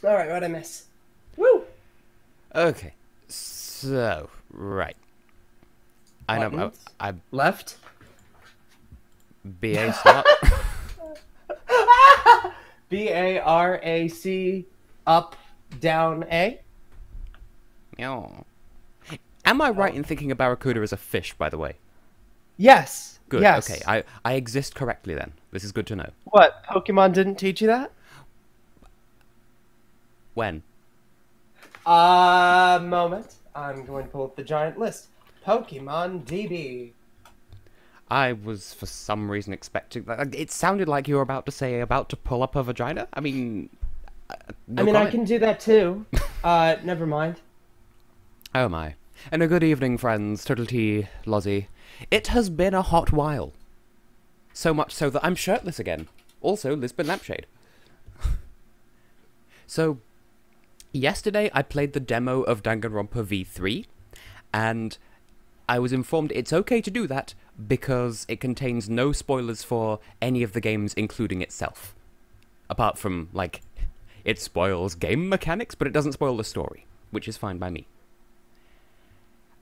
All right, what'd I miss? Woo! Okay, so, right. I know, Buttons. I Left. BA start. BARAC up, down, A. Meow. Am I right in thinking a barracuda is a fish, by the way? Yes. Good, Yes. okay, I exist correctly then. This is good to know. What, Pokemon didn't teach you that? When? Moment. I'm going to pull up the giant list. Pokemon DB. I was, for some reason, expecting that. It sounded like you were about to say, about to pull up a vagina. I mean, no I comment. can do that too. Never mind. Oh my. And a good evening, friends. Turtle Tea, Lozzie. It has been a hot while. So much so that I'm shirtless again. Also, Lisbon Lampshade. So, yesterday I played the demo of Danganronpa V3, and I was informed it's okay to do that because it contains no spoilers for any of the games, including itself. Apart from, like, it spoils game mechanics, but it doesn't spoil the story, which is fine by me.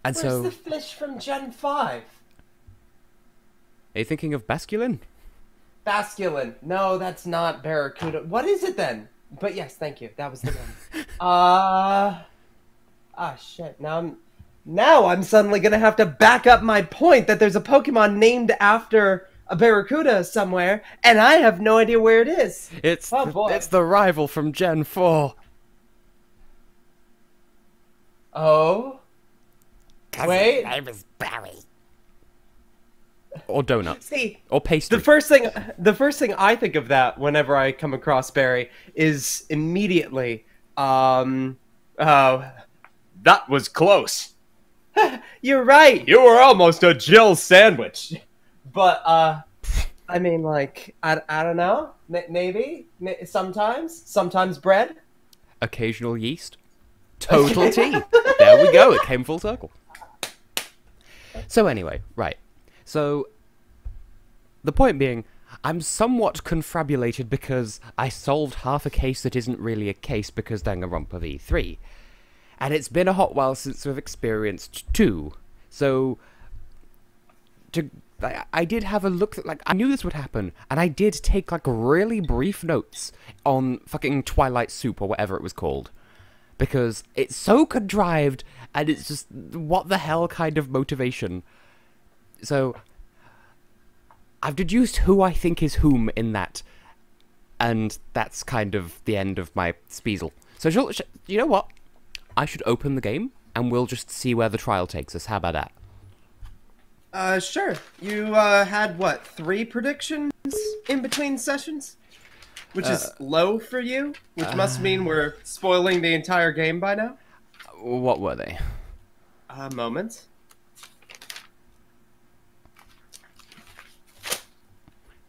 And Where's so, the fish from Gen 5? are you thinking of Basculin? Basculin. No, that's not Barracuda. What is it then? But yes, thank you. That was the one. Shit. Now I'm suddenly gonna have to back up my point that there's a Pokemon named after a Barracuda somewhere, and I have no idea where it is. It's boy. it's the rival from Gen 4. Oh. Wait. His name is Barry. Or donut. See, Or pastry. the first thing I think of that whenever I come across Barry is immediately, that was close. You're right. You were almost a Jill sandwich. But, I mean, like, I don't know. Maybe. Sometimes bread. Occasional yeast. Total tea. There we go. It came full circle. So anyway, right. So, the point being, I'm somewhat confabulated because I solved half a case that isn't really a case because Danganronpa V3. And it's been a hot while since we've experienced 2. So, I did have a look at, like, I knew this would happen, and I did take, like, really brief notes on fucking Twilight Soup or whatever it was called. Because it's so contrived, and it's just, what the hell kind of motivation. So, I've deduced who I think is whom in that, and that's kind of the end of my spiesel. So, you know what? I should open the game, and we'll just see where the trial takes us. How about that? Sure. You, had, what, 3 predictions in between sessions? Which is low for you? Which must mean we're spoiling the entire game by now? What were they? Moment.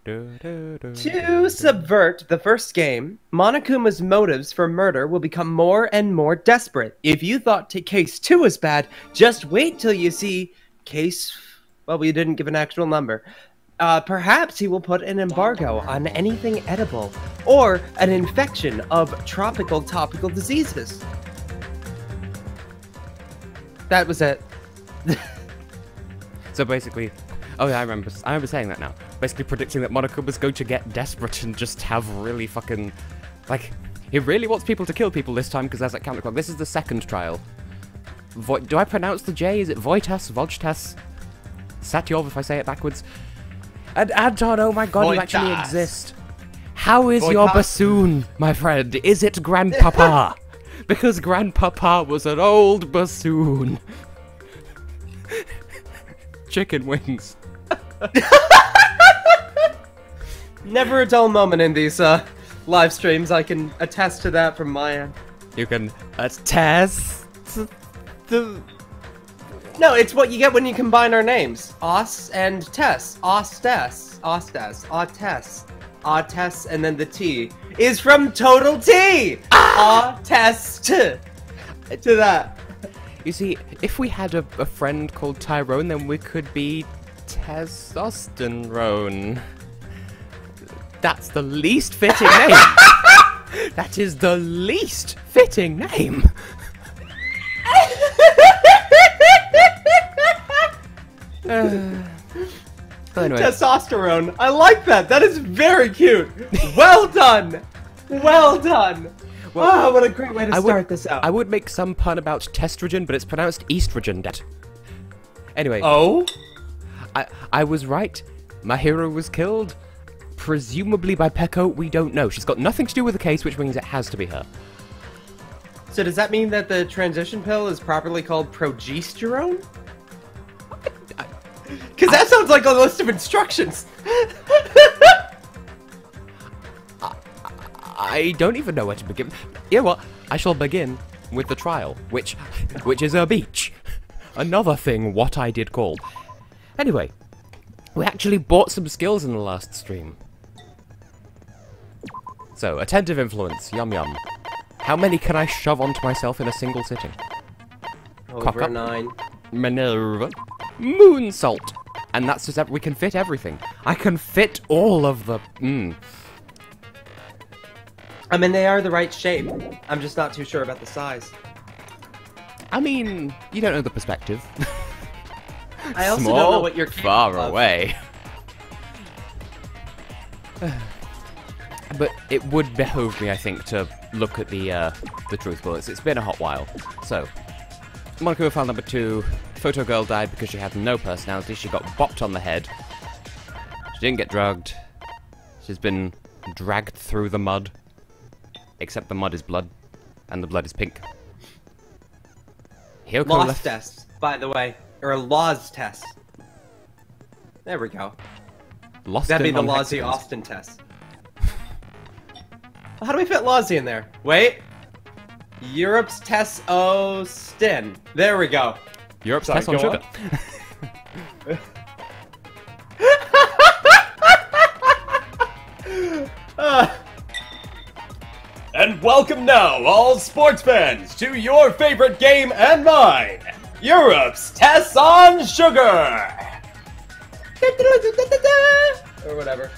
To subvert the first game, Monokuma's motives for murder will become more and more desperate. If you thought Case 2 was bad, just wait till you see Case... Well, we didn't give an actual number. Perhaps he will put an embargo on anything edible, or an infection of tropical topical diseases. That was it. So basically, oh yeah, I remember saying that now. Basically predicting that Monokuma's going to get desperate and just have really fucking, like, he really wants people to kill people this time because there's that counterclock. This is the second trial. Do I pronounce the J? Is it Voitas? Vojtas? Satyov if I say it backwards. And Anton, oh my god, you actually exist. How is your bassoon, my friend? Is it Grandpapa? Because Grandpapa was an old bassoon. Chicken wings. Never a dull moment in these live streams. I can attest to that from my end. You can attest the... No, it's what you get when you combine our names. Os and Tess. Tess, and then the T is from Total T. Test to that. You see, if we had a friend called Tyrone, then we could be Testosterone. That's the least fitting name. That is the least fitting name. Anyway. Testosterone. I like that. That is very cute. Well done. Well done. Wow, what a great way to start this out. I would make some pun about testrogen, but it's pronounced estrogen. Anyway. Oh? I was right. My hero was killed. Presumably by Pecco, we don't know. She's got nothing to do with the case, which means it has to be her. So does that mean that the transition pill is properly called progesterone? Because that sounds like a list of instructions. I don't even know where to begin. Yeah, well, I shall begin with the trial, which is a beach. Another thing what I did call. Anyway, we actually bought some skills in the last stream. So, attentive influence, yum yum. How many can I shove onto myself in a single sitting? Over 9. Minerva. Moonsault. And that's just we can fit everything. I can fit all of the... I mean, they are the right shape. I'm just not too sure about the size. I mean, you don't know the perspective. I also Small, don't know what you're capable far of. away. But it would behoove me, I think, to look at the truth bullets. It's been a hot while. So, Monaco file number 2. Photo girl died because she had no personality. She got bopped on the head. She didn't get drugged. She's been dragged through the mud. Except the mud is blood. And the blood is pink. Hyoko Lost left... test, by the way. Or a laws test. There we go. Lost That'd be in the on Lozzie hexagons. Austin test. How do we fit Lozzie in there? Wait. Europe's Tess Austin. There we go. Europe's Sorry, TessHex. And welcome now, all sports fans, to your favorite game and mine, Europe's TessHex. Or whatever.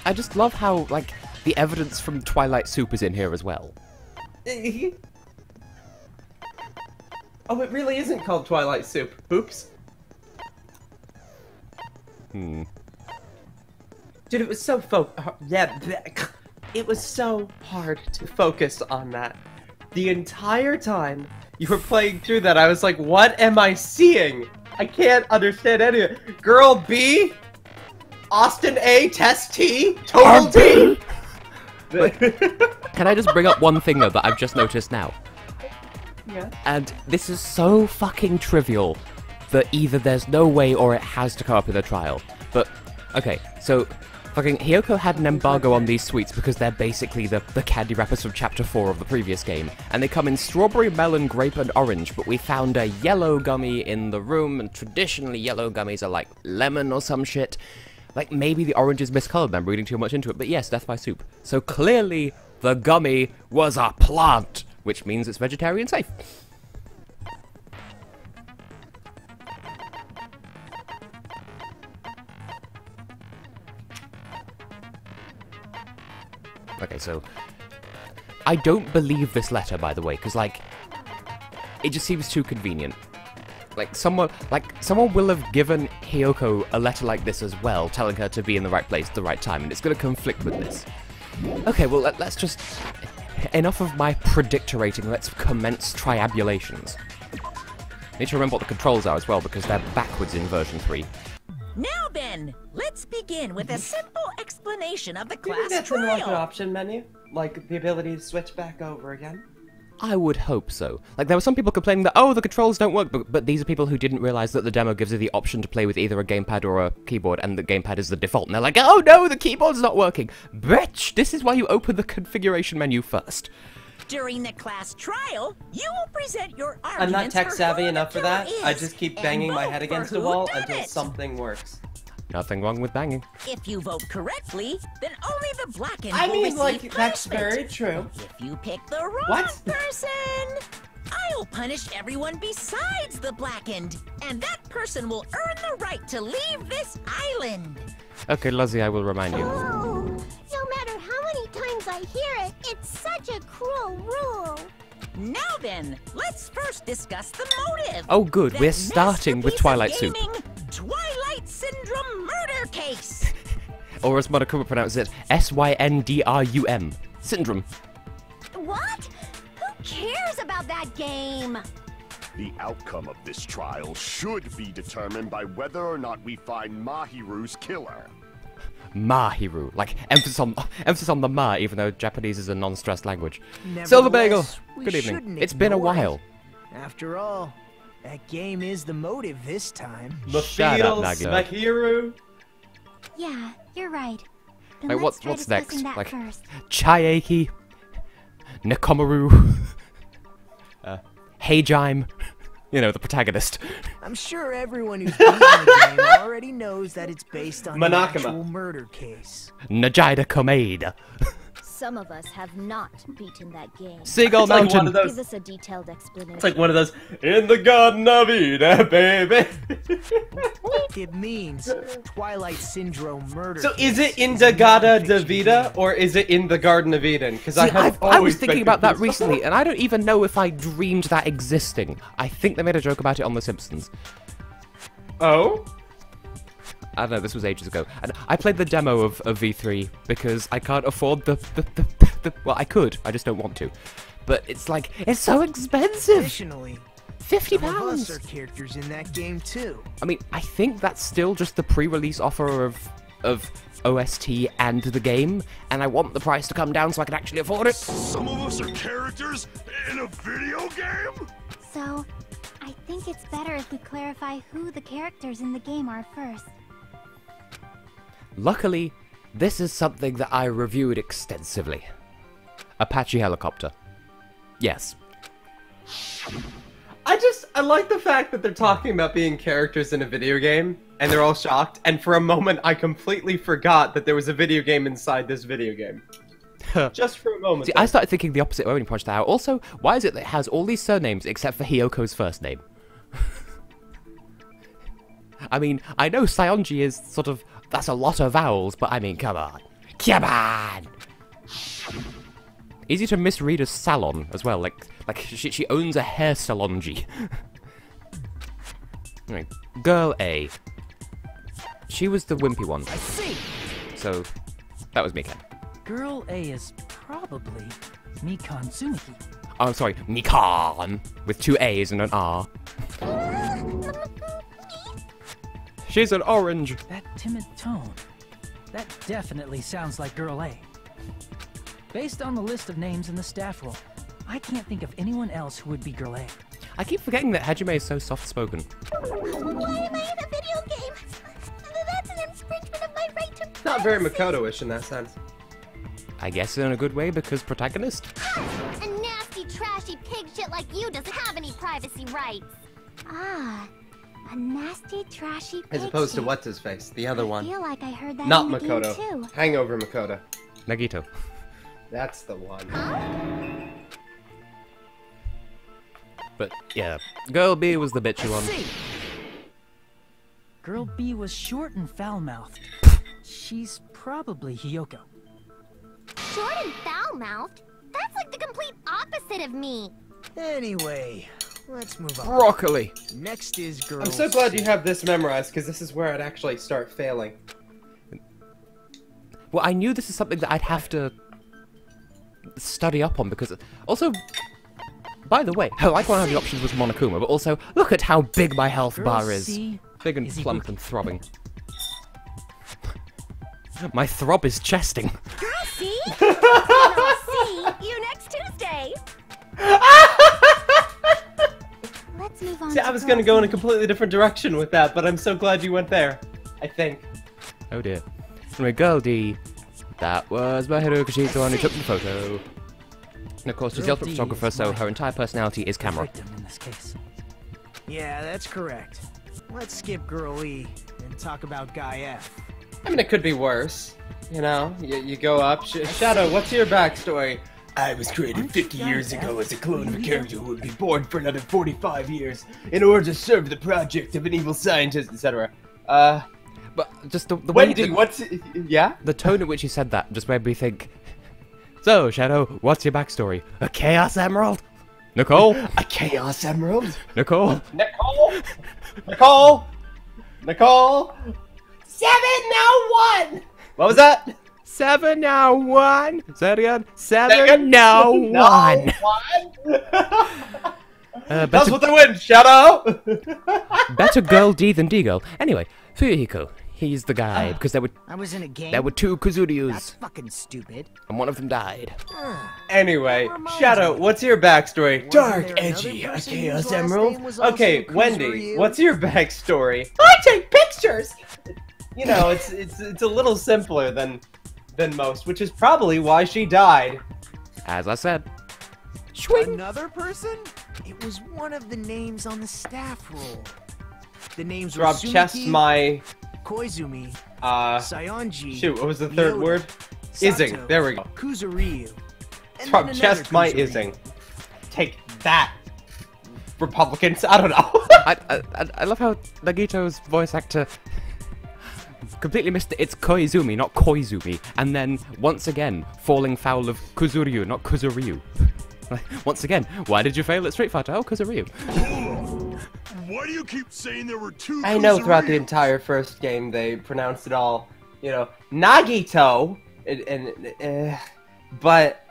I just love how, like, the evidence from Twilight Soup is in here as well. Oh, it really isn't called Twilight Soup. Oops. Dude, it was so it was so hard to focus on that. The entire time you were playing through that, I was like, what am I seeing? I can't understand any of it. Girl B? Austin A? Tess T? Total T? Can I just bring up one thing, though, that I've just noticed now? Yeah. And this is so fucking trivial that either there's no way or it has to come up in a trial. But, okay, so... Fucking Hyoko had an embargo on these sweets because they're basically the candy wrappers from Chapter 4 of the previous game. And they come in strawberry, melon, grape, and orange, but we found a yellow gummy in the room, and traditionally yellow gummies are like lemon or some shit. Like, maybe the orange is miscolored and I'm reading too much into it, but yes, Death by Soup. So clearly, the gummy was a plant, which means it's vegetarian safe. Okay, so I don't believe this letter, by the way, because, like, it just seems too convenient. Someone will have given Hyoko a letter like this as well, telling her to be in the right place at the right time, and it's going to conflict with this. Okay, well, let's just... Enough of my predictorating, let's commence triabulations. Need to remember what the controls are as well, because they're backwards in version 3. Now then, let's begin with a simple explanation of the Do you class think that's in like an trial. option menu? Like the ability to switch back over again? I would hope so. Like, there were some people complaining that, oh, the controls don't work, but these are people who didn't realize that the demo gives you the option to play with either a gamepad or a keyboard, and the gamepad is the default, and they're like, oh no, the keyboard's not working! Bitch! This is why you open the configuration menu first. During the class trial, you will present your arguments. I'm not tech savvy who enough the for that. killer I is, just keep and banging my vote head for against a who wall done until it. something works. Nothing wrong with banging. If you vote correctly, then only the blackened I will mean, receive like, that's punishment. very true. If you pick the wrong What? person, I'll punish everyone besides the blackened, and that person will earn the right to leave this island. Okay, Lozzie, I will remind you. Oh, no matter as I hear it. It's such a cruel rule. Now then, let's first discuss the motive. Oh, good. That We're starting with masterpiece of Twilight Soup. gaming, Twilight Syndrome murder case. Or as Monokuma pronounces it, Syndrum. Syndrome. What? Who cares about that game? The outcome of this trial should be determined by whether or not we find Mahiru's killer. Mahiru. Like, emphasis on the ma, even though Japanese is a non-stressed language. Silver Bagel! Good evening. It's been a while. After all, that game is the motive this time. Shut up, Mephiles, Nagito. Mahiru. Yeah, you're right. Then Like, let's try what's next? discussing that Like, first. Chayeki, Nekomaru, Heijime, you know, the protagonist. I'm sure everyone who's beaten the game already knows that it's based on an Monokuma. actual murder case. Najida Komeida. Some of us have not beaten that game. Seagull It's like one Mountain. of those. Give us a detailed explanation. It's like one of those. In the Garden of Eden, baby. It means Twilight Syndrome murder So case. is it in the Gada de Vida or is it in the Garden of Eden? Because See, I I was thinking about that recently, and I don't even know if I dreamed that existing. I think they made a joke about it on The Simpsons. Oh. I don't know, this was ages ago. And I played the demo of V3 because I can't afford the well, I could, I just don't want to. But it's like, it's so expensive! Additionally, £50! some of us are characters in that game too. I mean, I think that's still just the pre-release offer of OST and the game, and I want the price to come down so I can actually afford it. Some of us are characters in a video game? So, I think it's better if we clarify who the characters in the game are first. Luckily, this is something that I reviewed extensively. Apache Helicopter. Yes. I like the fact that they're talking about being characters in a video game, and they're all shocked, and for a moment I completely forgot that there was a video game inside this video game. Just for a moment. See, I started thinking the opposite way when you pointed that out. Also, why is it that it has all these surnames except for Hiyoko's first name? I mean, I know Saionji is sort of... That's a lot of vowels, but I mean, come on. Come on! Easy to misread as salon as well, like she owns a hair salonji. Anyway, girl A. She was the wimpy one. I see. So, that was Mikan. Girl A is probably Mikan Tsumiki. Oh, I'm sorry, Mikan! With two A's and an R. She's an orange! That timid tone. That definitely sounds like Girl A. Based on the list of names in the staff roll, I can't think of anyone else who would be Girl A. I keep forgetting that Hajime is so soft-spoken. Why am I in a video game? That's an infringement of my right to Not very privacy. Makoto-ish in that sense. I guess in a good way because protagonist? A nasty, trashy pig shit like you doesn't have any privacy rights. Ah, a nasty, trashy pig As opposed to shit. what's his face, the other I one. feel like I heard that Not in the Makoto. game too. Hangover Makoto. Nagito. That's the one. But, yeah. Girl B was the bitchy one. See. Girl B was short and foul-mouthed. She's probably Hiyoko. Short and foul-mouthed? That's like the complete opposite of me. Anyway, let's move on. Broccoli! Next is girl I'm so glad C. you have this memorized, because this is where I'd actually start failing. Well, I knew this is something that I'd have to study up on because... Also, by the way, I like one of the options was Monokuma, but also, look at how big my health Girl bar is. C Big and is plump Ibuki. and throbbing. My throb is chesting. Girl, see? Girl, see you next Tuesday. Let's move on. See, I was gonna go in a completely different direction with that, but I'm so glad you went there. I think. Oh dear. Anyway, girl D. That was Mahiru Kishito, and who took the photo. And of course, she's the Girl ultimate D photographer, is so my her entire personality is camera. Victim in this case. Yeah, that's correct. Let's skip girl E and talk about guy F. I mean, it could be worse. You know, you go up. Shadow, what's your backstory? I was created 50 years ago as a clone of a character who would be born for another 45 years in order to serve the project of an evil scientist, etc. But just the way Wendy, that- what's... Yeah? the tone at which he said that just made me think, So, Shadow, what's your backstory? A Chaos Emerald? Nicole? A Chaos Emerald? Nicole? Nicole? 7 now 1! What was that? 7 now 1. Say it again. 7 now 1. That's what they win, Shadow! Better girl D than D girl. Anyway, Fuyuhiko. He's the guy, because there I was in a game. were 2 Kuzuryus, That's fucking stupid. and one of them died. Anyway, Shadow, what's your backstory? Dark, there another edgy, a person whose Chaos last Emerald? name was also Okay, Kuzuryu? Wendy, what's your backstory? I take pictures! You know, it's a little simpler than most, which is probably why she died. As I said. Another person? It was one of the names on the staff roll. The names were Rob chest Sumiki, my Koizumi, Sayonji. shoot, what was the third Yoda, word? Sato, Ising, there we go. Kuzuryu. And Rob then chest my another Kuzuryu. Ising. Take that, Republicans. I don't know. I love how Nagito's voice actor completely missed it. It's Koizumi, not Koizumi. And then, once again, falling foul of Kuzuryu, not Kuzuryu. Once again, why did you fail at Street Fighter? Oh, Kuzuryu. Why do you keep saying there were 2 I know throughout the Kuzuryus? entire first game they pronounced it all, you know, Nagito, but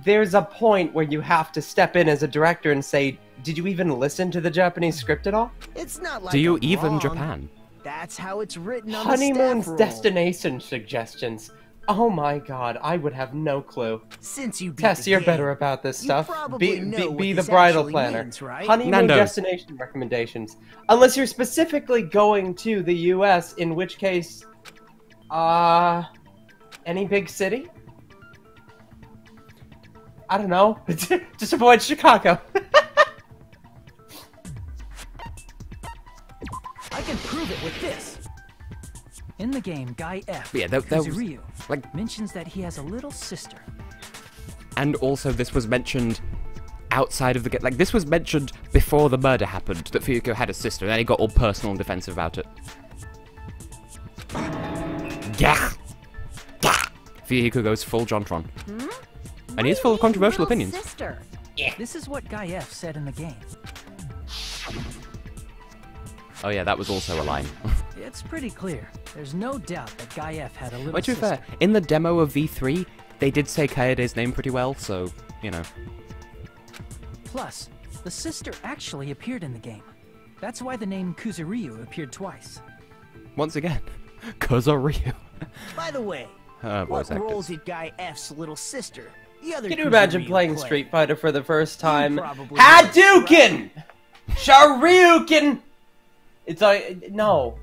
there's a point where you have to step in as a director and say, did you even listen to the Japanese script at all? It's not like Do you I'm even wrong. Japan? That's how it's written on Honeymoon's the staff roll. destination suggestions. Oh my god, I would have no clue. Since you beat Tess, the you're game, better about this you stuff. probably know what Be the this bridal actually planner. means, right? Honeymoon Nando's. destination recommendations. Unless you're specifically going to the US, in which case, any big city? I don't know. Just avoid Chicago. I can prove it with this. In the game, Guy F. Yeah, that was, Kuzuryu like, mentions that he has a little sister. and also this was mentioned outside of the game. Like, this was mentioned before the murder happened, that Fuyuhiko had a sister, and then he got all personal and defensive about it. Gah! Gah! Fuyuhiko goes full Jontron. And he is full of controversial opinions. Sister. This is what Guy F said in the game. Oh yeah, that was also a line. It's pretty clear. There's no doubt that Guy F had a little But to be sister. fair, in the demo of V3, they did say Kaede's name pretty well, so, you know. Plus, the sister actually appeared in the game. That's why the name Kuzuryu appeared twice. Once again, Kuzuryu. By the way, Voice what role actors. did Guy F's little sister, the other Can you imagine Kuzuryu, playing play? Street Fighter for the first time? probably Hadouken! Shoryuken! It's like, no.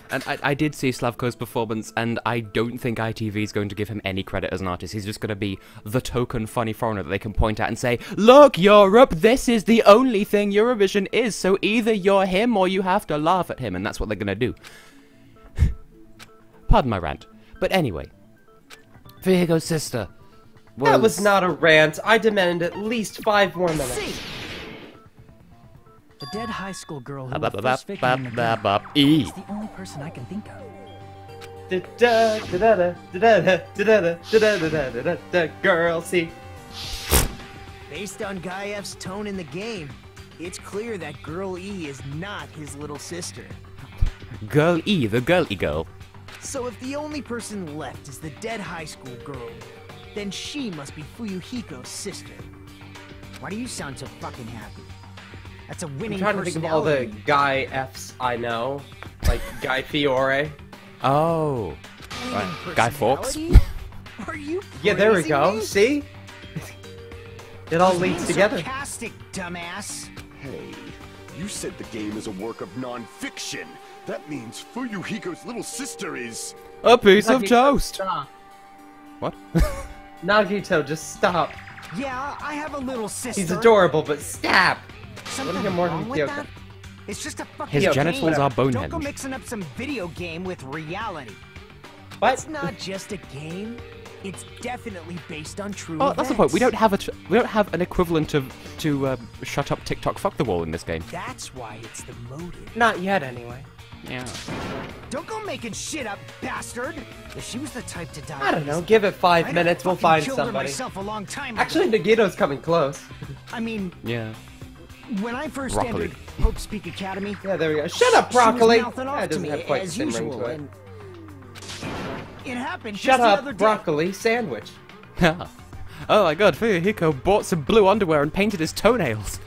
And I did see Slavko's performance, and I don't think ITV is going to give him any credit as an artist. He's just going to be the token funny foreigner that they can point at and say, look, Europe, this is the only thing Eurovision is, so either you're him or you have to laugh at him, and that's what they're going to do. Pardon my rant. But anyway, Fuyuhiko's sister That was not a rant. I demand at least 5 more minutes. See, the dead high school girl who Bop, was bop, first victim in the bop, game bop, E. is the only person I can think of. Girl, see. Based on Guy F's tone in the game, it's clear that Girl E is not his little sister. Girl E, the girly girl. So if the only person left is the dead high school girl, then she must be Fuyuhiko's sister. Why do you sound so fucking happy? That's a I'm winning trying to think of all the personality. Guy F's I know. Like Guy Fiore. Oh. Winning Right. Guy Fawkes. personality? Are you Yeah, there we praising go. me? See? It all leads Being together. sarcastic, dumbass. Hey, you said the game is a work of non-fiction. That means Fuyuhiko's little sister is... A piece of Nagito, toast. Stop. What? Nagito, just stop. Yeah, I have a little sister. He's adorable, but stop. Something What do you more wrong than with Kyoko? that? It's just a fucking His Yo, genitals game. are Don't go bonehenge. mixing up some video game with reality. What? It's not just a game. It's definitely based on true Oh, that's the point. We don't events. have an equivalent of to shut up TikTok fuck the wall in this game. That's why it's the motive. Not yet, anyway. Yeah. Don't go making shit up, bastard! If she was the type to die, I don't know. Give it 5 minutes. We'll find somebody. Myself a long time Actually, ago. Nagito's coming close. I mean, Yeah. when I first Broccoli. entered Hope's Peak Academy, Yeah, there we go. Shut up, Broccoli! she was mouthing off That to doesn't me, have quite the as same ring usual, to it. and it happened Shut just the up, other day. Broccoli sandwich. Oh my god, Fuyuhiko bought some blue underwear and painted his toenails.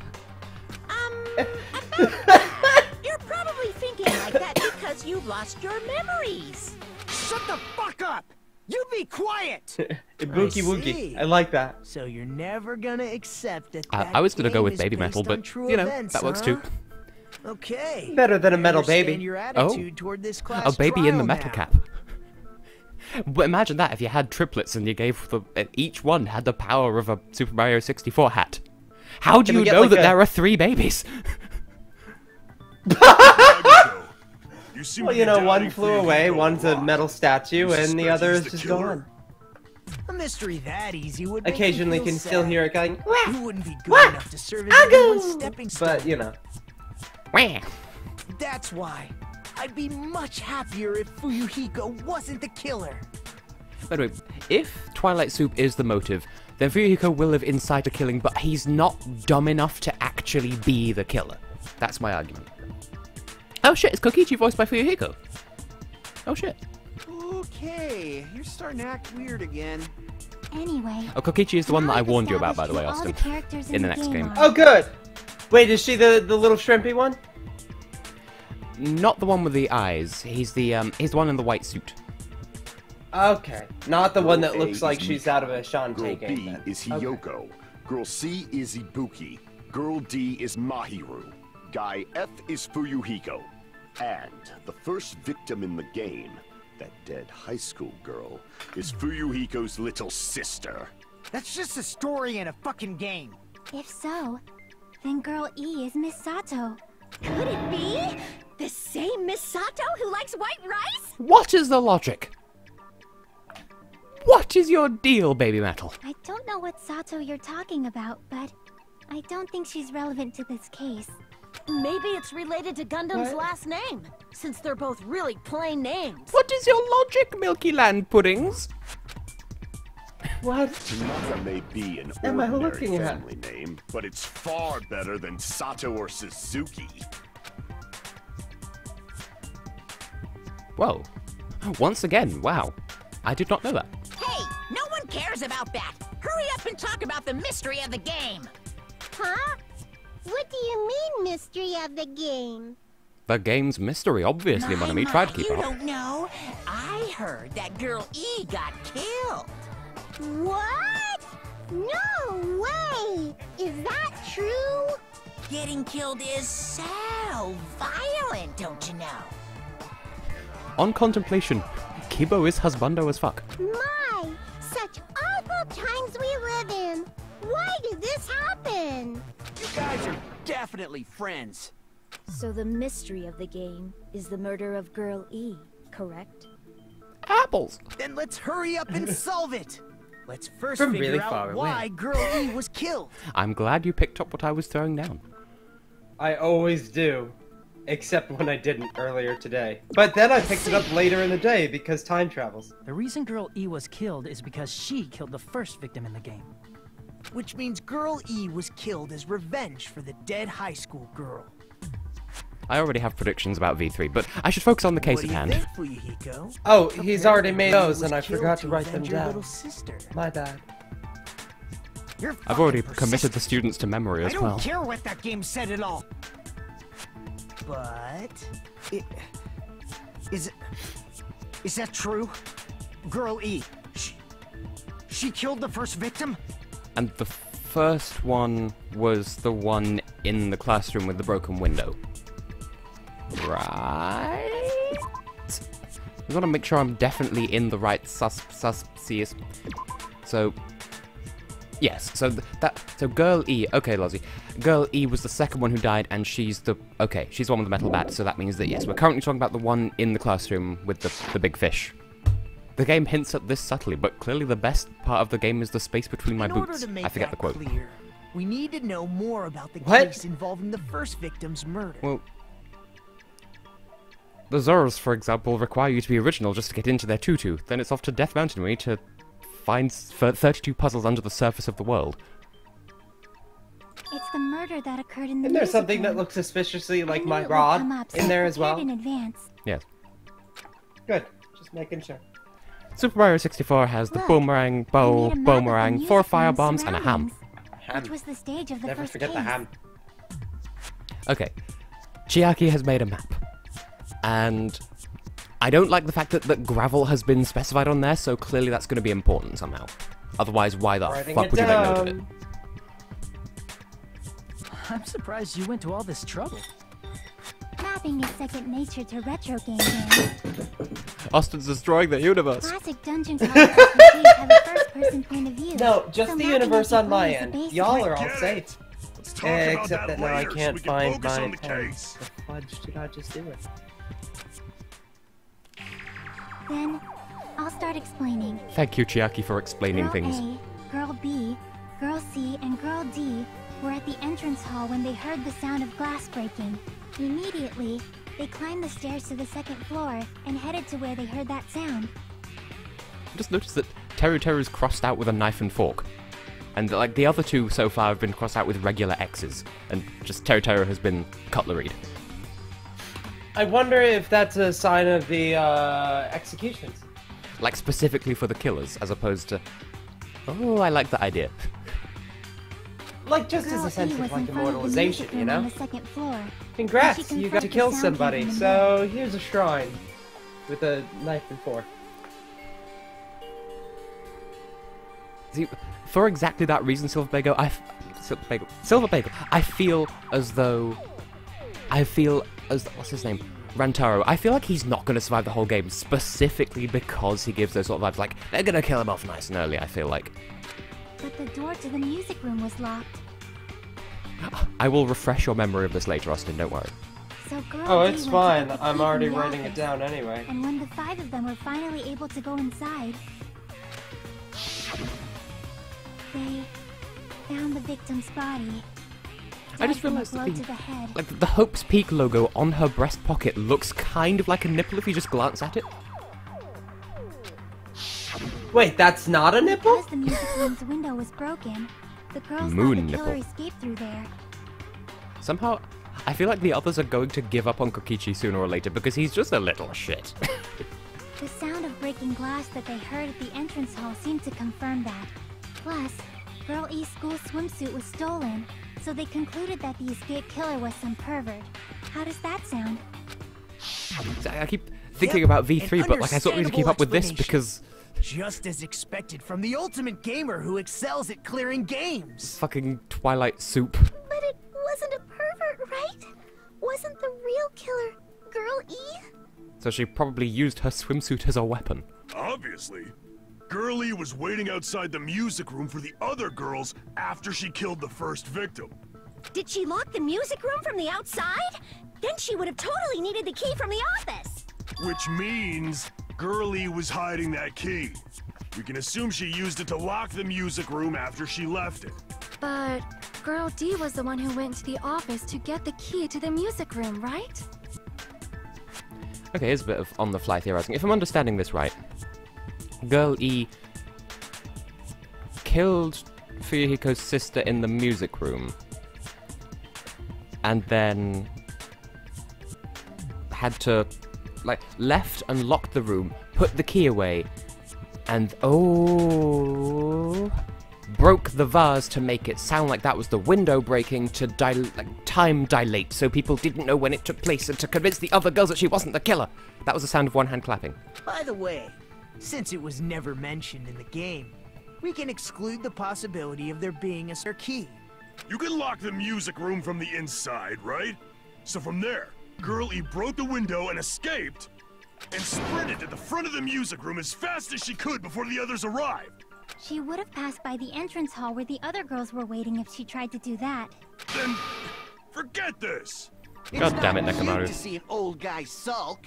You're probably thinking like that because you've lost your memories. Shut the fuck up! You be quiet! Bookie see. wookie. I like that. So you're never gonna accept that I was gonna go game with is Baby based Metal, on but, true you know, events, that works huh? too. Okay. Better than a I metal understand baby. Your Oh. attitude toward this class A baby in the trial metal now. cap. But imagine that if you had triplets and you gave them, and each one had the power of a Super Mario 64 hat. How do Can we you get, know like, that a- there are 3 babies? You seem Well, to you be know, doubting one flew away, Fuyuhiko one's a lot. metal statue, You and the suspect other he's is the just killer? gone. A mystery that easy would make Occasionally you feel can still sad. hear it going, You wouldn't be good Wah! enough to serve as everyone's stepping stone. but, you know. Wah. That's why I'd be much happier if Fuyuhiko wasn't the killer. By the way, if Twilight Soup is the motive, then Fuyuhiko will have incited the killing, but he's not dumb enough to actually be the killer. That's my argument. Oh shit, it's Kokichi voiced by Fuyuhiko. Oh shit. Okay, you're starting to act weird again. Anyway. Oh, Kokichi is the one that I now we've warned you about, by the way, established who all Austin. the characters In the next game. are. Oh, good! Wait, is she the little shrimpy one? Not the one with the eyes. He's the one in the white suit. Okay. Not the one that Girl A looks like is she's Mika. out of a Shantae Girl game. B then. is Okay. Hiyoko. Girl C is Ibuki. Girl D is Mahiru. Guy F is Fuyuhiko. And the first victim in the game, that dead high school girl, is Fuyuhiko's little sister. That's just a story in a fucking game. If so, then Girl E is Miss Sato. Could it be the same Miss Sato who likes white rice? What is the logic? What is your deal, Baby Metal? I don't know what Sato you're talking about, but I don't think she's relevant to this case. Maybe it's related to Gundam's last name, since they're both really plain names. What is your logic, Milky Land Puddings? What? Naka may be an Am I ordinary looking at? family name, but it's far better than Sato or Suzuki. Whoa. Once again, wow. I did not know that. Hey, no one cares about that. Hurry up and talk about the mystery of the game. Huh? What do you mean, mystery of the game? The game's mystery, obviously, Monami. Try to keep you up. don't know. I heard that girl E got killed. What? No way! Is that true? Getting killed is so violent, don't you know? On contemplation, Kibo is husbando as fuck. My, such awful times we live in. Why did this happen? You guys are definitely friends. So the mystery of the game is the murder of Girl E, correct? Apples! Then let's hurry up and solve it. Let's first From figure really out far why away. Girl E was killed. I'm glad you picked up what I was throwing down. I always do. Except when I didn't earlier today. But then I picked it up later in the day because time travels. The reason Girl E was killed is because she killed the first victim in the game. Which means Girl E was killed as revenge for the dead high school girl. I already have predictions about V3, but I should focus on the case What at do you hand. think, Fuyuhiko? Oh, he's already made Apparently those was and I killed forgot to to write them avenge your down. little sister. My bad. You're I've already fucking committed the persistent. students to memory I as don't well. care what that game said at all. But is that true? Girl E, she killed the first victim? And the first one was the one in the classroom with the broken window. Right? I want to make sure I'm definitely in the right sus-sus-sus. So, yes. So so Girl E. Okay, Lozzie. Girl E was the second one who died, and she's the she's the one with the metal bat. So that means that yes, we're currently talking about the one in the classroom with the big fish. The game hints at this subtly, but clearly the best part of the game is the space between my In order boots. to make I forget that the quote. clear, we need to know more about the What? case involving the first victim's murder. Well, the Zors, for example, require you to be original just to get into their tutu. Then it's off to Death Mountain Way to find 32 puzzles under the surface of the world. It's the murder that occurred in the And there's music something that room. looks suspiciously like I knew my it would rod come up, so in there I as well. prepared in advance. Yes. Good. Just making sure. Super Mario 64 has the Look, boomerang, I made bow, a map of the boomerang, 4 music fire room's bombs, and a ham. Ham. Which was the stage of the Never first forget the case. ham. Okay. Chiaki has made a map. And I don't like the fact that gravel has been specified on there, so clearly that's going to be important somehow. Otherwise, why the Writing fuck it would you make note of it? down. I'm surprised you went to all this trouble. Mapping is second nature to retro game games. Austin's destroying the universe. Classic dungeon crawler RPGs have a first-person point of view. No, just so the mapping universe as you on my play is the end. basic. Y'all are all Get safe. it. Let's talk about Except that that now I later so can't we can find focus my on the pen. case. The fudge did I just do it? Then, I'll start explaining. Thank you, Chiaki, for explaining Girl things. A, Girl B, Girl C, and Girl D were at the entrance hall when they heard the sound of glass breaking. Immediately, they climbed the stairs to the second floor and headed to where they heard that sound. I just noticed that Teru's crossed out with a knife and fork. And like the other two so far have been crossed out with regular X's. And just Teru has been cutleried. I wonder if that's a sign of the executions. Like specifically for the killers, as opposed to... Oh, I like that idea. Like just Girl as a sense E of was like in front of the music immortalization, you room on know? the second floor. Congrats, She you got to confirmed kill the sound somebody. came from So here's a shrine with a knife and fork. See, for exactly that reason, Silver Bagel, I feel as though... What's his name? Rantaro. I feel like he's not going to survive the whole game, specifically because he gives those sort of vibes like, they're going to kill him off nice and early, I feel like. But the door to the music room was locked. I will refresh your memory of this later, Austin, don't worry. So Girl Oh, D it's went to fine. get the I'm key already from the writing it office. down anyway. And when the 5 of them were finally able to go inside, they found the victim's body. I just dead from a realised that blow to the head. the Hope's Peak logo on her breast pocket looks kind of like a nipple if you just glance at it. Wait, that's not a nipple? Because the music room's window was broken, the girls Moon thought the killer nipple. escaped through there. Somehow, I feel like the others are going to give up on Kokichi sooner or later because he's just a little shit. The sound of breaking glass that they heard at the entrance hall seemed to confirm that. Plus, Girl E's school swimsuit was stolen, so they concluded that the escaped killer was some pervert. How does that sound? I keep thinking about V3, an but like I sort of need to keep up with this understandable because Just as expected from the ultimate gamer who excels at clearing games. fucking Twilight Soup. But it wasn't a pervert, right? Wasn't the real killer Girl E? So she probably used her swimsuit as a weapon. Obviously. Girlie was waiting outside the music room for the other girls after she killed the first victim. Did she lock the music room from the outside? Then she would have totally needed the key from the office. Which means Girlie was hiding that key. We can assume she used it to lock the music room after she left it. But Girl D was the one who went to the office to get the key to the music room, right? Okay, here's a bit of on-the-fly theorizing. If I'm understanding this right, Girl E killed Fuyuhiko's sister in the music room, and then had to, like, left and locked the room, put the key away, and broke the vase to make it sound like that was the window breaking to time dilate, so people didn't know when it took place, and to convince the other girls that she wasn't the killer. That was the sound of one hand clapping. By the way, since it was never mentioned in the game, we can exclude the possibility of there being a spare key. You can lock the music room from the inside, right? So from there, Girlie broke the window and escaped, and sprinted to the front of the music room as fast as she could before the others arrived. She would have passed by the entrance hall where the other girls were waiting if she tried to do that. Then, forget this! God damn it, Nekomaru. To see an old guy sulk.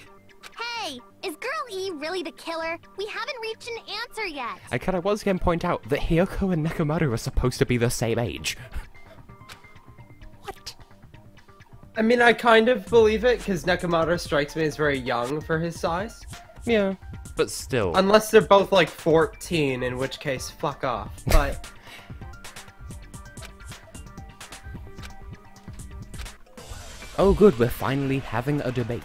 Hey, is Girl E really the killer? We haven't reached an answer yet. I can once again point out that Hiyoko and Nekomaru are supposed to be the same age. What? I mean, I kind of believe it, because Nekomaru strikes me as very young for his size. Yeah, but still. Unless they're both like 14, in which case, fuck off. But... Oh good, we're finally having a debate.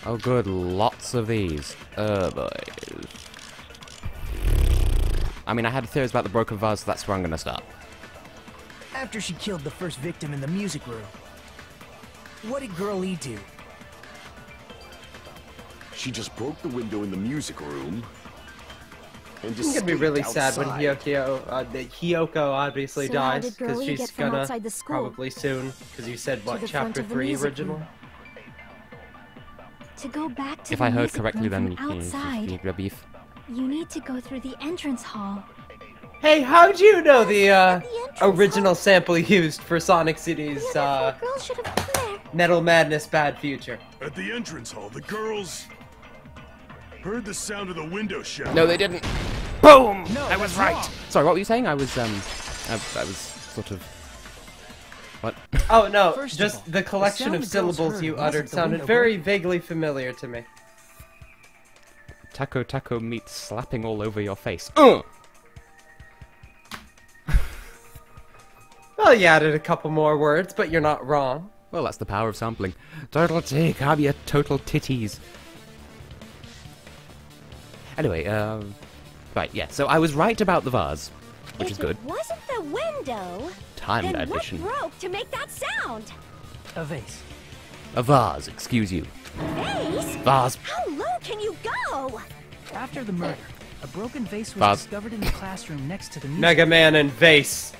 Oh good, lots of these. Boys. I mean, I had theories about the broken vase, so that's where I'm gonna start. After she killed the first victim in the music room, what did Girl E do? She just broke the window in the music room. And It's gonna be really escaped sad when outside. Hyoko obviously So how dies, did Girl because E she's get from gonna outside the school? probably soon, because you said, what, the front chapter of the 3 music original? room. To go back to If the I heard music correctly, room then from outside, you a beef. you need to go through the entrance hall. Hey, how'd you know the entrance original sample used for Sonic City's The other four girls should have been there. Metal Madness Bad Future? At the entrance hall, the girls heard the sound of the window shatter. No, they didn't. Boom! No, I was that's right. wrong. Sorry, what were you saying? I was sort of. What? Oh no, First of just all, the collection sound of the girls syllables heard you wasn't uttered the sounded window very vaguely familiar to me. Taco taco meat slapping all over your face. Well, you added a couple more words, but you're not wrong. Well, that's the power of sampling. Total take, have your total titties. Anyway, right, yeah, so I was right about the vase, which is good. If it wasn't the window, Time then addition. what broke to make that sound? A vase. A vase, excuse you. Vase? Vase. How low can you go? After the murder, a broken vase was Vase. discovered in the classroom next to the music Mega Man and Vase.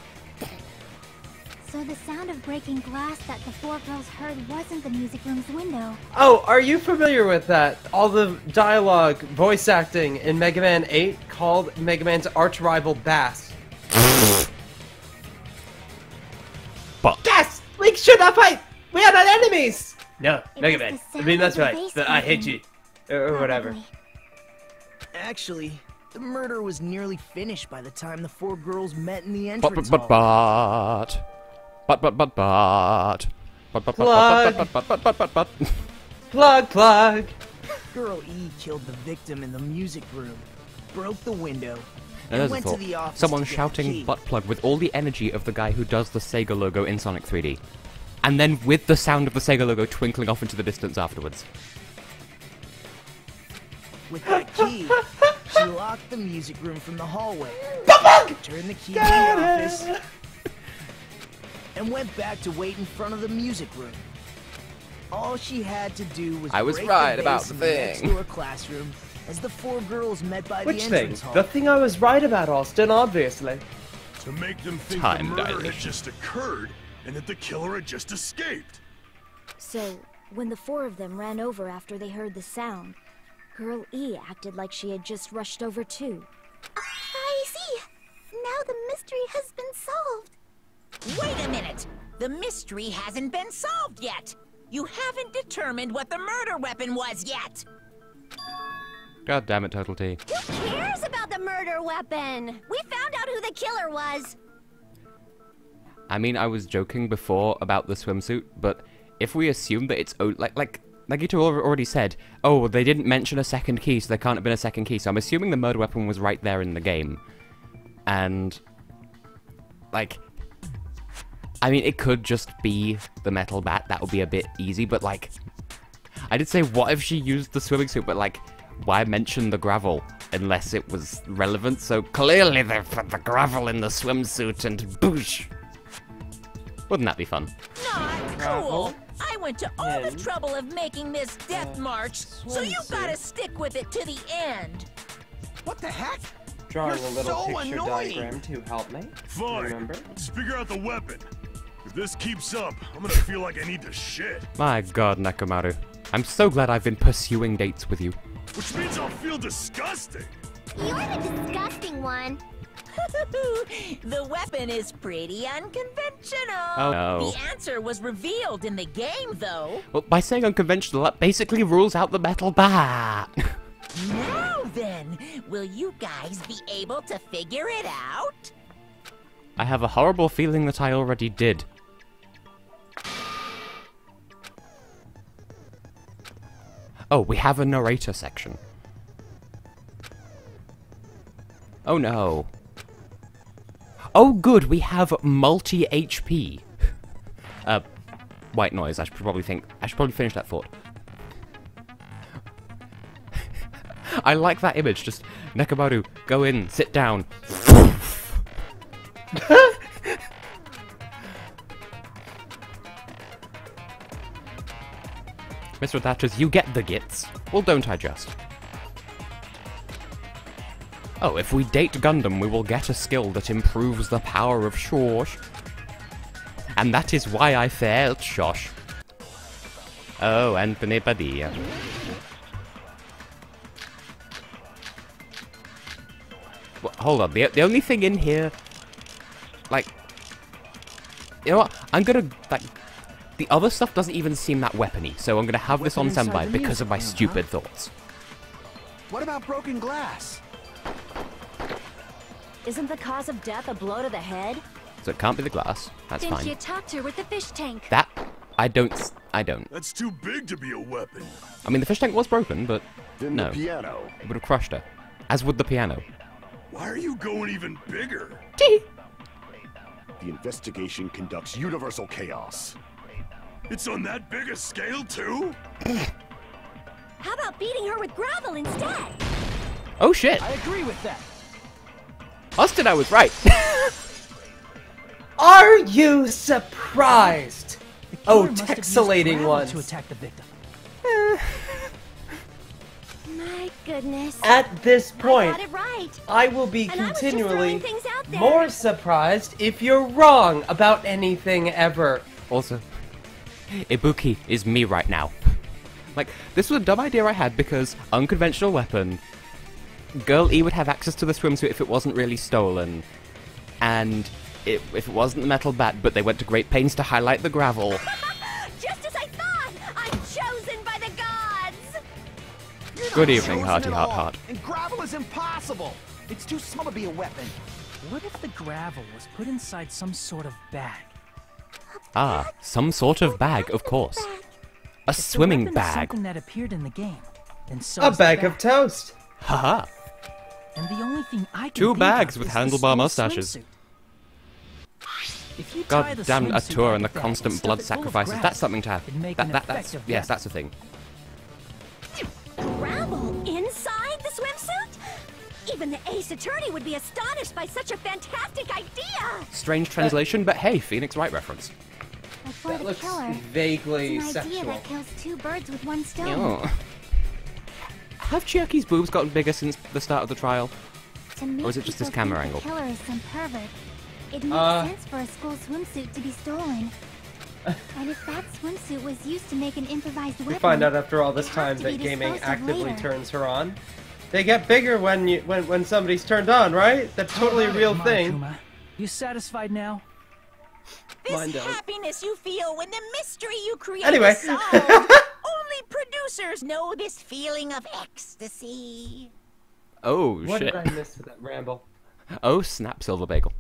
So the sound of breaking glass that the four girls heard wasn't the music room's window. Oh, are you familiar with that? All the dialogue, voice acting in Mega Man 8 called Mega Man's arch-rival Bass. But Yes! We should not fight! We are not enemies! No, It Mega was Man. the I mean, that's sound of right. the vase But I hate you. breaking. Or whatever. Probably. Actually, the murder was nearly finished by the time the four girls met in the but entrance but hall. but. Plug, plug! Girl E killed the victim in the music room, broke the window, Now, and there's a went to thought. the office Someone to get the shouting key. butt plug with all the energy of the guy who does the Sega logo in Sonic 3D. And then with the sound of the Sega logo twinkling off into the distance afterwards. With that key, she locked the music room from the hallway, turned the key in the office, and went back to wait in front of the music room. All she had to do was I was break right the about vase the in thing. next door classroom as the four girls met by Which the thing? entrance hall. The thing I was right about, Austin, obviously. To make them think Time the murder had dilation. just occurred and that the killer had just escaped. So, when the four of them ran over after they heard the sound, Girl E acted like she had just rushed over too. I see. Now the mystery has been solved. Wait a minute! The mystery hasn't been solved yet! You haven't determined what the murder weapon was yet! God damn it, Total T. Who cares about the murder weapon? We found out who the killer was. I mean, I was joking before about the swimsuit, but if we assume that it's like Nagito already said, oh, they didn't mention a second key, so there can't have been a second key. So I'm assuming the murder weapon was right there in the game, and like, I mean, it could just be the metal bat. That would be a bit easy, but like, I did say, what if she used the swimming suit? But like, why mention the gravel unless it was relevant? So clearly they put the gravel in the swimsuit and boosh. Wouldn't that be fun? Not cool! I went to all the trouble of making this death march, so you gotta stick with it to the end! What the heck? Drawing You're a little so picture annoying. diagram to help me. Fine. Remember? Just figure out the weapon. If this keeps up, I'm gonna feel like I need to shit. My god, Nekomaru. I'm so glad I've been pursuing dates with you. Which means I'll feel disgusting. You're the disgusting one. The weapon is pretty unconventional. Oh, no. The answer was revealed in the game, though. Well, by saying unconventional, that basically rules out the metal bat. Now then, will you guys be able to figure it out? I have a horrible feeling that I already did. Oh, we have a narrator section. Oh no. Oh good, we have multi-HP. White noise, I should probably finish that thought. I like that image, just Nekomaru, go in, sit down. Mr. Thatchers, you get the gits. Well, don't I just? Oh, if we date Gundam, we will get a skill that improves the power of Shosh. And that is why I failed Shosh. Oh, Anthony Padilla. Well, hold on, the only thing in here... Like... You know what? I'm gonna... Like... The other stuff doesn't even seem that weapony, so I'm gonna have this on standby because of my stupid thoughts. What about broken glass? Isn't the cause of death a blow to the head? So it can't be the glass. That's fine. Didn't you talk to her with the fish tank? That... I don't... That's too big to be a weapon. I mean, the fish tank was broken, but... Then no. the piano. It would have crushed her. As would the piano. Why are you going even bigger? The investigation conducts universal chaos. It's on that big a scale, too? How about beating her with gravel instead? Oh shit! I agree with that. Austin, I was right. Are you surprised? Oh, Must have used Tessellating gravel ones. to attack the victim. My goodness. At this point, I got it right. I will be And I was just continually throwing things out there. more surprised if you're wrong about anything ever. Also, Ibuki is me right now. Like, this was a dumb idea I had because unconventional weapon. Girl E would have access to the swimsuit if it wasn't really stolen. And if it wasn't the metal bat, but they went to great pains to highlight the gravel. Just as I thought! I'm chosen by the gods! You're Good not evening, chosen Hearty at Heart all. Heart. And gravel is impossible. It's too small to be a weapon. What if the gravel was put inside some sort of bag? Ah, some sort of bag, of course. A If the swimming weapon is bag. something that appeared in the game, then so A is the bag of toast. Haha. And the only thing I can Two think bags of with is the handlebar small mustaches. swimsuit. If you tie God the damn, a swimsuit tour like and the a bag constant stuff blood it full of sacrifices. gravel, That's something to have. it'd make That's, an yes, effective that's weapon. a thing. Gravel inside the swimsuit? Even the ace attorney would be astonished by such a fantastic idea! Strange translation, but hey, Phoenix Wright reference. Before That the looks killer. vaguely It's an idea sexual. that kills two birds with one stone. Ew. Have Chiaki's boobs gotten bigger since the start of the trial? To make Or is it just this people camera think angle? the killer is some pervert. It makes sense for a school swimsuit to be stolen. And if that swimsuit was used to make an improvised weapon, We find out after all this it time had to that be gaming disposed of actively later. turns her on. They get bigger when somebody's turned on, right? That's totally a real thing. Monokuma, you satisfied now? This Mine don't. happiness you feel when the mystery you create Anyway. is solved. Only producers know this feeling of ecstasy. Oh, What shit. did I miss with that ramble? Oh, snap, Silver Bagel.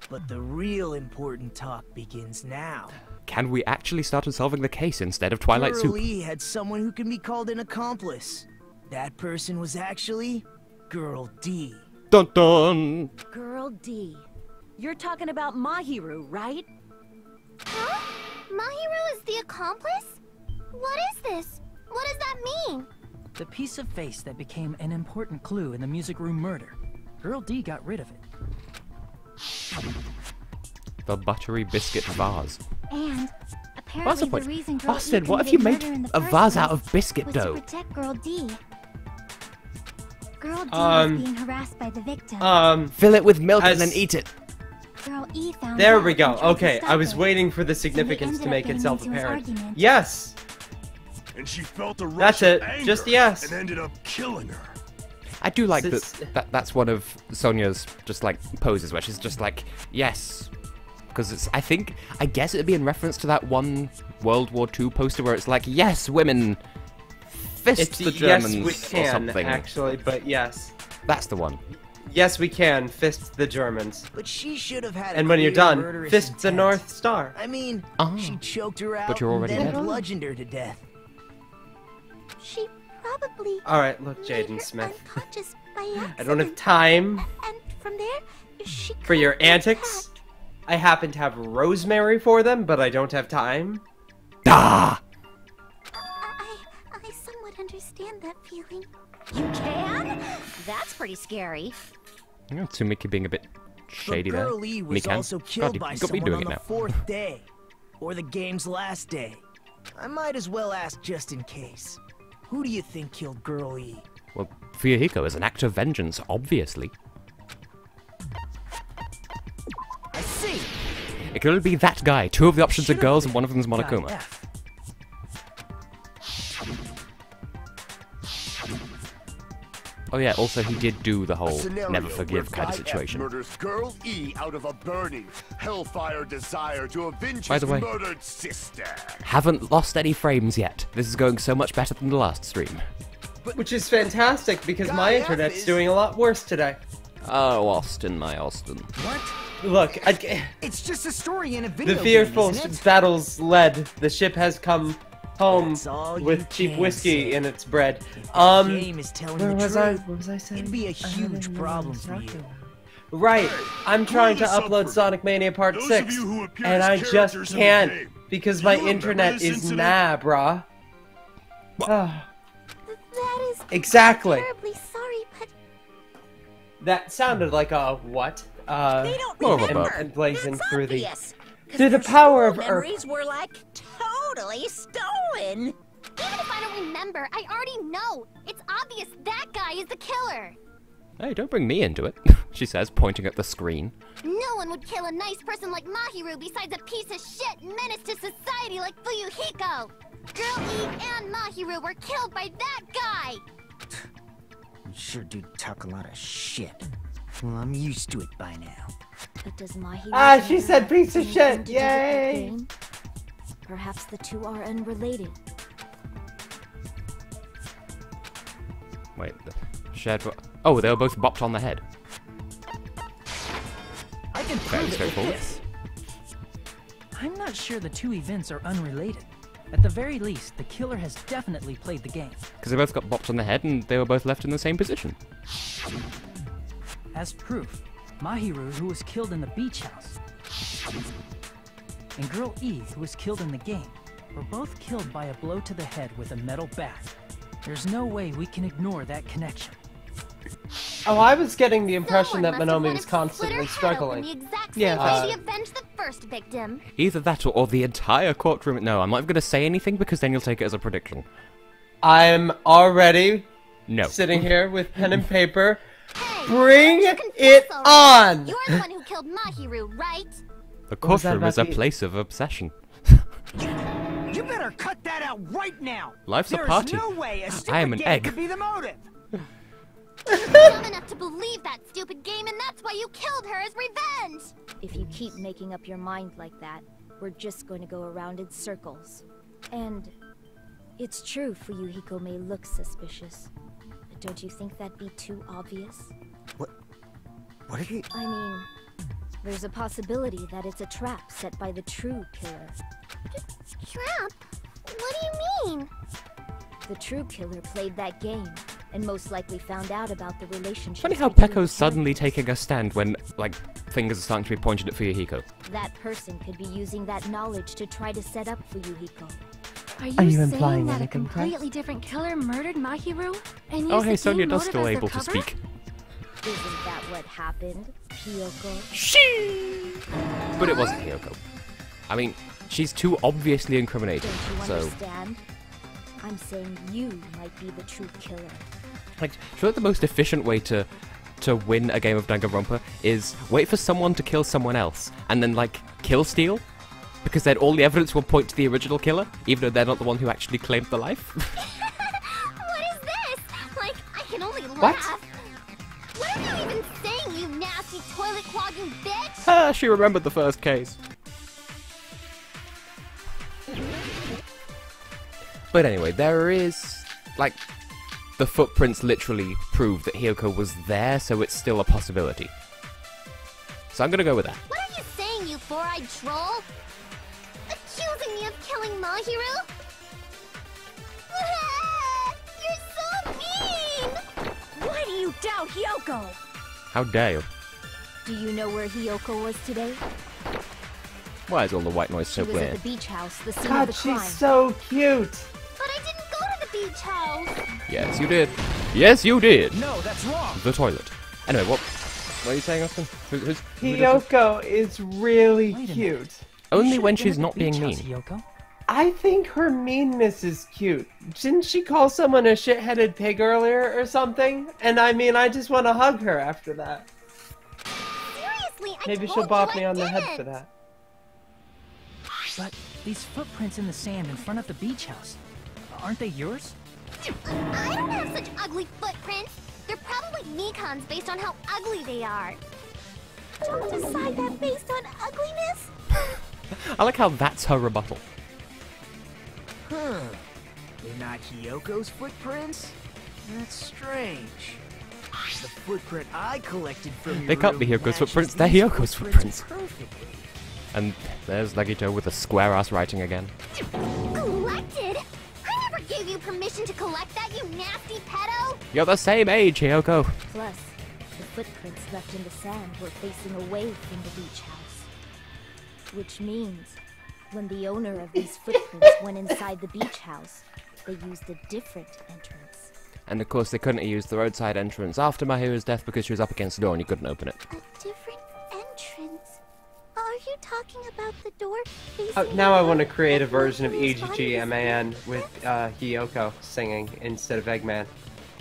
But the real important talk begins now. Can we actually start solving the case instead of Twilight Girl Soup? E had someone who can be called an accomplice. That person was actually Girl D. Dun dun! Girl D. You're talking about Mahiru, right? Huh? Mahiru is the accomplice? What is this? What does that mean? The piece of face that became an important clue in the music room murder. Girl D got rid of it. The buttery biscuit vase. And What's apparently the point? the reason Girl Austin, E what if you committed made murder in the a first vase out place of biscuit was dough? to protect Girl D. Girl D Um, was being harassed by the victim. Fill it with milk as- and then eat it. Girl E found There out we go. and tried to Okay, stop I was it. waiting for the And he significance ended to up make getting itself into his apparent. argument. Yes! And she felt a rush That's of it. anger Just yes. and ended up killing her. I do like Sis- that's one of Sonia's just like poses where she's just like, yes. Because it's, I guess it'd be in reference to that one World War II poster where it's like, yes, women, fist It's the yes, Germans we or can, something. actually, but yes. That's the one. Yes, we can fist the Germans. But she should have had. And when you're clear done, murderous fist the intent. North Star. I mean, she choked her out But you're already and then dead. bludgeoned her to death. She probably All right, look, made Jaden her Smith. unconscious by accident. I don't have time And from there, she for your couldn't go antics. back. I happen to have rosemary for them, but I don't have time. Ah! I somewhat understand that feeling. You can? That's pretty scary. Yeah, Tsumiki being a bit shady but there. Girl E was Mikan. also God, killed you by got me someone doing on it the now. 4th day, or the game's last day. I might as well ask just in case. Who do you think killed Girl E? Well, Fuyuhiko is an act of vengeance, obviously. I see. It could only be that guy. Two of the options are Should've girls been and one of them's guy Monokuma. F. Oh yeah, also he did do the A whole scenario never where forgive kind of Guy F situation. murders Girl E out of a burning, hellfire desire to avenge By his the way- murdered sister. Haven't lost any frames yet. This is going so much better than the last stream. Which is fantastic because Guy my F internet's is- doing a lot worse today. Oh, Austin, my Austin. What? Look, It's just a story in a video the fearful game, isn't it? battles led. The ship has come home That's all you with cheap can whiskey say. in its bread. The game is telling Where the was I? truth. What was I saying? It'd be a I don't huge even know problem what I for was you. talking about. Right, I'm Who trying are to the upload subgroup? Sonic Mania Part Those 6, of you who appear and as I just characters in the can't game. because Do my you remember internet this is incident? nah, brah. Ah, That is exactly. terribly sorry, but That sounded like a what? They don't more of a remember. bug. Emblazoned That's through the obvious. 'Cause through the their power of school Earth. memories were like totally stolen. Even if I don't remember, I already know. It's obvious that guy is the killer. Hey, don't bring me into it, she says, pointing at the screen. No one would kill a nice person like Mahiru besides a piece of shit menace to society like Fuyuhiko. Girl E and Mahiru were killed by that guy. You sure do talk a lot of shit. Well, I'm used to it by now. But does Mahiru Ah, she have said piece of anything shit, to do with that yay! game? Perhaps the two are unrelated. Wait, the shared... Oh, they were both bopped on the head. I can Fairly prove it with straightforward. this. I'm not sure the two events are unrelated. At the very least, the killer has definitely played the game. Because they both got bopped on the head and they were both left in the same position. As proof, Mahiru, who was killed in the beach house, and Girl E, who was killed in the game, were both killed by a blow to the head with a metal bat. There's no way we can ignore that connection. Oh, I was getting the impression Someone that must have Manomi wanted was to split her constantly head struggling. open the exact Yeah, same way he avenged the first victim. Either that or the entire courtroom... No, I'm not going to say anything because then you'll take it as a prediction. I'm already No. sitting here with pen and paper. Hey, Bring you confess it already. on! You're the one who killed Mahiru, right? The What was that courtroom is a about the- place of obsession. You better cut that out right now. Life's a There's party. no way a I stupid am an game egg. could be the motive. You're dumb enough to believe that stupid game, and that's why you killed her as revenge! If you keep making up your mind like that, we're just going to go around in circles. And it's true Fuyuhiko may look suspicious, but don't you think that'd be too obvious? What are you... I mean, there's a possibility that it's a trap set by the true killer. Trap? What do you mean? The true killer played that game, and most likely found out about the relationship. Funny how Pekko's suddenly taking a stand when, like, fingers are starting to be pointed at Fuyuhiko. That person could be using that knowledge to try to set up Fuyuhiko. Are Are you saying implying that a anything, Price? completely different killer murdered Mahiru? And used Oh, the hey, Sonia game does motive still as the able to cover? speak. Isn't that what happened, Kyoko? But it wasn't Hiyoko. I mean, she's too obviously incriminating, Don't you so... understand? I'm saying you might be the true killer. Like, surely the most efficient way to win a game of Danganronpa is wait for someone to kill someone else, and then, like, kill steal? Because then all the evidence will point to the original killer, even though they're not the one who actually claimed the life. What is this? Like, I can only What? laugh. What are you even saying, you nasty toilet clogging bitch? Ah, she remembered the first case. But anyway, there is, like, the footprints literally prove that Hiyoko was there, so it's still a possibility. So I'm gonna go with that. What are you saying, you four-eyed troll? Accusing me of killing Mahiru? You're so mean! Why do you doubt Hiyoko? How dare you? Do you know where Hiyoko was today? Why is all the white noise so She was weird? at the beach house, the scene of God, the crime. she's so cute. But I didn't go to the beach house! Yes, you did. Yes, you did. No, that's wrong. The toilet. Anyway, what are you saying, Austin? Who does it? Hiyoko is really Wait a cute. minute. Only You when should've she's been at not the being beach mean. house, Hiyoko. I think her meanness is cute. Didn't she call someone a shit-headed pig earlier or something? And I mean, I just want to hug her after that. Seriously, I Maybe told she'll bop you me I on the head didn't. for that. But these footprints in the sand in front of the beach house, aren't they yours? I don't have such ugly footprints. They're probably Nikon's based on how ugly they are. Don't decide that based on ugliness. I like how that's her rebuttal. Huh. They're not Hiyoko's footprints? That's strange. The footprint I collected from They your can't be room Hiyoko's matches footprints, they're these Hiyoko's footprints. perfectly. And there's Nagito with a square-ass writing again. Collected? I never gave you permission to collect that, you nasty pedo! You're the same age, Hiyoko. Plus, the footprints left in the sand were facing away from the beach house. Which means, when the owner of these footprints went inside the beach house, they used a different entrance. And of course, they couldn't have used the roadside entrance after Mahiru's death because she was up against the door and you couldn't open it. A different entrance? Are you talking about the door facing Oh, now I want to the create a road version of where his body was EGGMAN with Hiyoko singing instead of Eggman.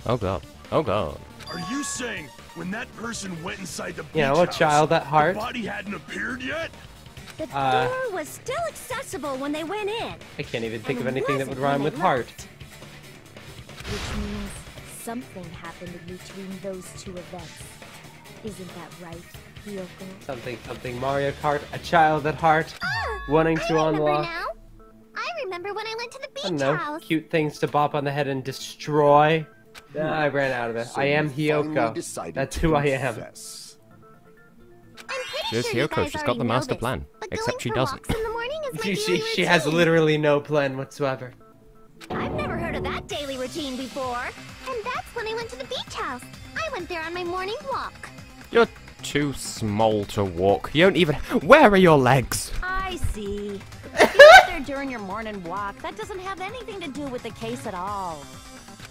Oh god. Oh god. Are you saying when that person went inside the beach You know, a house, child at heart. the body hadn't appeared yet? The door was still accessible when they went in. I can't even think And of anything that would wasn't when rhyme they with heart. left. Which means something happened in between those two events. Isn't that right, Hiyoko? Something Mario Kart, a child at heart, wanting to I remember unlock. now. I remember when I went to the I don't beach know, house. cute things to bop on the head and destroy. I ran out of it. So I am you finally Hiyoko. decided That's to who I am. confess. I'm pretty She's sure you Hiyoko, guys she's got already the know master this, plan. but Except going she for doesn't. walks in the morning is my She daily has routine. literally no plan whatsoever. I've never heard of that daily routine before. And that's when I went to the beach house. I went there on my morning walk. You're too small to walk. You don't even... Where are your legs? I see. If you went there during your morning walk, that doesn't have anything to do with the case at all.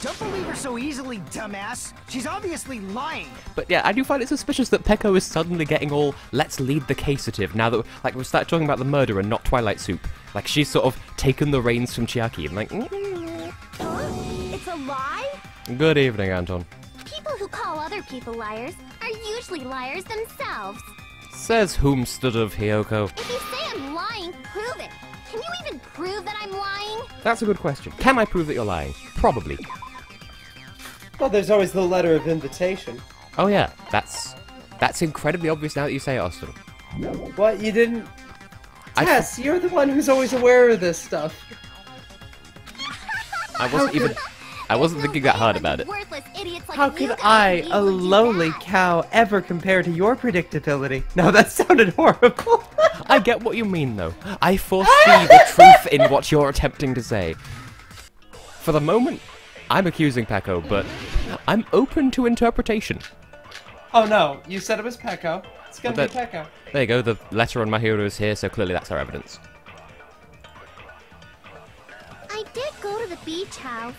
Don't believe her so easily, dumbass. She's obviously lying. But yeah, I do find it suspicious that Peko is suddenly getting all let's lead the caseative now that like we started talking about the murder and not Twilight Soup. Like she's sort of taken the reins from Chiaki and like It's a lie? Good evening, Anton. People who call other people liars are usually liars themselves. Says whomstead of Hiyoko. If you say I'm lying, prove it. Can you even prove that I'm lying? That's a good question. Can I prove that you're lying? Probably. Well, there's always the letter of invitation. Oh yeah, that's incredibly obvious now that you say it, Austin. What, you didn't... Tess, you're the one who's always aware of this stuff. I wasn't thinking that hard about it. Worthless idiots like How you could guys I, be a able to do lowly that. cow, ever compare to your predictability? No, that sounded horrible. I get what you mean, though. I foresee the truth in what you're attempting to say. For the moment, I'm accusing Peko, but I'm open to interpretation. Oh no, you said it was Peko. It's gonna Well, be Peko. There you go, the letter on my hero is here, so clearly that's our evidence. I did go to the beach house.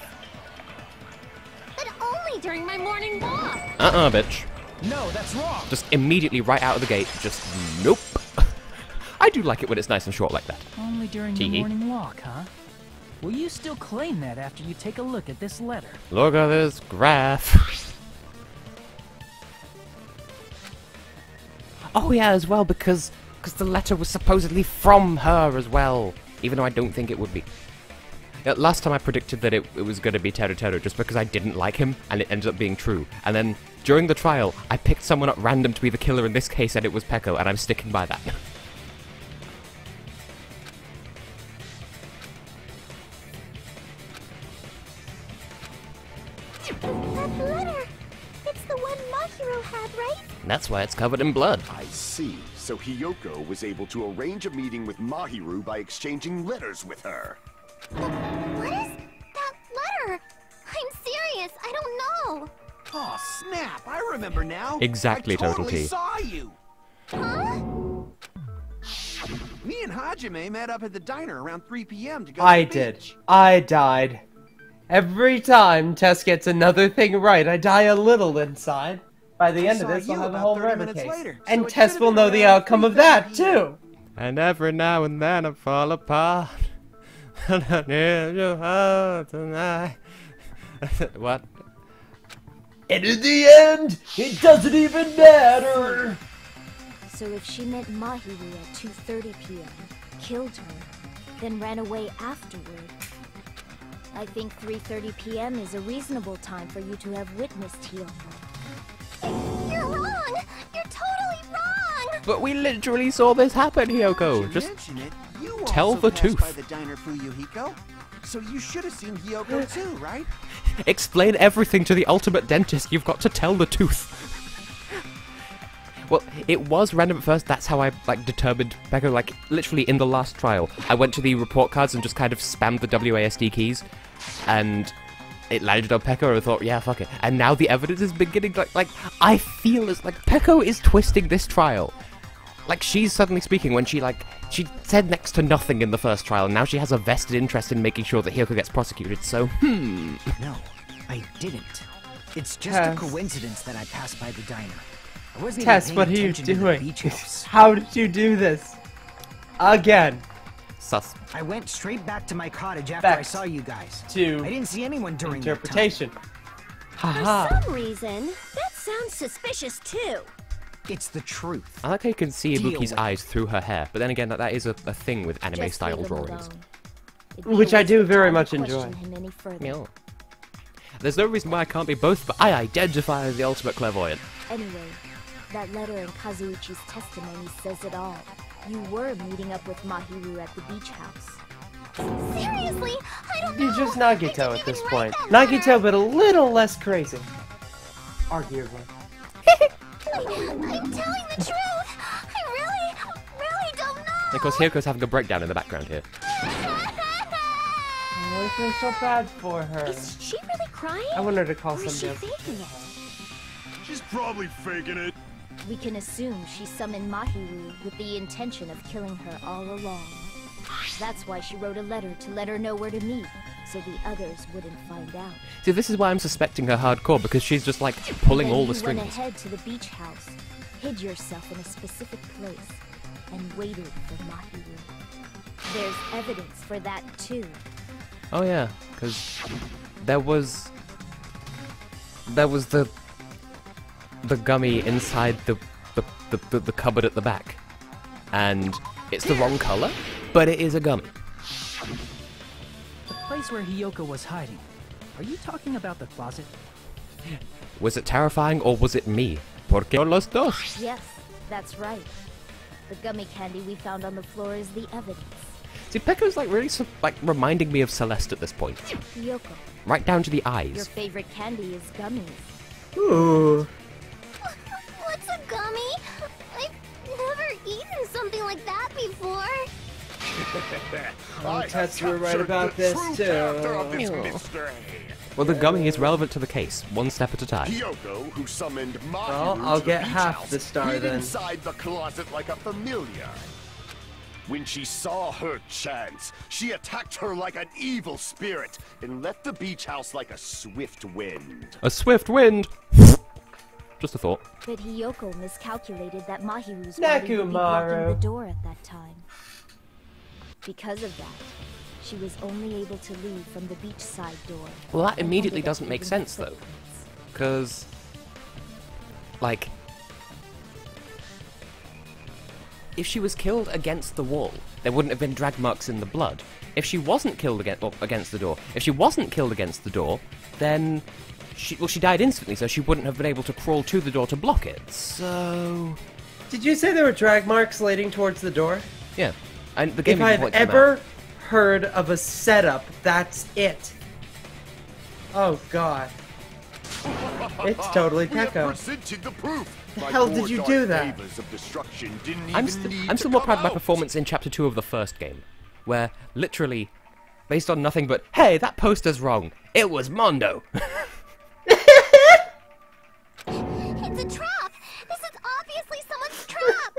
But only during my morning walk. Bitch. No, that's wrong. Just immediately right out of the gate, just nope. I do like it when it's nice and short like that. Only during Tee. your morning walk, huh? Will you still claim that after you take a look at this letter? Look at this graph. Oh yeah, as well, because the letter was supposedly from her as well, even though I don't think it would be. Last time I predicted that it was going to be Teru just because I didn't like him, and it ended up being true. And then, during the trial, I picked someone up random to be the killer in this case, and it was Peko, and I'm sticking by that. Letter! It's the one Mahiru had, right? That's why it's covered in blood. I see. So Hiyoko was able to arrange a meeting with Mahiru by exchanging letters with her. What is that letter? I'm serious, I don't know. Oh, snap! I remember now. Exactly, I Total totally T. saw you. Huh? Me and Hajime met up at the diner around 3 p.m. to go I to the did. beach. I died. Every time Tess gets another thing right, I die a little inside. By the I end of saw this, we'll you have a about whole 30 murder minutes case. later, so And it Tess should've will been know the around outcome of 3:30 that, p.m. too. And every now and then I fall apart. And I need your heart tonight. What? And in the end, it doesn't even matter. So if she met Mahiru at 2:30 p.m., killed her, then ran away afterward, I think 3:30 p.m. is a reasonable time for you to have witnessed Hiyoko. You're wrong! You're totally wrong! But we literally saw this happen, Hiyoko. You Just mention it, you tell also the passed by truth. the diner Fuyuhiko, so you should have seen Hiyoko too, right? explain everything to the ultimate dentist. You've got to tell the tooth. Well, it was random at first. That's how I, determined Pekko. Literally in the last trial, I went to the report cards and just kind of spammed the WASD keys, and it landed on Pekko, and I thought, yeah, fuck it. And now the evidence is beginning, I feel as, Pekko is twisting this trial. She's suddenly speaking when she said next to nothing in the first trial, and now she has a vested interest in making sure that Hiyoko gets prosecuted, so, No, I didn't. It's just Tess. a coincidence that I passed by the diner. I wasn't Tess, even what paying are you attention to the doing? beach house. How did you do this? Again. sus. I went straight back to my cottage after I Back saw you guys. to I didn't see anyone during that time. interpretation. Haha. For some reason, that sounds suspicious too. It's the truth. I like how you can see Deal Ibuki's with it. eyes through her hair, but then again, that is a thing with anime-style Just leave him drawings. alone. It'd be Which a I waste do of very time to much enjoy. question him any further. Yeah. There's no reason why I can't be both, but I identify as the ultimate clairvoyant. Anyway, that letter in Kazuichi's testimony says it all. You were meeting up with Mahiru at the beach house. Seriously, I don't know. You're just I Nagito didn't at this even point. write that Nagito, letter. but a little less crazy. Arguably. I'm telling the truth. I really don't know. And of course, Hiyoko's having a breakdown in the background here. Oh, I feel so bad for her. Is she really crying? I want her to call Or is she somebody else. faking it? She's probably faking it. We can assume she summoned Mahiru with the intention of killing her all along. That's why she wrote a letter to let her know where to meet, so the others wouldn't find out. See, this is why I'm suspecting her hardcore, because she's just, pulling Then all the you went strings. ahead to the beach house, hid yourself in a specific place, and waited for Mahiru. There's evidence for that too. Oh yeah, because there was the gummy inside the cupboard at the back, and it's the wrong color, but it is a gummy. The place where Hiyoko was hiding. Are you talking about the closet? Was it terrifying or was it me? Porque los dos. Yes, that's right. The gummy candy we found on the floor is the evidence. See, Pekko's really reminding me of Celeste at this point, Hiyoko, right down to the your eyes. favorite candy is gummies. Ooh. What's a gummy? I've never eaten something like that before. Oh, Tess, you were right about this too. Well, the gummy is relevant to the case, one step at a time. Hiyoko, who summoned Mahiru Well, to I'll the get beach half house, the star hid then. inside the closet like a familiar. When she saw her chance, she attacked her like an evil spirit and left the beach house like a swift wind. A swift wind. Just a thought. But Hiyoko miscalculated that Mahiru's body would be blocking Nakumaru. the door at that time. Because of that, she was only able to leave from the beachside door. Well, that and immediately ended up doesn't make leaving sense, though. footprints. Because, if she was killed against the wall, there wouldn't have been drag marks in the blood. If she wasn't killed against the door, if she wasn't killed against the door, then she died instantly, so she wouldn't have been able to crawl to the door to block it. So, Did you say there were drag marks leading towards the door? yeah. And the game If even I've points them out. ever heard of a setup, that's it. Oh god. It's totally Peko. Presented the proof. The hell did you do that? I'm still more proud of my performance in Chapter 2 of the first game, where, literally, based on nothing but, hey, that poster's wrong. It was Mondo. It's a trap! This is obviously someone's trap!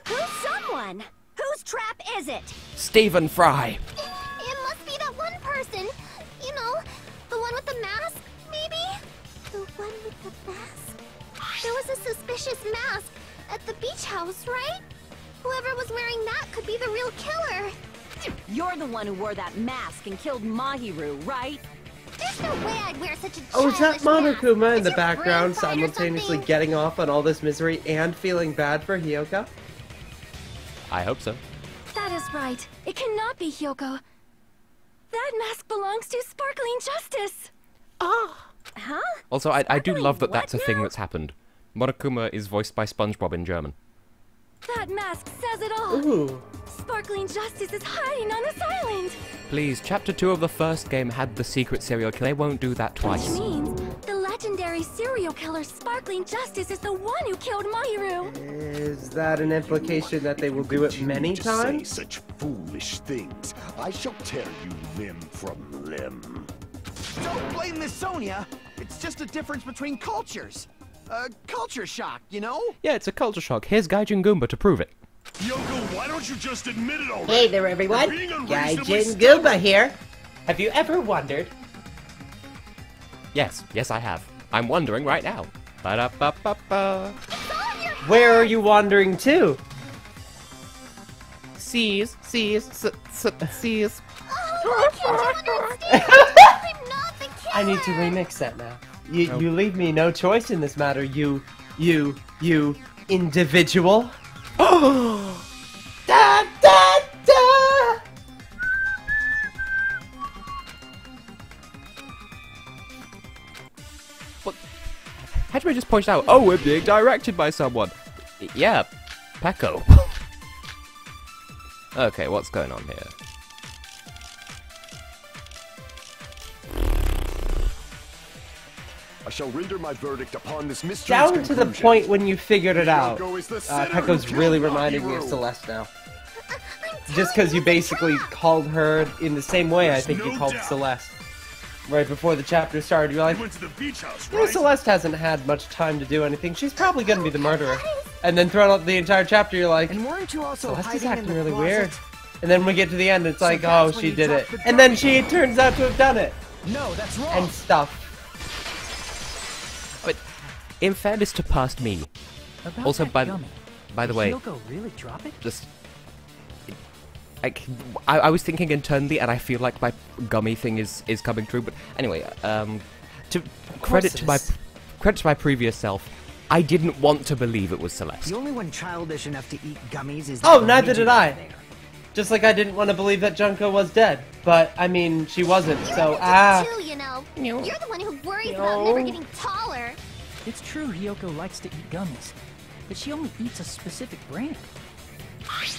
Who's someone? Whose trap is it? Stephen Fry. It must be that one person. You know, the one with the mask, maybe? The one with the mask? There was a suspicious mask at the beach house, right? Whoever was wearing that could be the real killer. You're the one who wore that mask and killed Mahiru, right? There's no way I'd wear such a Oh, is that childish mask. Monokuma in Is the your background brain fried or simultaneously something? getting off on all this misery and feeling bad for Hyoko? I hope so. That is right. It cannot be Hyoko. That mask belongs to Sparkling Justice. Ah. Huh? Also, I do love that what that's a thing now? that's happened. Monokuma is voiced by SpongeBob in German. That mask says it all. Ooh. Sparkling Justice is hiding on this island. Please, Chapter 2 of the first game had the secret serial killer. They won't do that twice. Which means the legendary serial killer Sparkling Justice is the one who killed Mahiru. Is that an implication that they will do it many to times? Say such foolish things. I shall tear you limb from limb. Don't blame Miss Sonia. It's just a difference between cultures. Culture shock, you know? Yeah, it's a culture shock. Here's Gaijin Goomba to prove it. Yoko, why don't you just admit it already? Hey there, everyone. You're being unreasonably Gaijin stubborn. Goomba here. Have you ever wondered? Yes, I have. I'm wondering right now. Ba-da-ba-ba-ba. Where are you wandering to? Seas. I'm I need to remix that now. You leave me no choice in this matter, you individual. Oh! Da da da! What? Hajime just pointed out, oh, we're being directed by someone. Yeah, Peko. Okay, what's going on here? I shall render my verdict upon this mystery's Down to the conclusion. point when you figured it out. Hyoko is the sinner who Peko's killed really reminding me of Mahiru. Celeste now. Just because you basically called her in the same way I think you no called doubt. Celeste. Right before the chapter started, you're like, You went to the beach house, you know, right? Celeste hasn't had much time to do anything. She's probably going to be the murderer. And then throughout the entire chapter, you're like, And weren't you also Celeste is hiding in acting the really closet? weird. And then we get to the end, it's like, oh, that's when she you did it. dropped the And then gummy. she turns out to have done it. No, that's wrong. And stuff. But in fairness to past me, About also that by gummy, the did way, Hyoko really drop it? just I was thinking internally, and I feel like my gummy thing is coming true. But anyway, to credit to my previous self, I didn't want to believe it was Celeste. The only one childish enough to eat gummies is. Oh, the neither did I. Luigi there. Just like I didn't want to believe that Junko was dead. But, I mean, she wasn't, You so, wanted to too, you know. You're the one who worries about No. never getting taller. It's true Hyoko likes to eat gummies, but she only eats a specific brand.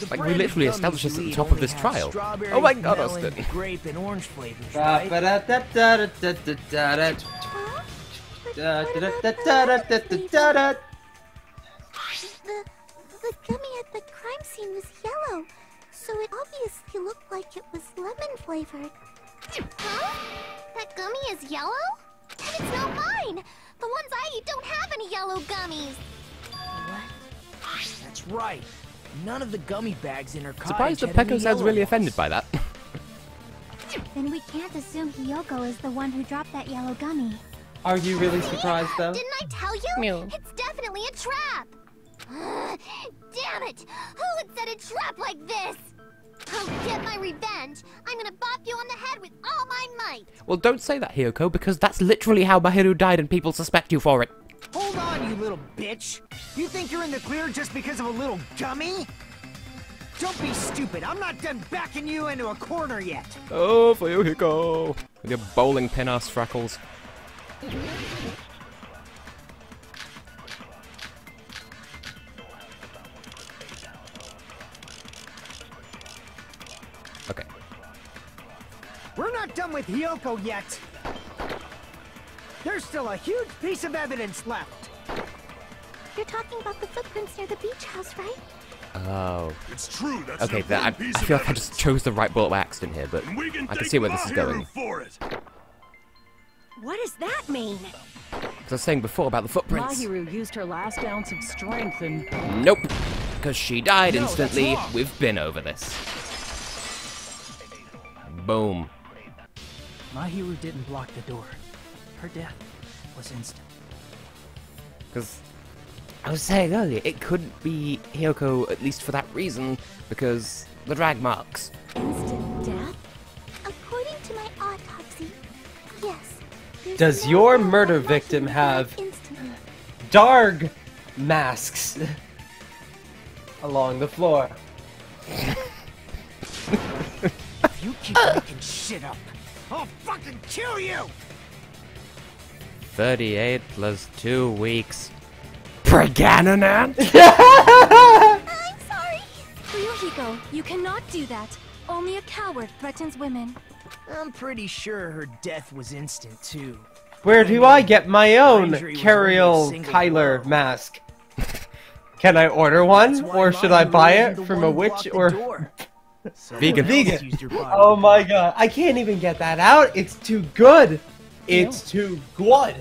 The Like, we brand of literally gummies established this you at the eat top of only this have trial. strawberry, Oh my god, melon, Austin. grape, and orange flavors, right? The gummy at the crime scene was yellow, so it obviously looked like it was lemon flavored. Huh? That gummy is yellow? And it's not mine! The ones I eat don't have any yellow gummies! That's right. None of the gummy bags in her cottage Surprised that had any Peko sounds yellow really ones. offended by that. Then we can't assume Hyoko is the one who dropped that yellow gummy. Are you really surprised, though? Didn't I tell you? Meow. It's definitely a trap! Damn it! Who would set a trap like this? I'll get my revenge! I'm gonna bop you on the head with all my might! Well, don't say that, Hyoko, because that's literally how Mahiru died and people suspect you for it. Hold on, you little bitch! You think you're in the clear just because of a little gummy? Don't be stupid. I'm not done backing you into a corner yet. Oh, for you, Hyoko. With your bowling pin ass freckles. Okay. We're not done with Hyoko yet. There's still a huge piece of evidence left. You're talking about the footprints near the beach house, right? Oh. It's true. That's Okay, I feel like I just chose the right bullet by accident here, but I can see where this is going. What does that mean? As I was saying before about the footprints. Mahiru used her last ounce of strength and... Nope. Because she died instantly. We've been over this. Boom. Mahiru didn't block the door. Her death was instant. Because I was saying earlier, it couldn't be Hiyoko, at least for that reason, because the drag marks. Instant death? According to my autopsy, yes. Does your murder victim have dark masks along the floor? If you keep making shit up, I'll fucking kill you! 38 plus 2 weeks. Pregananant? I'm sorry! Ryuhiko, you cannot do that. Only a coward threatens women. I'm pretty sure her death was instant, too. Where do I get my own Cariel Kyler mask? Can I order one? Or should I buy it from a witch or... Vegan. Oh my god, I can't even get that out. It's too good. It's too good.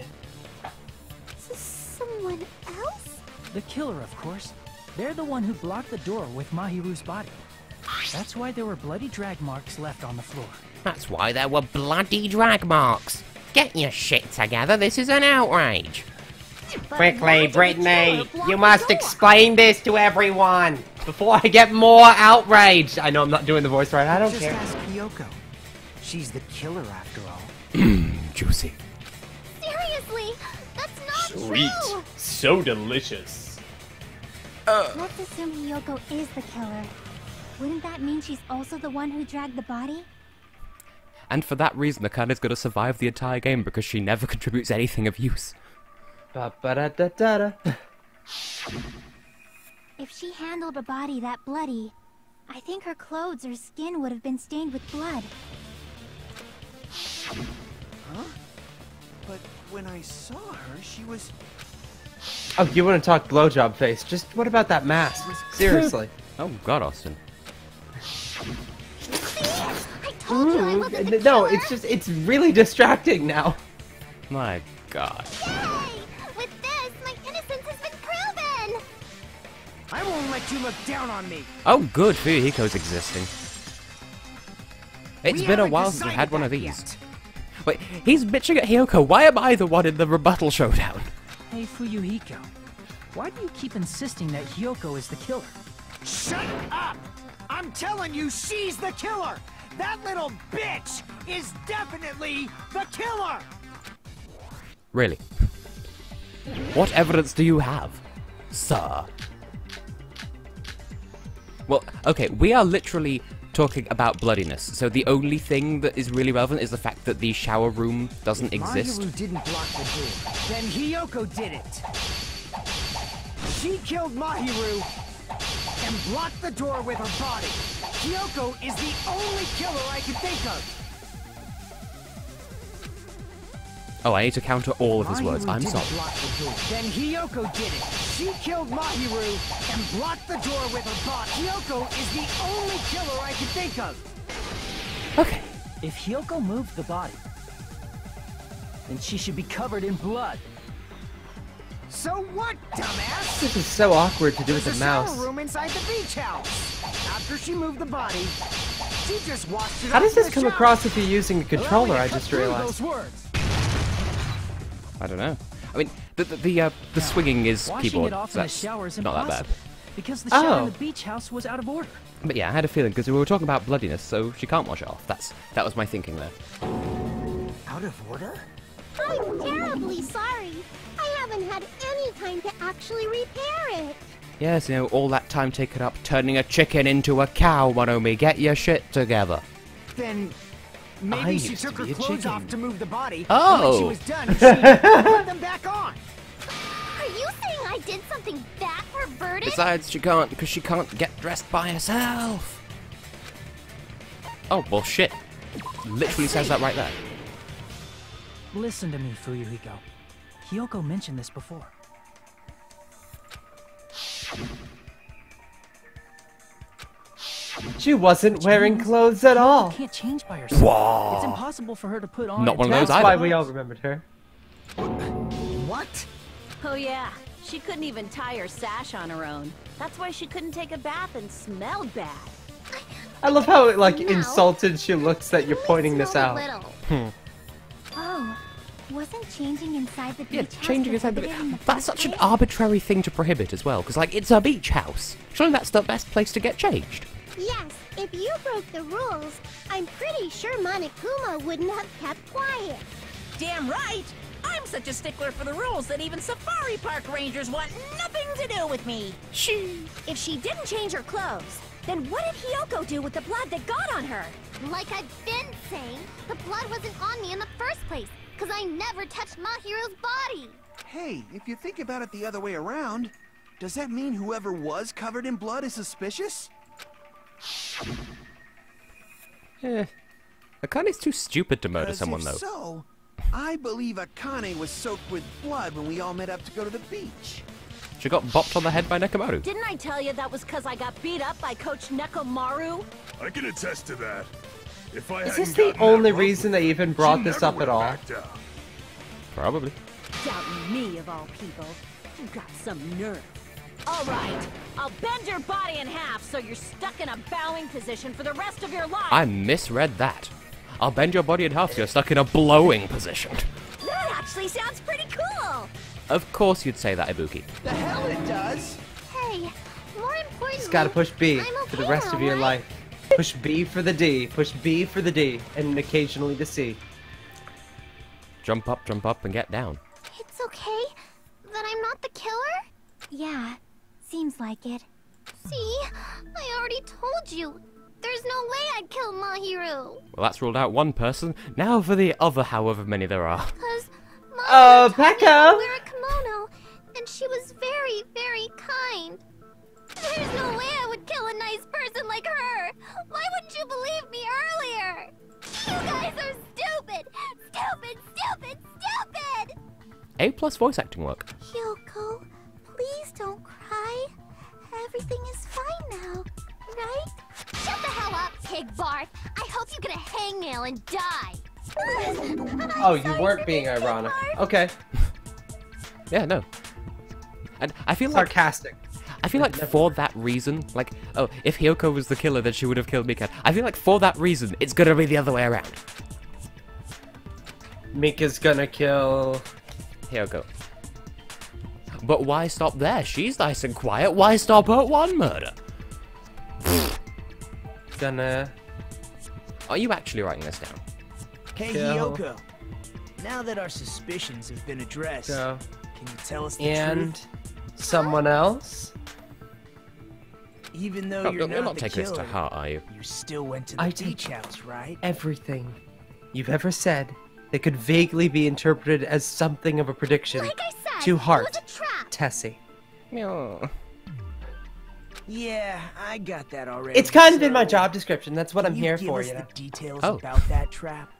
Someone else? The killer, of course. They're the one who blocked the door with Mahiru's body. That's why there were bloody drag marks left on the floor. That's why there were bloody drag marks. Get your shit together, this is an outrage. Quickly, Brittany, you must explain this to everyone before I get more outraged. I know I'm not doing the voice right, I don't care. Just ask Hiyoko. She's the killer after all. Juicy. Seriously, that's not Sweet. true. So delicious. Let's assume Hiyoko is the killer. Wouldn't that mean she's also the one who dragged the body? And for that reason, Akane's gonna survive the entire game because she never contributes anything of use. Ba-ba-da-da-da-da. If she handled a body that bloody, I think her clothes or skin would have been stained with blood. Huh? But when I saw her, she was... Oh, you want to talk blowjob face? Just what about that mask? Seriously. Oh god, Austin. I told you I wasn't the No, killer. it's really distracting now. My god. Yay! With this, my innocence has been proven! I won't let you look down on me! Oh good, Fuyuhiko's existing. It's We been a haven't while since we decided had one that of these. yet. Wait, he's bitching at Hiyoko. Why am I the one in the rebuttal showdown? Hey, Fuyuhiko. Why do you keep insisting that Hiyoko is the killer? Shut up! I'm telling you, she's the killer! That little bitch is definitely the killer! Really? What evidence do you have, sir? Well, okay, we are literally talking about bloodiness, so the only thing that is really relevant is the fact that the shower room doesn't exist. Mahiru didn't block the door. Then Hiyoko did it. She killed Mahiru and blocked the door with her body. Hiyoko is the only killer I can think of. Oh, I need to counter all of his Mahiru words. I'm didn't sorry. block the door. Then Hiyoko did it. She killed Mahiru and blocked the door with her body. Hiyoko is the only killer I can think of. Okay. If Hiyoko moved the body, then she should be covered in blood. So what, dumbass? This is so awkward to do with There's the a shower mouse. room inside the beach house. After she moved the body, she just washed it How off does in this the come shower. across if you're using a controller? Allow me I to just cut through realized. those words. I don't know. I mean, the swinging is Washing keyboard. it off So in the that's shower is not that impossible, bad. because the shower Oh. in the beach house was out of order. But yeah, I had a feeling because we were talking about bloodiness, so she can't wash it off. That was my thinking there. Out of order? I'm terribly sorry. I haven't had any time to actually repair it. Yes, you know, all that time taken up turning a chicken into a cow, Monomi. Get your shit together. Then I maybe she used to took her be a clothes chicken. off to move the body. Oh. And when she was done, she put them back on. Are you saying I did something that perverted? Besides, she can't because she can't get dressed by herself. Oh, well, shit. Literally says that right there. Listen to me, Fuyuhiko. Hyoko mentioned this before. She wasn't wearing clothes at all. Can't change by herself. Whoa. It's impossible for her to put on. Not one of those That's either. why we all remembered her. What? Oh yeah, she couldn't even tie her sash on her own. That's why she couldn't take a bath and smelled bad. I love how like insulted she looks that you're pointing this out. Oh, wasn't changing inside the beach Yeah, house changing inside the prohibited in the That's first such an place? arbitrary thing to prohibit as well, because like it's a beach house. Surely that's the best place to get changed. Yes, if you broke the rules, I'm pretty sure Monokuma wouldn't have kept quiet. Damn right! I'm such a stickler for the rules that even safari park rangers want nothing to do with me. If she didn't change her clothes, then what did Hyoko do with the blood that got on her? Like I've been saying, the blood wasn't on me in the first place, because I never touched Mahiru's body. Hey, if you think about it the other way around, does that mean whoever was covered in blood is suspicious? Akane's too stupid to murder 'Cause someone if though. so, I believe Akane was soaked with blood when we all met up to go to the beach. She got bopped on the head by Nekomaru. Didn't I tell you that was because I got beat up by Coach Nekomaru? I can attest to that. If I Is hadn't this the gotten that only rough reason with they her, even brought she this never up at would've all? backed down. Probably. Doubting me of all people. You got some nerve. All right, I'll bend your body in half so you're stuck in a bowing position for the rest of your life. I misread that. I'll bend your body in half so you're stuck in a blowing position. That actually sounds pretty cool. Of course you'd say that, Ibuki. The hell it does! Hey, more importantly, Just gotta push B I'm for the okay rest now, of your right? life. Push B for the D. Push B for the D, and occasionally the C. Jump up, and get down. It's okay that I'm not the killer? Yeah, seems like it. See, I already told you. There's no way I'd kill Mahiru. Well, that's ruled out one person. Now for the other however many there are. Because Oh, Mahiru told me to Pekka! wear a kimono, and she was very, very kind. There's no way I would kill a nice person like her. Why wouldn't you believe me earlier? You guys are stupid! Stupid, stupid, stupid! A+ voice acting work. Hyoko, please don't cry. Everything is fine now, right? Shut the hell up, pig barf! I hope you get a hangnail and die! Oh, you weren't being ironic. Okay. Yeah, no. And I feel like Sarcastic. I feel like for that reason, like, oh, if Hyoko was the killer, then she would have killed Mika. I feel like for that reason, it's gonna be the other way around. Mika's gonna kill... Hyoko. But why stop there? She's nice and quiet. Why stop at one murder? Gonna... Are you actually writing this down? Hey, Go. Hyoko. Now that our suspicions have been addressed, Go. can you tell us the And... truth? someone else? Even though Oh, you're not not the taking this killer, to heart, are you? you still went to the I beach take house, right? everything you've ever said that could vaguely be interpreted as something of a prediction Like I said, to it was heart, a trap! Tessie. Yeah, I got that already. It's kind of in my so job description. That's what I'm can you here give for, us you know. the details Oh. about that trap?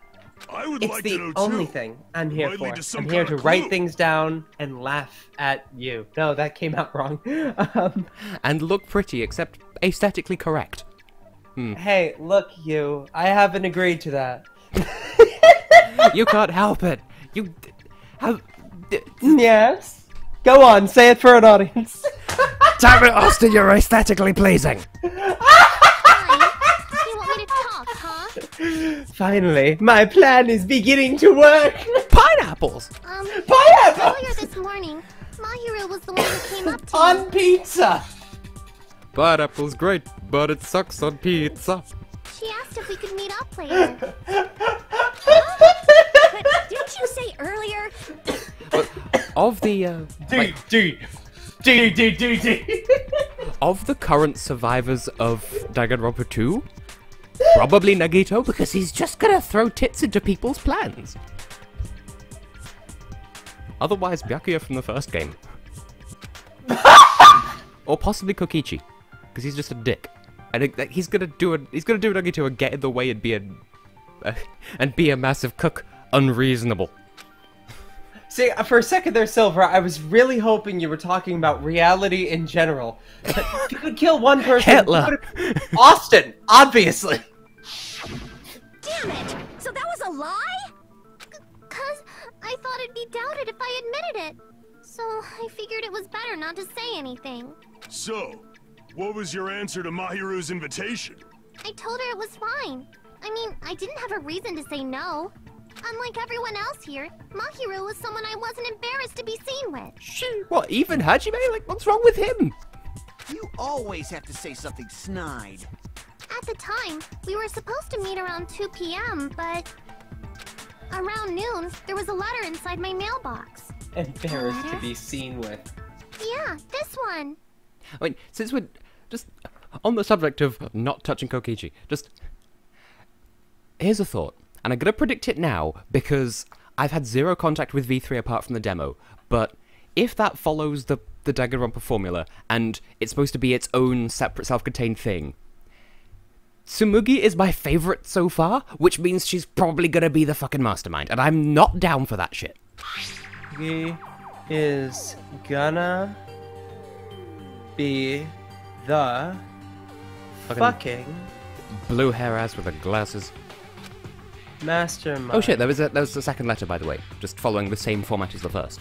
I would It's like to know the only too. thing I'm here Might for. lead to some I'm here kind to of write clue. things down and laugh at you. No, that came out wrong. And look pretty, except aesthetically correct. Hey, look, you. I haven't agreed to that. You can't help it. You... How... Yes? Go on, say it for an audience. Damn it, Austin, you're aesthetically pleasing. Fine. You want me to talk, huh? Finally, my plan is beginning to work. Pineapples! Pineapple! Earlier this morning, Mahiru was the one who came up to me. On pizza. Pineapple's great, but it sucks on pizza. She asked if we could meet up later. But didn't you say earlier? Of the, of the current survivors of Danganronpa 2, probably Nagito, because he's just gonna throw tits into people's plans. Otherwise, Byakuya from the first game. Or possibly Kokichi, because he's just a dick. And he's gonna do Nagito and get in the way and be a massive cook. Unreasonable. See, for a second there, Silver, I was really hoping you were talking about reality in general. If you could kill one person, Hitler. Austin, obviously. Damn it! So that was a lie? Cause I thought it'd be doubted if I admitted it. So I figured it was better not to say anything. So, what was your answer to Mahiru's invitation? I told her it was fine. I mean, I didn't have a reason to say no. Unlike everyone else here, Mahiru was someone I wasn't embarrassed to be seen with. Shit, what, even Hajime? Like, what's wrong with him? You always have to say something snide. At the time, we were supposed to meet around 2 p.m., but around noon, there was a letter inside my mailbox. Embarrassed to be seen with. Yeah, this one. I mean, since we're just on the subject of not touching Kokichi, just... Here's a thought, and I'm gonna predict it now, because I've had zero contact with V3 apart from the demo, but if that follows the Danganronpa formula, and it's supposed to be its own separate self-contained thing, Tsumugi is my favourite so far, which means she's probably gonna be the fucking mastermind, and I'm not down for that shit. He is gonna be the fucking blue hair ass with the glasses. Mastermind. Oh shit, there was a second letter, by the way, just following the same format as the first.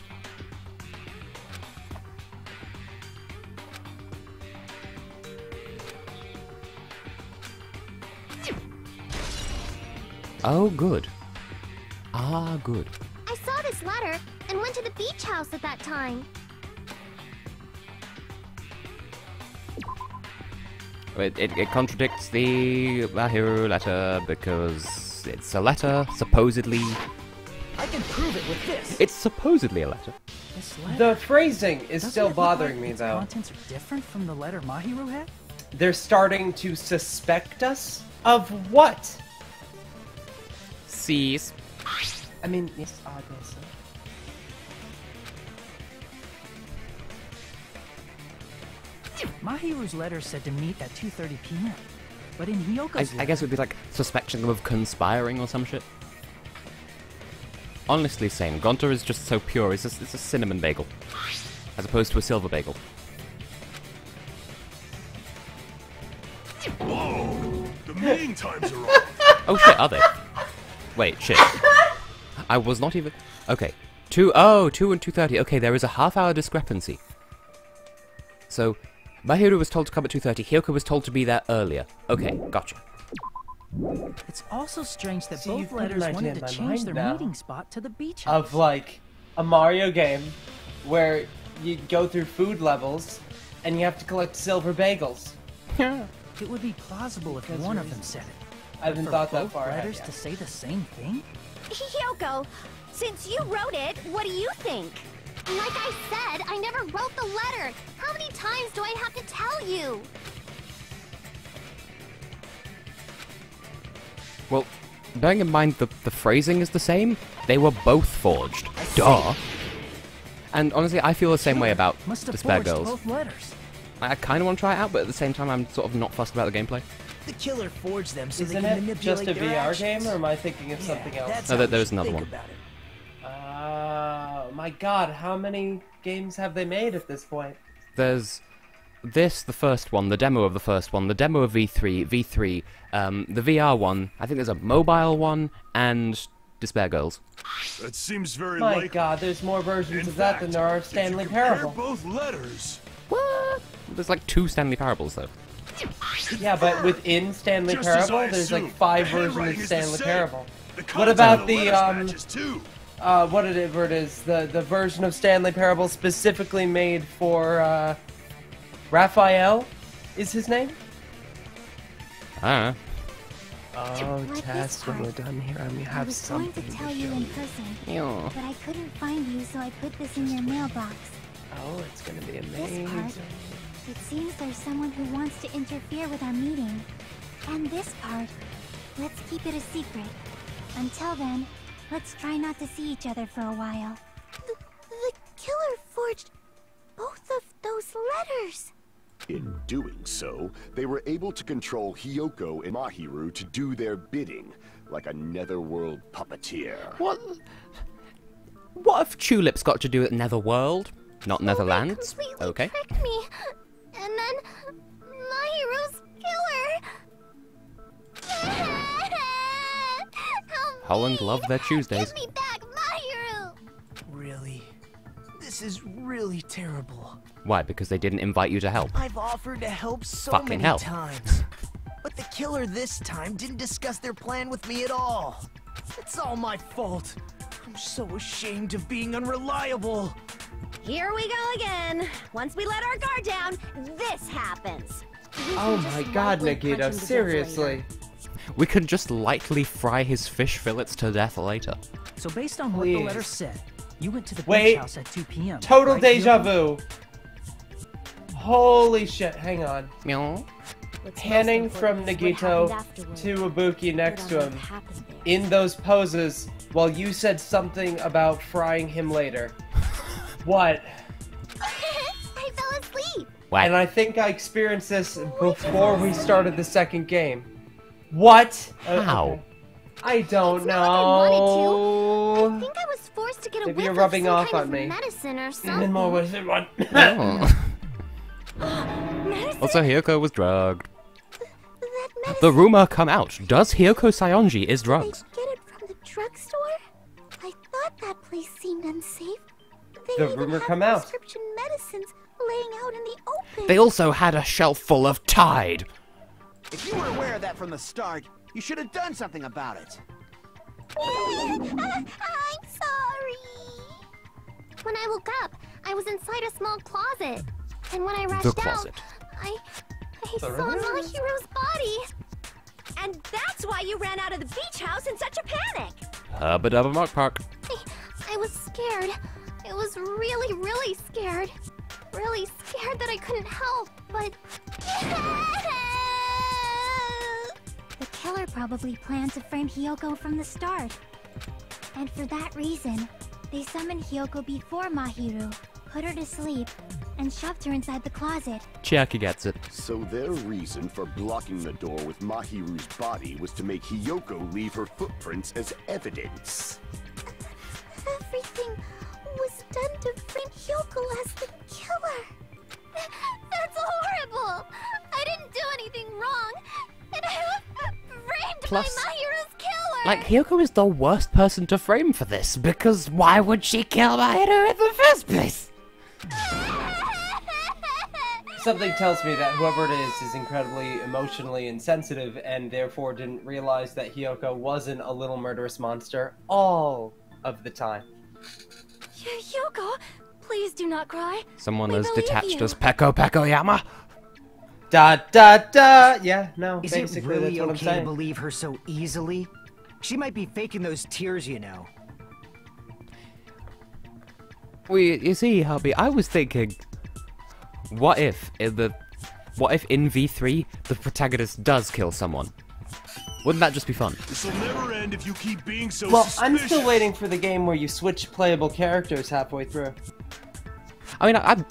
Oh, good. Ah, good. I saw this letter and went to the beach house at that time. It contradicts the Mahiru letter because it's a letter, supposedly. I can prove it with this. It's supposedly a letter. This letter. The phrasing is Doesn't still it look bothering like me, its though. contents are different from the letter Mahiru had? They're starting to suspect us of what? Cease. I mean, yes, obviously. Mahiru's letter said to meet at 2:30 p.m. But in Hyoko's I guess it would be like suspecting them of conspiring or some shit. Honestly, same. Gonta is just so pure. It's a cinnamon bagel, as opposed to a silver bagel. Whoa! The meeting times are off! Oh shit, are they? Wait, shit. I was not even... Okay. 2 and 2:30. Okay, there is a half-hour discrepancy. So, Mahiru was told to come at 2:30. Hyoko was told to be there earlier. Okay, gotcha. It's also strange that See, both you've put letters an idea wanted in to my change mind their now. meeting spot to the beach house. Of like a Mario game where you go through food levels and you have to collect silver bagels. It would be plausible if one of them said it. I haven't For thought that both far ahead letters yet. to say the same thing? Hyoko, since you wrote it, what do you think? Like I said, I never wrote the letter. How many times do I have to tell you? Well, bearing in mind the phrasing is the same, they were both forged. Duh. And honestly, I feel the same way about Must have Despair forged Girls. both letters. I kind of want to try it out, but at the same time, I'm sort of not fussed about the gameplay. The killer forged them so Isn't they can it manipulate just a their VR actions. game, or am I thinking of something else? That's No, how there you is should another think one. about it. My god, how many games have they made at this point? There's this, the first one, the demo of the first one, the demo of V3, the VR one, I think there's a mobile one, and Despair Girls. That seems very My likely. god, there's more versions In of that fact, than there are of if you Stanley compare Parable. both letters. What? There's like 2 Stanley Parables, though. Yeah, but within Stanley Just as I Parable, there's like assumed, 5 the versions handwriting of is the Stanley same. Parable. The What content about of the, letters matches too. whatever it is, the version of Stanley Parable specifically made for, Raphael is his name? I don't know. Oh, Like Tess, this when part. we're done here, I may I have was going something to tell to you show in you. person, Ew. but I couldn't find you, so I put this in your mailbox. Oh, it's gonna be This amazing. part, it seems there's someone who wants to interfere with our meeting. And this part, let's keep it a secret. Until then, let's try not to see each other for a while. The killer forged both of those letters. In doing so, they were able to control Hyoko and Mahiru to do their bidding, like a netherworld puppeteer. What? What have tulips got to do with Netherworld? Not Netherlands? Okay. Tricked me. And then Mahiru's killer. Holland love their Tuesdays. Give me back Mahiru. Really? This is really terrible. Why? Because they didn't invite you to help? I've offered to help so Fucking many hell. times. But the killer this time didn't discuss their plan with me at all. It's all my fault. I'm so ashamed of being unreliable. Here we go again. Once we let our guard down, this happens. Oh my god, Nagito, seriously. We can just lightly fry his fish fillets to death later. So based on what the letter said, you went to the beach Wait, house at 2 p.m. total right, deja Yoko? vu. Holy shit, hang on. Meow. Panning from Nagito to Ibuki next to him in those poses while you said something about frying him later. What? I fell asleep. What? And I think I experienced this before we started the second game. What? How? Okay. I don't know. I think I was forced to get a Maybe whiff you're of rubbing some off kind on of me. medicine or And something. more with it, what? Also, Hyoko was drugged. The rumor come out. Does Hyoko Sayonji is drugs? Get it from the drugstore? I thought that place seemed unsafe. They The even rumor have come out. prescription medicines laying out in the open. They also had a shelf full of Tide. If you were aware of that from the start, you should have done something about it. I'm sorry. When I woke up, I was inside a small closet. And when I rushed out, closet. I saw Mahiru's body. And that's why you ran out of the beach house in such a panic. Hubba Dubba Mark Park. I was scared. I was really, really scared. Really scared that I couldn't help, but... The killer probably planned to frame Hyoko from the start. And for that reason, they summoned Hyoko before Mahiru, put her to sleep, and shoved her inside the closet. Chiaki gets it. So their reason for blocking the door with Mahiru's body was to make Hyoko leave her footprints as evidence. Everything was done to frame Hyoko as the killer. That's horrible. I didn't do anything wrong. And I was framed Plus, by Mahiru's killer. Like, Hyoko is the worst person to frame for this, because why would she kill Mahiru in the first place? Something tells me that whoever it is incredibly emotionally insensitive and therefore didn't realize that Hyoko wasn't a little murderous monster all of the time. Hyoko, please do not cry. Someone We as believe detached you. as Peko Pekoyama. Da da da! Yeah, no, Is it basically really that's what I'm okay to saying. believe her so easily? She might be faking those tears, you know. You see, hubby, I was thinking, what if in V3 the protagonist does kill someone? Wouldn't that just be fun? This'll never end if you keep being so Well, suspicious. I'm still waiting for the game where you switch playable characters halfway through. I mean,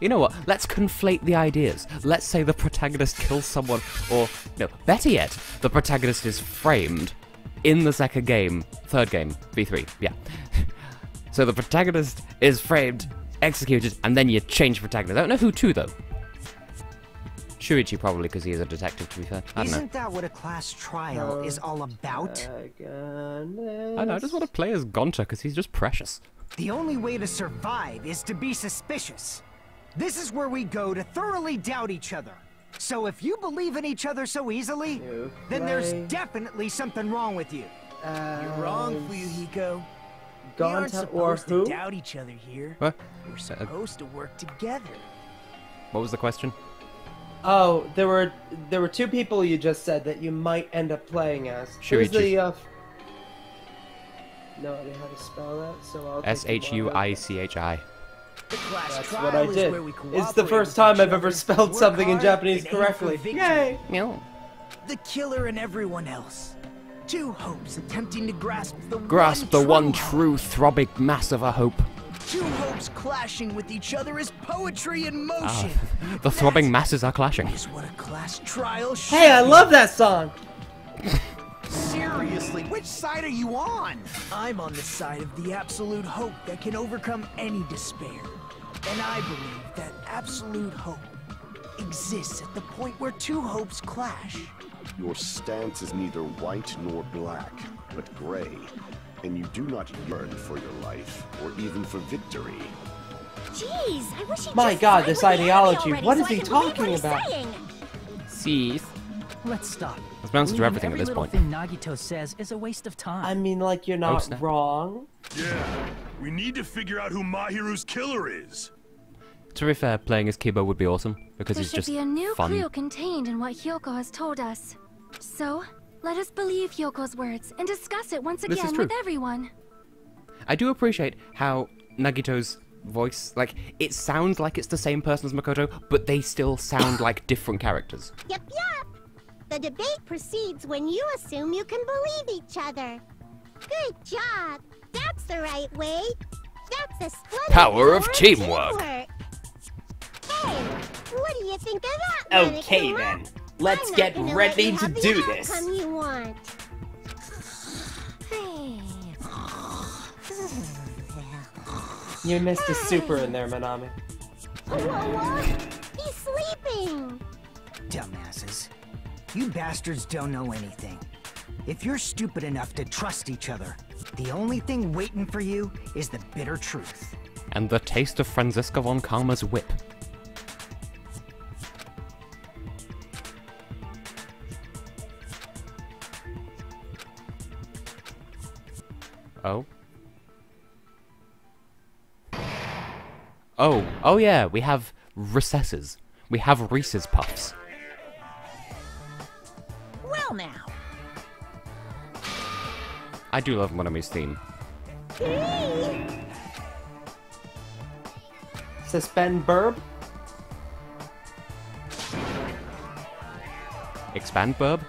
you know what? Let's conflate the ideas. Let's say the protagonist kills someone, or no, better yet, the protagonist is framed in the third game, V3, yeah. So the protagonist is framed, executed, and then you change protagonist. I don't know who to, though. Shuichi probably, because he is a detective, to be fair. I don't know. Isn't that what a class trial is all about? I know, I just want to play as Gonta, because he's just precious. The only way to survive is to be suspicious. This is where we go to thoroughly doubt each other. So if you believe in each other so easily, then there's definitely something wrong with you. You're wrong, Fuyuhiko. We aren't Gonta or supposed who? to doubt each other here. What? We're supposed to work together. What was the question? Oh, there were two people you just said that you might end up playing as. Who's Shuichi. the no idea how to spell that, so I'll take Shuichi. That's what I did. It's the first time I've ever spelled something in Japanese correctly. Yay! The killer and everyone else. Two hopes attempting to grasp the one true throbbing mass of a hope. Two hopes clashing with each other is poetry in motion. The throbbing masses are clashing. Is what a class trial should Hey, I be. love that song! Serious Seriously, which side are you on? I'm on the side of the absolute hope that can overcome any despair. And I believe that absolute hope exists at the point where two hopes clash. Your stance is neither white nor black, but gray. And you do not yearn for your life, or even for victory. Jeez, I wish he'd My just God, side this with the enemy ideology. already What so is I he can believe what talking he's about? saying. See? Let's stop. That's the answer to Believing everything at every this little point. thing Nagito says is a waste of time. I mean, like, you're Oh, not snap. wrong. Yeah, we need to figure out who Mahiru's killer is. To be fair, playing as Kibo would be awesome, because There he's should just be a new fun. clue contained in what Hyoko has told us. So, let us believe Hyoko's words and discuss it once This is again true. with everyone. I do appreciate how Nagito's voice, like, it sounds like it's the same person as Makoto, but they still sound like different characters. Yep, yep. The debate proceeds when you assume you can believe each other. Good job. That's the right way. That's the splendid Power of teamwork. Hey, what do you think of that, Okay, Monokuma? then. Let's I'm not get gonna ready let you to have the do this. outcome you want. You missed a super in there, Manami. What? He's sleeping. Dumbasses. You bastards don't know anything. If you're stupid enough to trust each other, the only thing waiting for you is the bitter truth. And the taste of Franziska von Karma's whip. Oh? Oh yeah, we have recesses. We have Reese's Puffs. Well now. I do love Monami's theme. Suspend burb? Expand burb?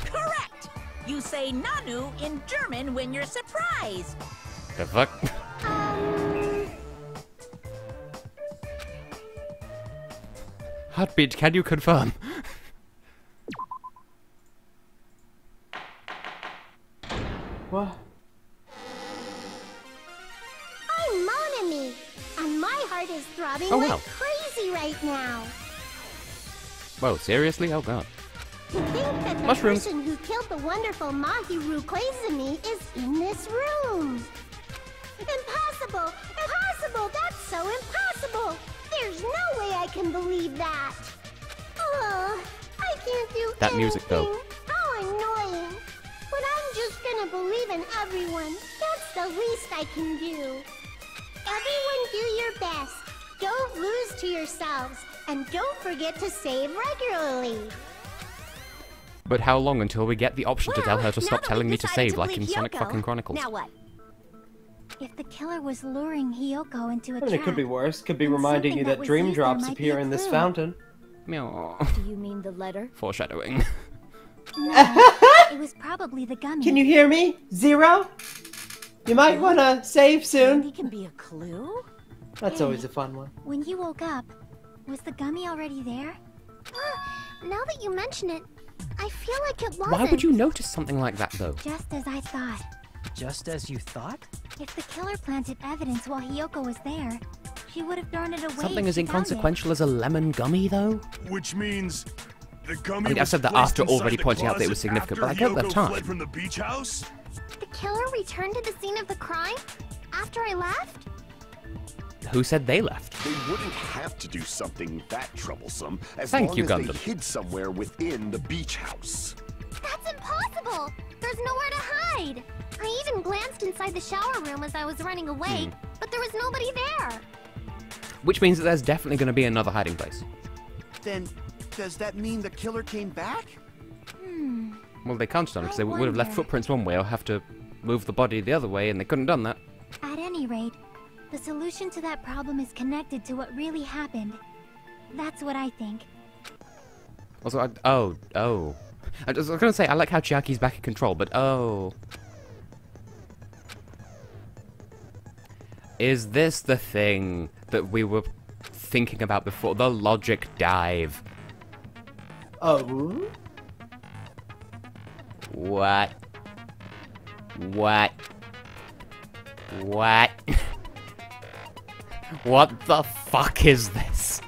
Correct. You say Nanu in German when you're surprised. The fuck? Heartbeat, can you confirm? What? I'm Monami, and my heart is throbbing Oh, like wow. crazy right now. Whoa, seriously? Oh god. To think that the Mushrooms. person who killed the wonderful Mahiru Koizumi is in this room. Impossible! Impossible! That's so impossible! There's no way I can believe that! Oh, I can't do That music, though. anything. How annoying! But I'm just gonna believe in everyone. That's the least I can do. Everyone do your best. Don't lose to yourselves. And don't forget to save regularly. But how long until we get the option to tell her to Well, stop now that telling we've me to decided save, like in believe Sonic Hyoko, fucking Chronicles? Now what? If the killer was luring Hyoko into a I mean, trap, it could be worse. Could be then reminding something you that was dream used there drops might be appear a in this clue. fountain. Meow. Do you mean the letter? Foreshadowing. No, it was probably the gummy. Can you hear me? Zero? You might want to save Maybe soon. can be a clue? That's always a fun one. When you woke up, was the gummy already there? Now that you mention it, I feel like it wasn't. Why would you notice something like that, though? Just as I thought. Just as you thought? If the killer planted evidence while Hyoko was there, she would have thrown it away. Something if as she found it. inconsequential as a lemon gummy, though? Which means the gummy I mean, I was said that placed after inside already the pointing out that it was closet significant, but after like at the Hyoko time. fled from the beach house? The killer returned to the scene of the crime after I left? Who said they left? They wouldn't have to do something that troublesome as Thank long you, as Gundam. they hid somewhere within the beach house. That's impossible! There's nowhere to hide! I even glanced inside the shower room as I was running away, but there was nobody there. Which means that there's definitely going to be another hiding place. Then, does that mean the killer came back? Well, they can't have done because they I would have left wonder. footprints one way or have to move the body the other way, and they couldn't have done that. At any rate, the solution to that problem is connected to what really happened. That's what I think. Also, I was going to say, I like how Chiaki's back in control, but oh. Is this the thing that we were thinking about before. The logic dive. Oh? What? What? What? What the fuck is this?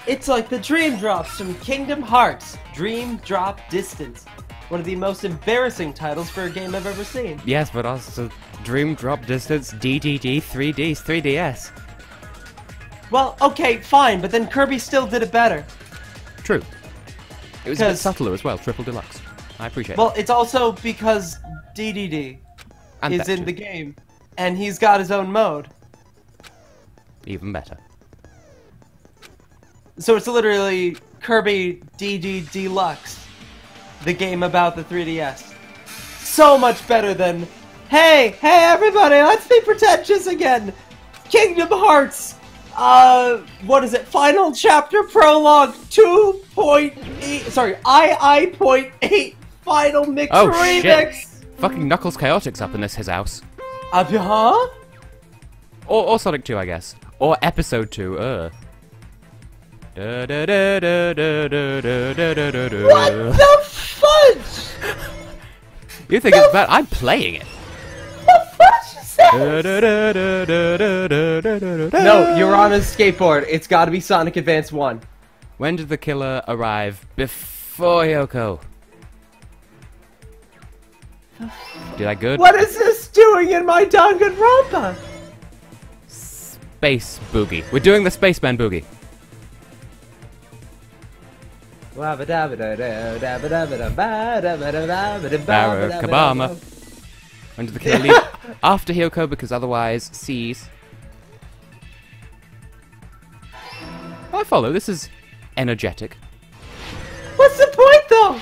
It's like the Dream Drops from Kingdom Hearts. Dream Drop Distance. One of the most embarrassing titles for a game I've ever seen. Yes, but also Dream Drop Distance, DDD, 3Ds, 3DS. Well, okay, fine, but then Kirby still did it better. True. It was a bit subtler as well, Triple Deluxe. I appreciate it. Well, it's also because DDD is in the game, and he's got his own mode. Even better. So it's literally Kirby DD Deluxe, the game about the 3DS. So much better than, hey everybody, let's be pretentious again. Kingdom Hearts, what is it? Final Chapter Prologue 2.8, sorry, II.8 Final Mix Remix. Shit. Fucking Knuckles Chaotix up in his house. Huh? Or Sonic 2, I guess. Or Episode 2, What the fudge? You think it's bad? I'm playing it. The fudge is this? No, you're on a skateboard. It's gotta be Sonic Advance 1. When did the killer arrive? Before Yoko. Did I good? What is this doing in my Danganronpa? Space Boogie. We're doing the Spaceman Boogie. Barack Obama. When did the killer leave? After Hyoko, because otherwise sees. I follow. This is energetic. What's the point, though?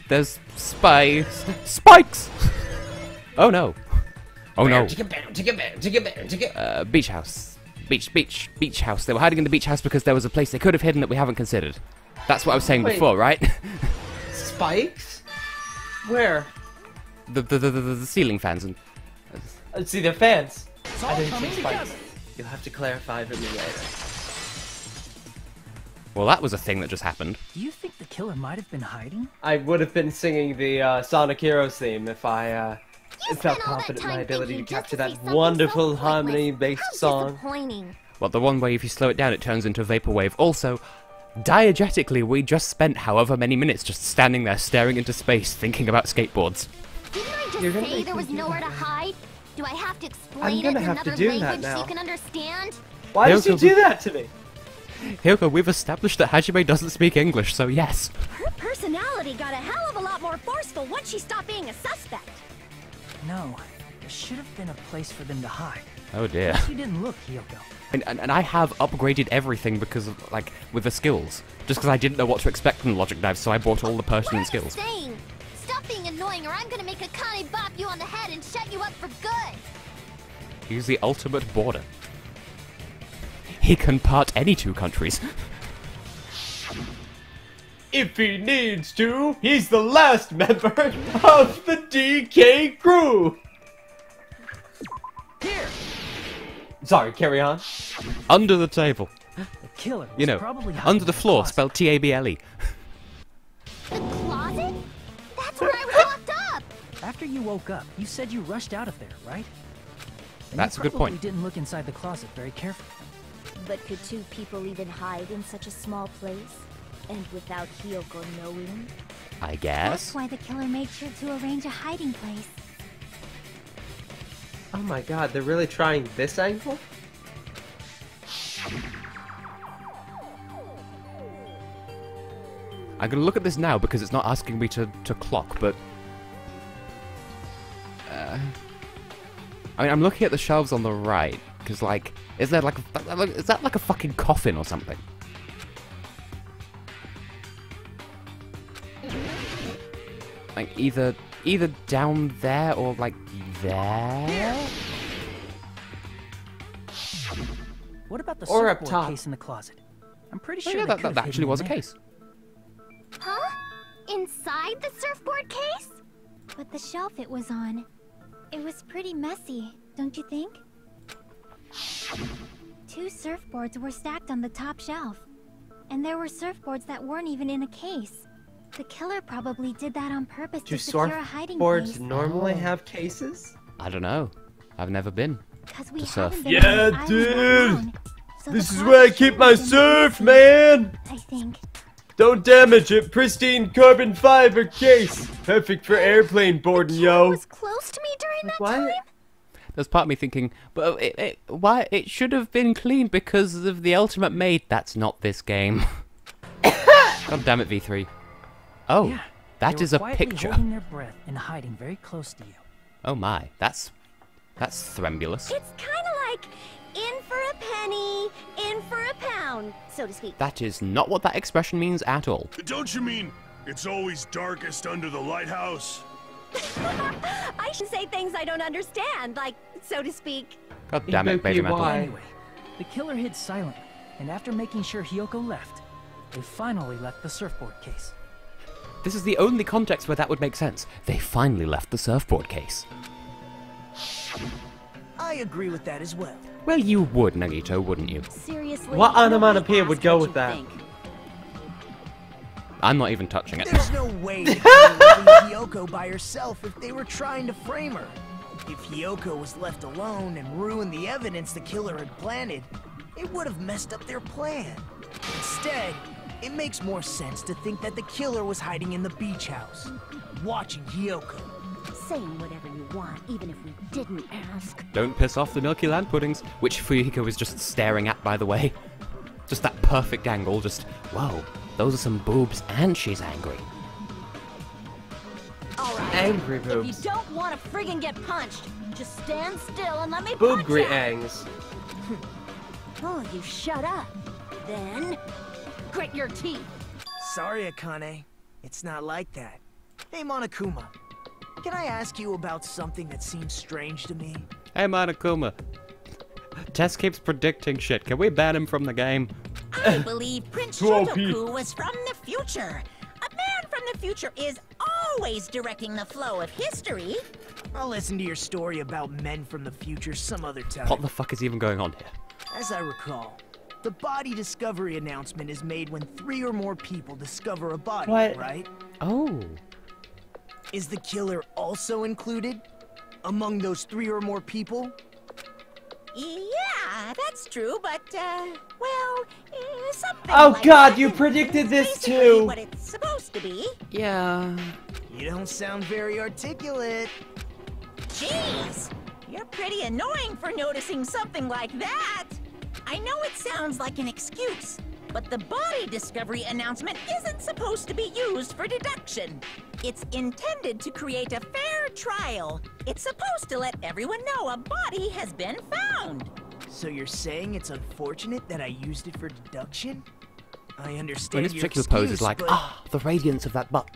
There's spikes. Oh no. Oh no. Beach house. Beach house. They were hiding in the beach house because there was a place they could have hidden that we haven't considered. That's what I was saying before, right? Spikes? Where? The ceiling fans and. See, they're fans. I didn't say spikes. You'll have to clarify for me later. Well, that was a thing that just happened. Do you think the killer might have been hiding? I would have been singing the Sonic Heroes theme if I felt confident in my ability to capture that wonderful harmony-based song. Well, the one way if you slow it down, it turns into a vaporwave. Also, diegetically, we just spent however many minutes just standing there staring into space, thinking about skateboards. Didn't I just say there was nowhere to hide? Do I have to explain it in another language so you can understand? Why did you do that to me? Hyoko, we've established that Hajime doesn't speak English, so yes. Her personality got a hell of a lot more forceful once she stopped being a suspect. No, there should have been a place for them to hide. Oh dear. You didn't look, Hyoko. And I have upgraded everything because of, like, with the skills. Just because I didn't know what to expect from the logic dive, so I bought all the pertinent skills. Saying? Stop being annoying or I'm gonna make Akane bop you on the head and shut you up for good! He's the ultimate border. He can part any two countries. If he needs to, he's the last member of the DK crew! Here! Sorry, carry on. Under the table. The killer was You know, probably under the floor, spelled Table. The closet? That's where I was locked up! After you woke up, you said you rushed out of there, right? And That's a good you point. probably didn't look inside the closet very carefully. But could two people even hide in such a small place? And without Hyoko knowing? I guess. That's why the killer made sure to arrange a hiding place. Oh my god, they're really trying this angle? I'm gonna look at this now because it's not asking me to clock, but... I mean, I'm looking at the shelves on the right, because, like, is that like a fucking coffin or something? Like, either down there or, like, there? What about the Or up surfboard top. case in the closet? I'm pretty Oh, sure yeah, they could that have actually hidden was a in there. case. Huh? Inside the surfboard case? But the shelf it was on, it was pretty messy, don't you think? 2 surfboards were stacked on the top shelf. And there were surfboards that weren't even in a case. The killer probably did that on purpose to secure a hiding place. Surfboards normally have cases? I don't know. I've never been We to surf. haven't been on Yeah, this island dude! very long, so This the is where I closet keep should my have been surf, missing, man! I think. Don't damage it. Pristine carbon fiber case. Perfect for airplane boarding, yo. Was close to me during that What? time? There's part of me thinking, but why it should have been cleaned because of the ultimate maid. That's not this game. God damn it, V3. Oh, Yeah, that they is were a quietly picture. holding their breath and hiding very close to you. Oh my, that's thrembulous. It's kind of like in for a penny, in for a pound, so to speak. That is not what that expression means at all. Don't you mean it's always darkest under the lighthouse? I should say things I don't understand, like, so to speak. God damn it, baby metal. Anyway, the killer hid silently, and after making sure Hiyoko left, they finally left the surfboard case. This is the only context where that would make sense. They finally left the surfboard case. I agree with that as well. Well, you would, Nagito, wouldn't you? Seriously? What nobody onomatopoeia would asked go what with you that? think. I'm not even touching it. There's no way they could have leave Hiyoko by herself if they were trying to frame her. If Hiyoko was left alone and ruined the evidence the killer had planted, it would have messed up their plan. Instead, it makes more sense to think that the killer was hiding in the beach house, watching Hiyoko. Saying whatever you want, even if we didn't ask. Don't piss off the Milky Land puddings, which Fuyuhiko is just staring at, by the way. Just that perfect angle, just, whoa, those are some boobs and she's angry. Alright, Angry if boobs. you don't want to friggin' get punched, just stand still and let me Boob punch grit ya. angs. Oh, you shut up. Then, grit your teeth. Sorry, Akane. It's not like that. Hey, Monokuma. Can I ask you about something that seems strange to me? Hey, Monokuma. Tess keeps predicting shit. Can we ban him from the game? I believe Prince Too OP. Shotoku was from the future. A man from the future is always directing the flow of history. I'll listen to your story about men from the future some other time. What the fuck is even going on here? As I recall, the body discovery announcement is made when 3 or more people discover a body, What? right? Oh. Is the killer also included among those 3 or more people? Yeah, that's true, but, well, something Oh like god, that you is predicted this basically too! what it's supposed to be. Yeah. You don't sound very articulate. Jeez, you're pretty annoying for noticing something like that. I know it sounds like an excuse, but the body discovery announcement isn't supposed to be used for deduction. It's intended to create a fair trial. It's supposed to let everyone know a body has been found. So you're saying it's unfortunate that I used it for deduction? I In understand this your particular excuse, pose is like, but ah, the radiance of that butt.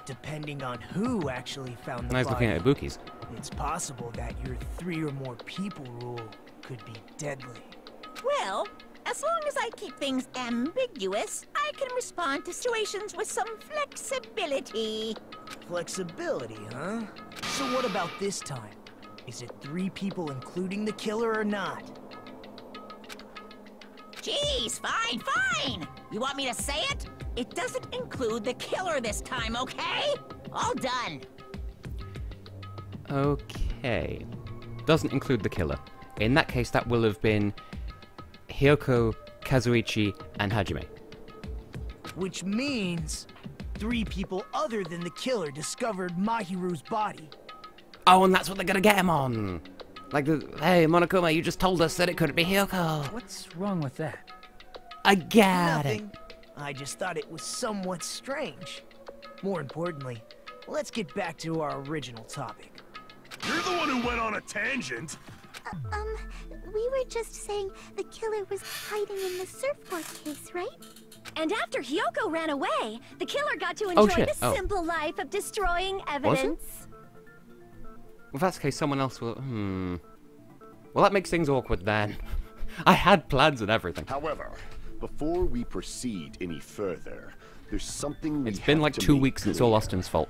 depending on who actually found the And I was body, looking at Ibuki's. it's possible that your 3 or more people rule could be deadly. Well, as long as I keep things ambiguous, I can respond to situations with some flexibility. Flexibility, huh? So what about this time? Is it 3 people including the killer or not? Jeez, fine, fine! You want me to say it? It doesn't include the killer this time, okay? All done. Okay. Doesn't include the killer. In that case, that will have been Hiyoko, Kazuichi, and Hajime. Which means 3 people other than the killer discovered Mahiru's body. Oh, and that's what they're gonna get him on! Like, hey, Monokuma, you just told us that it couldn't be Hiyoko! What's wrong with that? I got it! Nothing. I just thought it was somewhat strange. More importantly, let's get back to our original topic. You're the one who went on a tangent. We were just saying the killer was hiding in the surfboard case, right? And after Hiyoko ran away, the killer got to Oh, enjoy shit. the Oh. simple life of destroying Was it? evidence. Well, if that's the case, someone else will... Well, that makes things awkward then. I had plans and everything. However, before we proceed any further, there's something we It's been have like to 2 make weeks and it's all clear. Austin's fault.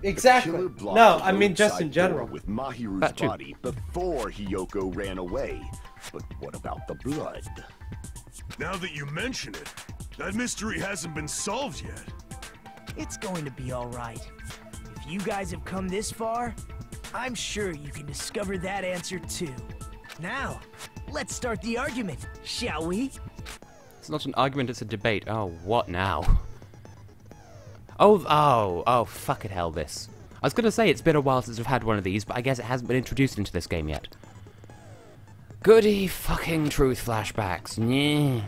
Exactly. The killer blocked No, the I mean just roadside in general. door with Mahiru's That too. body before Hiyoko ran away. But what about the blood? Now that you mention it, that mystery hasn't been solved yet. It's going to be all right. If you guys have come this far, I'm sure you can discover that answer too. Now, let's start the argument, shall we? It's not an argument, it's a debate. Oh, what now? Oh, fucking hell, this. I was gonna say it's been a while since we've had one of these, but I guess it hasn't been introduced into this game yet. Goody fucking truth flashbacks. Nyeh.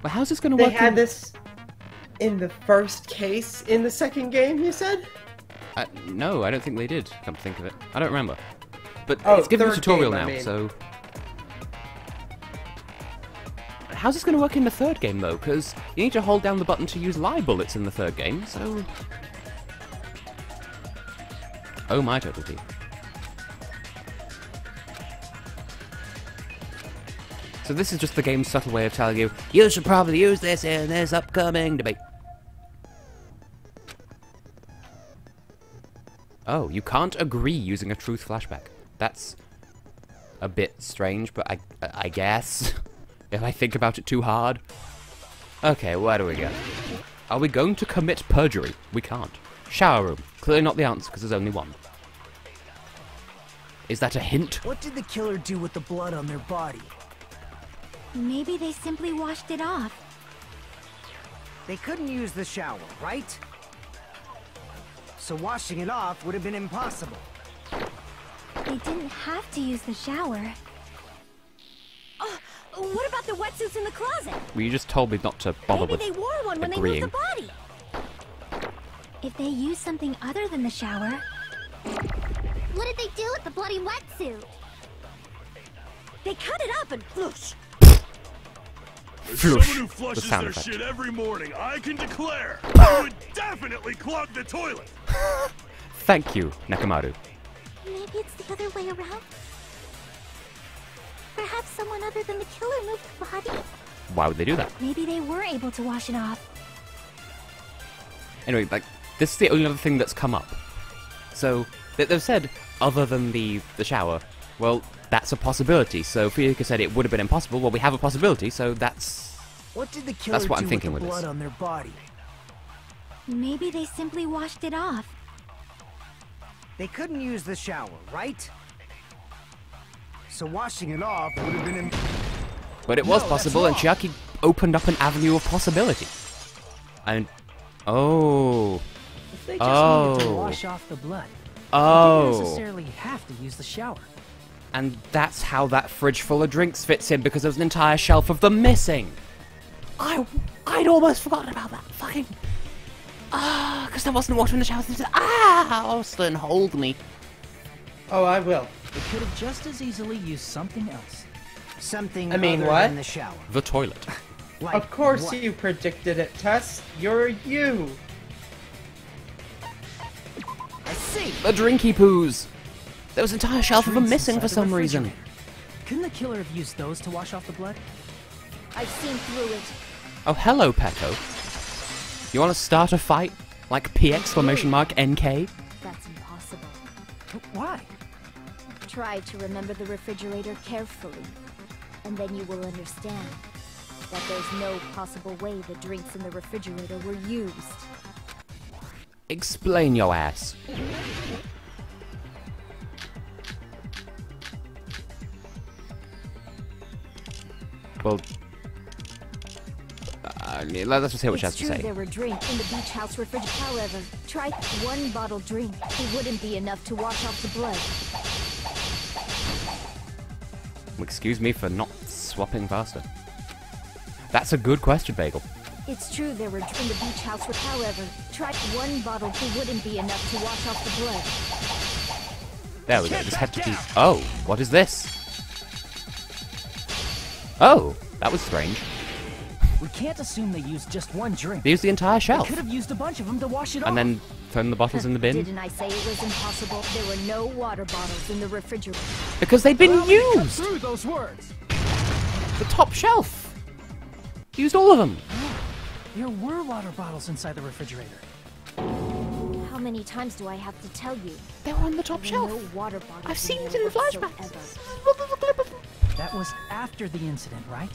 Well, how's this gonna work? They had this in the first case in the second game, you said? No, I don't think they did, come to think of it. I don't remember. But Oh, it's given a third tutorial game, I now, mean. so... How's this going to work in the third game, though? Because you need to hold down the button to use live bullets in the third game, so... Oh my total team. So this is just the game's subtle way of telling you, you should probably use this in this upcoming debate. Oh, you can't agree using a truth flashback. That's a bit strange, but I guess, if I think about it too hard. Okay, where do we go? Are we going to commit perjury? We can't. Shower room. Clearly not the answer, because there's only one. Is that a hint? What did the killer do with the blood on their body? Maybe they simply washed it off. They couldn't use the shower, right? So washing it off would have been impossible. They didn't have to use the shower. Oh, what about the wetsuits in the closet? Well, you just told me not to bother Maybe with they wore one when agreeing. they moved the body. If they used something other than the shower... What did they do with the bloody wetsuit? They cut it up and whoosh. As someone who The flushes sound their effect. shit every morning, I can declare it would definitely clog the toilet. Thank you, Nakamaru. Maybe it's the other way around? Perhaps someone other than the killer moved the body? Why would they do that? Maybe they were able to wash it off. Anyway, like, this is the only other thing that's come up. So, they've said, other than the shower, well, that's a possibility. So, Fuyuka said it would have been impossible. Well, we have a possibility, so that's... What did the killer That's what do I'm thinking with with the this. blood on their body? Maybe they simply washed it off. They couldn't use the shower, right? So washing it off would have been But it was No, possible, and that's wrong. Chiaki opened up an avenue of possibility. And... Oh... If they just needed to Oh. wash off the blood, they Oh... didn't necessarily have to use the shower. And that's how that fridge full of drinks fits in, because there's an entire shelf of them missing. I'd almost forgotten about that. Fucking... because there wasn't water in the shower. Austin, hold me. Oh, I will. They could have just as easily used something else. something I mean, other what? than the shower. The toilet. Like Of course what? you predicted it, Tess. You're you. I see! The drinky poos. There was an entire shelf of them Drinks missing for inside the some reason. refrigerator. Couldn't the killer have used those to wash off the blood? I've seen through it. Oh, hello, Petto. You want to start a fight? Like P exclamation mark NK? That's impossible. Why? Try to remember the refrigerator carefully, and then you will understand that there's no possible way the drinks in the refrigerator were used. Explain your ass. Well, let's just hear what she has It's to true say. there were drinks in the beach house refrigerator. However, try one bottle drink. It wouldn't be enough to wash off the blood. Excuse me for not swapping faster. That's a good question, Bagel. It's true there were drinks in the beach house. However, try one bottle. It wouldn't be enough to wash off the blood. There we go, just head to the... Oh, what is this? Oh, that was strange. We can't assume they used just one drink. They used the entire They shelf. could have used a bunch of them to wash it off. And then thrown the bottles in the bin. Didn't I say it was impossible? There were no water bottles in the refrigerator. Because they've been Well, we cut used! through those words. The top shelf! Used all of them. There were water bottles inside the refrigerator. How many times do I have to tell you? They were on the top There were shelf. no water bottles. I've seen it there in flashbacks. whatsoever. That was after the incident, right?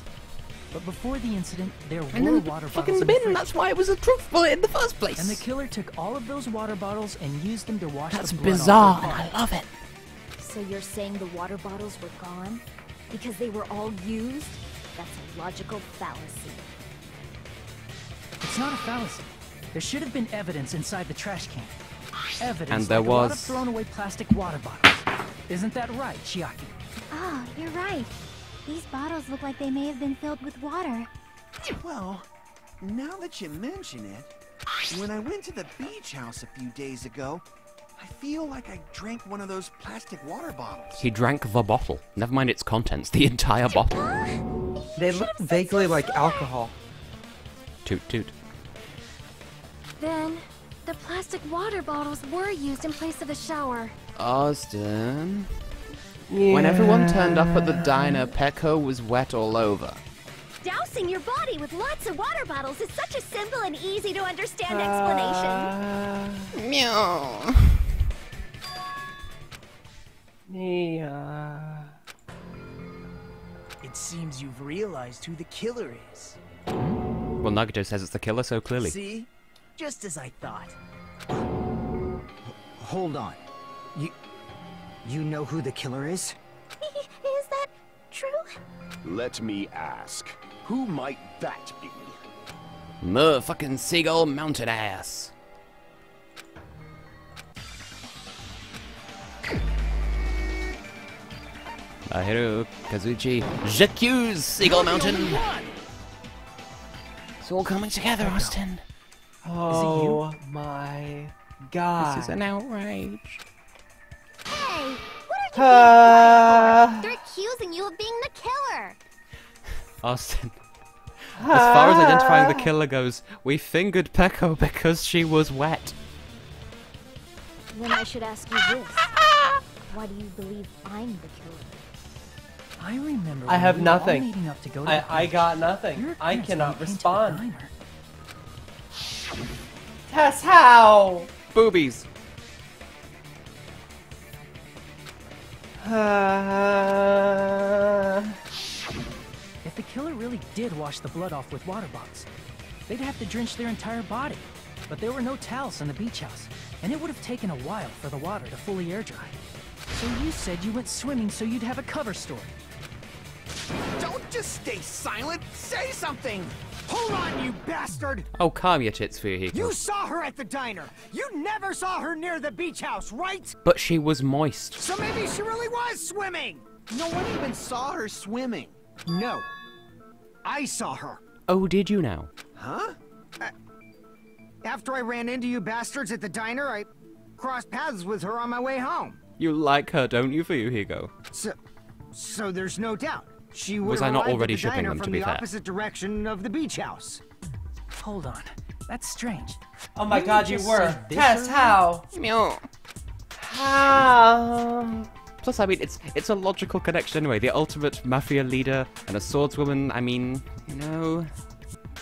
But before the incident, there And were then water bottles fucking in the bin, fridge. that's why it was a truth bullet in the first place. And the killer took all of those water bottles and used them to wash That's the blood bizarre, off her and I body. love it. So you're saying the water bottles were gone? Because they were all used? That's a logical fallacy. It's not a fallacy. There should have been evidence inside the trash can. Evidence And there like a lot of was. thrown away plastic water bottles. Isn't that right, Chiaki? Oh, you're right. These bottles look like they may have been filled with water. Well, now that you mention it, when I went to the beach house a few days ago, I feel like I drank one of those plastic water bottles. He drank the bottle. Never mind its contents, the entire bottle. They look vaguely like alcohol. Toot toot. Then, the plastic water bottles were used in place of a shower. Austin. When everyone turned up at the diner, Pecco was wet all over. Dousing your body with lots of water bottles is such a simple and easy to understand explanation. Meow. Yeah. It seems you've realized who the killer is. Well, Nagato says it's the killer so clearly. See? Just as I thought. Hold on. You know who the killer is? Is that true? Let me ask, who might that be? Motherfucking seagull mounted ass. Mahiro, Kazuchi, j'accuse Seagull Mountain. It's all coming together, Austin. Oh my god. This is an outrage. Hey, what are you being quiet for? They're accusing you of being the killer. Austin. As far as identifying the killer goes, we fingered Pecco because she was wet. Then I should ask you this. Why do you believe I'm the killer? I remember. I have when we were all nothing. meeting up to go to the I beach. got nothing. Your I appearance cannot when we came to the respond. diner. Tess, how? Boobies. If the killer really did wash the blood off with water bottles, they'd have to drench their entire body. But there were no towels in the beach house, and it would have taken a while for the water to fully air dry. So you said you went swimming so you'd have a cover story. Don't just stay silent. Say something. Hold on, you bastard! Oh, calm your tits, Fuyuhiko. You saw her at the diner. You never saw her near the beach house, right? But she was moist. So maybe she really was swimming. No one even saw her swimming. No. I saw her. Oh, did you now? Huh? After I ran into you bastards at the diner, I crossed paths with her on my way home. You like her, don't you, Fuyuhiko? So there's no doubt. She would Was I have not arrived already at the shipping diner them, to from be the fair? opposite direction of the beach house. Hold on. That's strange. Oh my Didn't god, you you just were. say this Tess, earlier? how? Meow. How? Plus, I mean, it's a logical connection anyway. The ultimate mafia leader and a swordswoman. I mean, you know.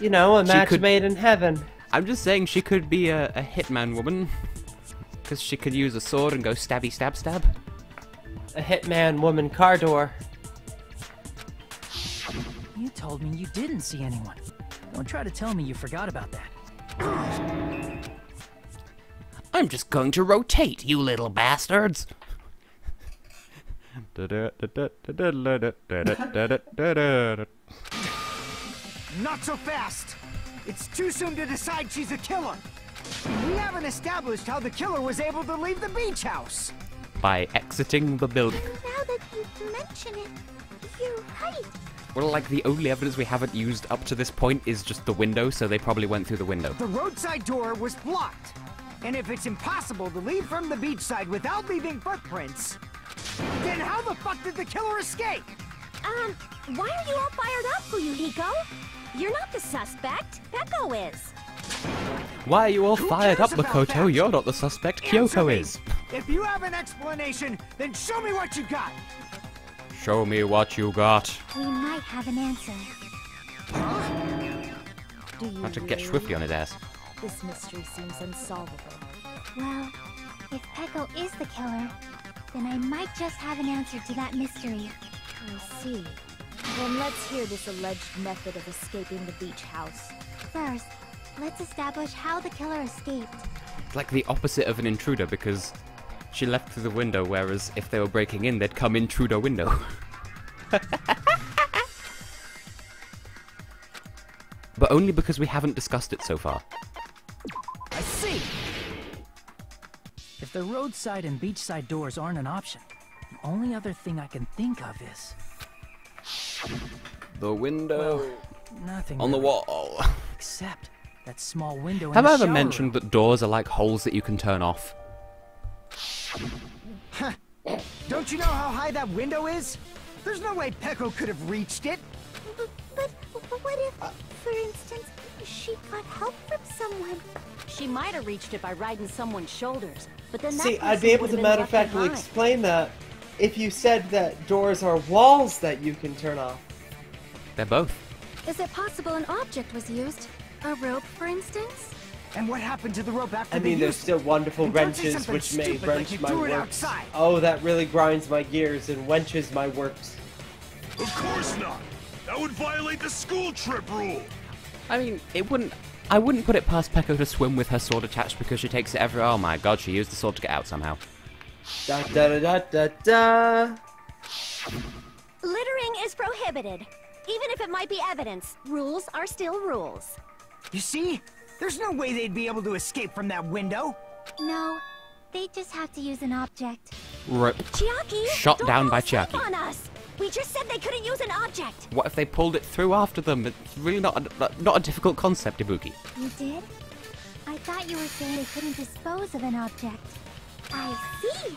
You know, a She match could- made in heaven. I'm just saying she could be a hitman woman. Because she could use a sword and go stabby stab stab. A hitman woman car door. You told me you didn't see anyone. Don't try to tell me you forgot about that. I'm just going to rotate, you little bastards. Not so fast! It's too soon to decide she's a killer! We haven't established how the killer was able to leave the beach house! By exiting the building. Now that you mention it, you're right. Well, like, the only evidence we haven't used up to this point is just the window, so they probably went through the window. The roadside door was blocked! And if it's impossible to leave from the beachside without leaving footprints, then how the fuck did the killer escape? Why are you all fired up, Fuyuhiko? You're not the suspect. Pecco is. Why are you all Who fired cares up, about Makoto? that? You're not the suspect. Answer Kyoko me. is. If you have an explanation, then show me what you got! Show me what you got. We might have an answer. Do you Have to get really? swiftly on his ass. This mystery seems unsolvable. Well, if Peko is the killer, then I might just have an answer to that mystery. I see. Then let's hear this alleged method of escaping the beach house. First, let's establish how the killer escaped. It's like the opposite of an intruder because she left through the window, whereas if they were breaking in, they'd come in through the window. But only because we haven't discussed it so far. I see! If the roadside and beachside doors aren't an option, the only other thing I can think of is... The window. Well, nothing on the really. wall. Except that small window in Have the I ever shower mentioned that doors are like holes that you can turn off? Huh. Don't you know how high that window is? There's no way Peko could have reached it. But what if, for instance, she got help from someone? She might have reached it by riding someone's shoulders, but then that See, I'd be person able to would've been matter of left factly behind. explain that if you said that doors are walls that you can turn off. They're both. Is it possible an object was used? A rope, for instance? And what happened to the rope after I mean, they there's used still it? wonderful And don't say wrenches something which may stupid like wrench you my threw it works. outside. Oh, that really grinds my gears and wenches my works. Of course not! That would violate the school trip rule! I mean, I wouldn't put it past Peko to swim with her sword attached because she takes it every... Oh my god, she used the sword to get out somehow. Da da da da da. Littering is prohibited. Even if it might be evidence, rules are still rules. You see? There's no way they'd be able to escape from that window. No, they just have to use an object. Chiaki, Shot don't down by fall asleep Chiaki. on us. We just said they couldn't use an object. What if they pulled it through after them? It's really not a difficult concept, Ibuki. You did? I thought you were saying they couldn't dispose of an object. I see!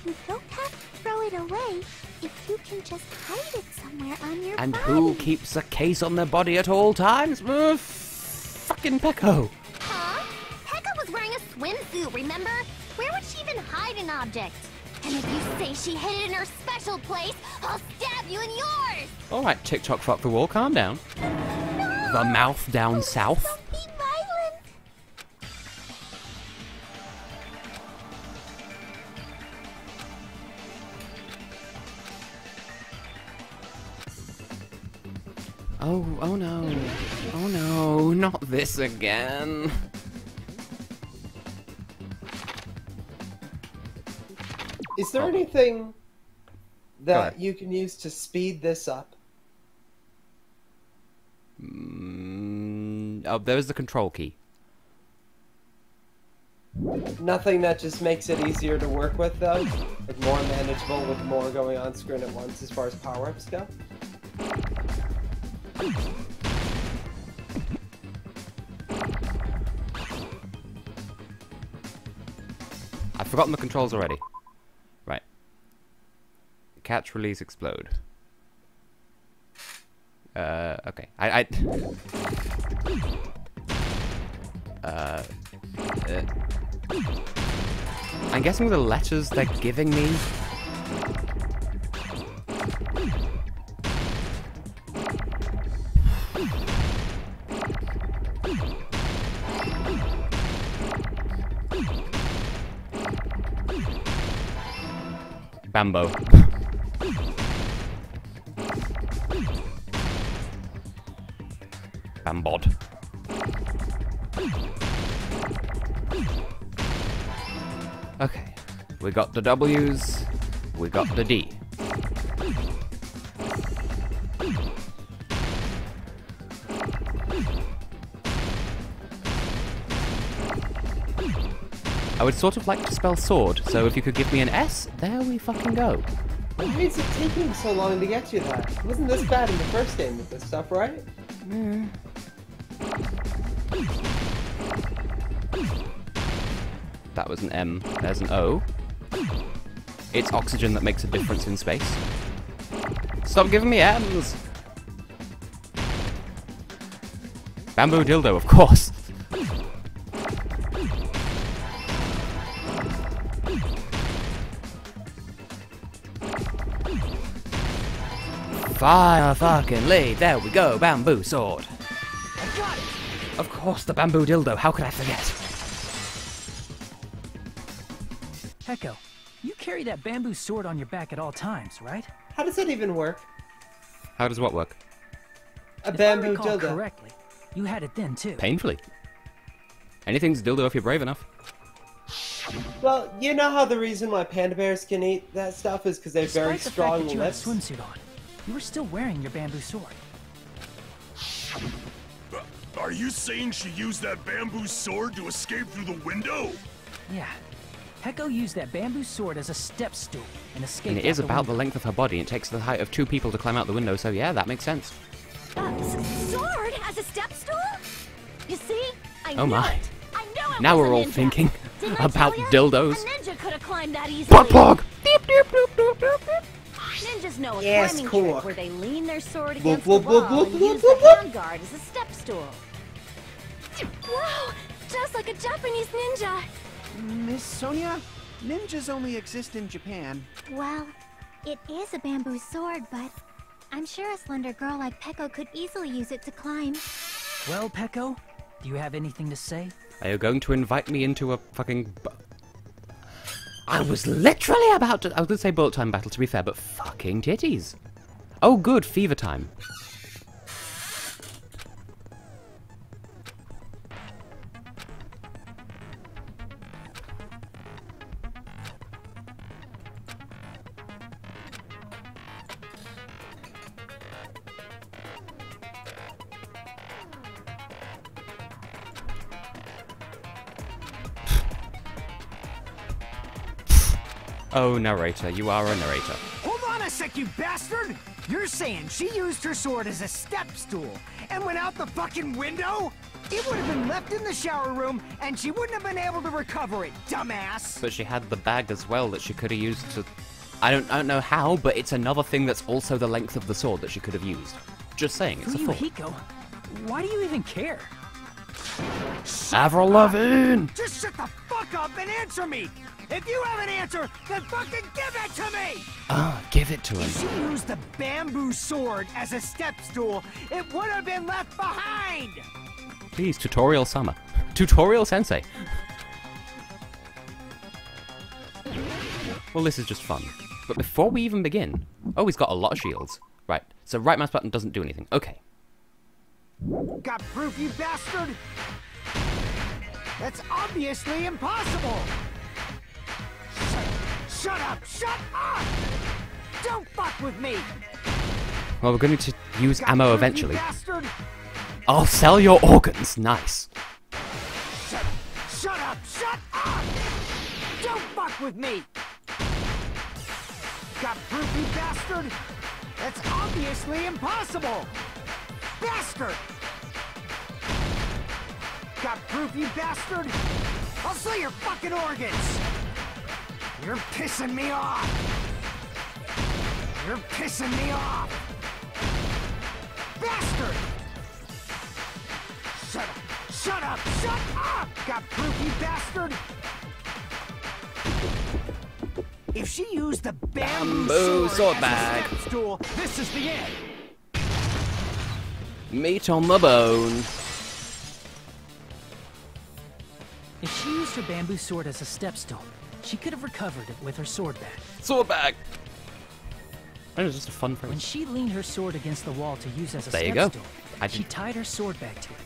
You don't have to throw it away if you can just hide it somewhere on your And body. who keeps a case on their body at all times? Fucking Peko. Huh? Pekka was wearing a swimsuit, remember? Where would she even hide an object? And if you say she hid it in her special place, I'll stab you in yours! Alright, TikTok fuck the wall, calm down. No! The mouth down south. Don't be violent! Oh no. Oh no, not this again. Is there anything that you can use to speed this up? Oh, there's the control key. Nothing that just makes it easier to work with, though? Like more manageable with more going on screen at once as far as power-ups go? I've forgotten the controls already. Right. Catch, release, explode. Okay. I'm guessing the letters they're giving me. Bambo. Bambod. Okay, we got the W's, we got the D. I would sort of like to spell sword, so if you could give me an S, there we fucking go. Why is it taking so long to get you that? Wasn't this bad in the first game with this stuff, right? That was an M, there's an O. It's oxygen that makes a difference in space. Stop giving me M's! Bamboo dildo, of course! Fire fucking lead, there we go, bamboo sword. I got it! Of course, the bamboo dildo. How could I forget? Heko, you carry that bamboo sword on your back at all times, right? How does that even work? How does what work? A bamboo if I recall dildo. correctly, you had it then too. Painfully. Anything's dildo if you're brave enough. Well, you know how the reason why panda bears can eat that stuff is because they have very Despite the strong fact that you had a lips? swimsuit on, you were still wearing your bamboo sword. Are you saying she used that bamboo sword to escape through the window? Yeah. Heko used that bamboo sword as a step stool and escaped And it is out about window. the length of her body. It takes the height of 2 people to climb out the window, so yeah, that makes sense. Sword as a step stool? You see? I Oh knew my. it. I know it Now was we're a all ninja. thinking Didn't I about tell ya? dildos. A ninja could have climbed that easily. Butt plug! Beep, beep, doop, doop, doop, doop. Ninjas know a Yes, climbing cool. trick where they lean their sword Whoop, against whoop, the whoop, wall whoop, and whoop, use whoop, the whoop. handguard as a step stool. Wow! Just like a Japanese ninja! Miss Sonia, ninjas only exist in Japan. Well, it is a bamboo sword, but I'm sure a slender girl like Peko could easily use it to climb. Well, Peko, do you have anything to say? Are you going to invite me into a fucking... I was literally about to... I was going to say bullet time battle, to be fair, but fucking titties. Oh, good, fever time. Oh, narrator, you are a narrator. Hold on a sec, you bastard! You're saying she used her sword as a step stool and went out the fucking window? It would have been left in the shower room and she wouldn't have been able to recover it, dumbass! But she had the bag as well that she could have used to... I don't know how, but it's another thing that's also the length of the sword that she could have used. Just saying, it's a thought. Hiko, why do you even care? Avril Lavigne! Just shut the fuck up and answer me! If you have an answer, then fucking give it to me! Give it to him. If she used the bamboo sword as a step stool, it would have been left behind! Please, tutorial summer. Tutorial sensei. Well, this is just fun. But before we even begin... Oh, he's got a lot of shields. Right, so right mouse button doesn't do anything. Okay. Got proof, you bastard? That's obviously impossible! Shut up! Shut up! Don't fuck with me! Well, we're going to use Got ammo proof, eventually. You bastard? I'll sell your organs. Nice. Shut up! Shut up! Don't fuck with me! Got proof, you bastard? That's obviously impossible! Bastard! Got proof, you bastard? I'll sell your fucking organs! You're pissing me off! You're pissing me off! Bastard! Shut up! Shut up! Shut up! Got proof, you bastard? If she used the bamboo sword bag. as a step stool, this is the end! Meat on the bone. If she used her bamboo sword as a step stool, she could have recovered it with her sword bag. Sword bag. That was just a fun When phrase. she leaned her sword against the wall to use as a There you step go. stool, she tied her sword bag to it.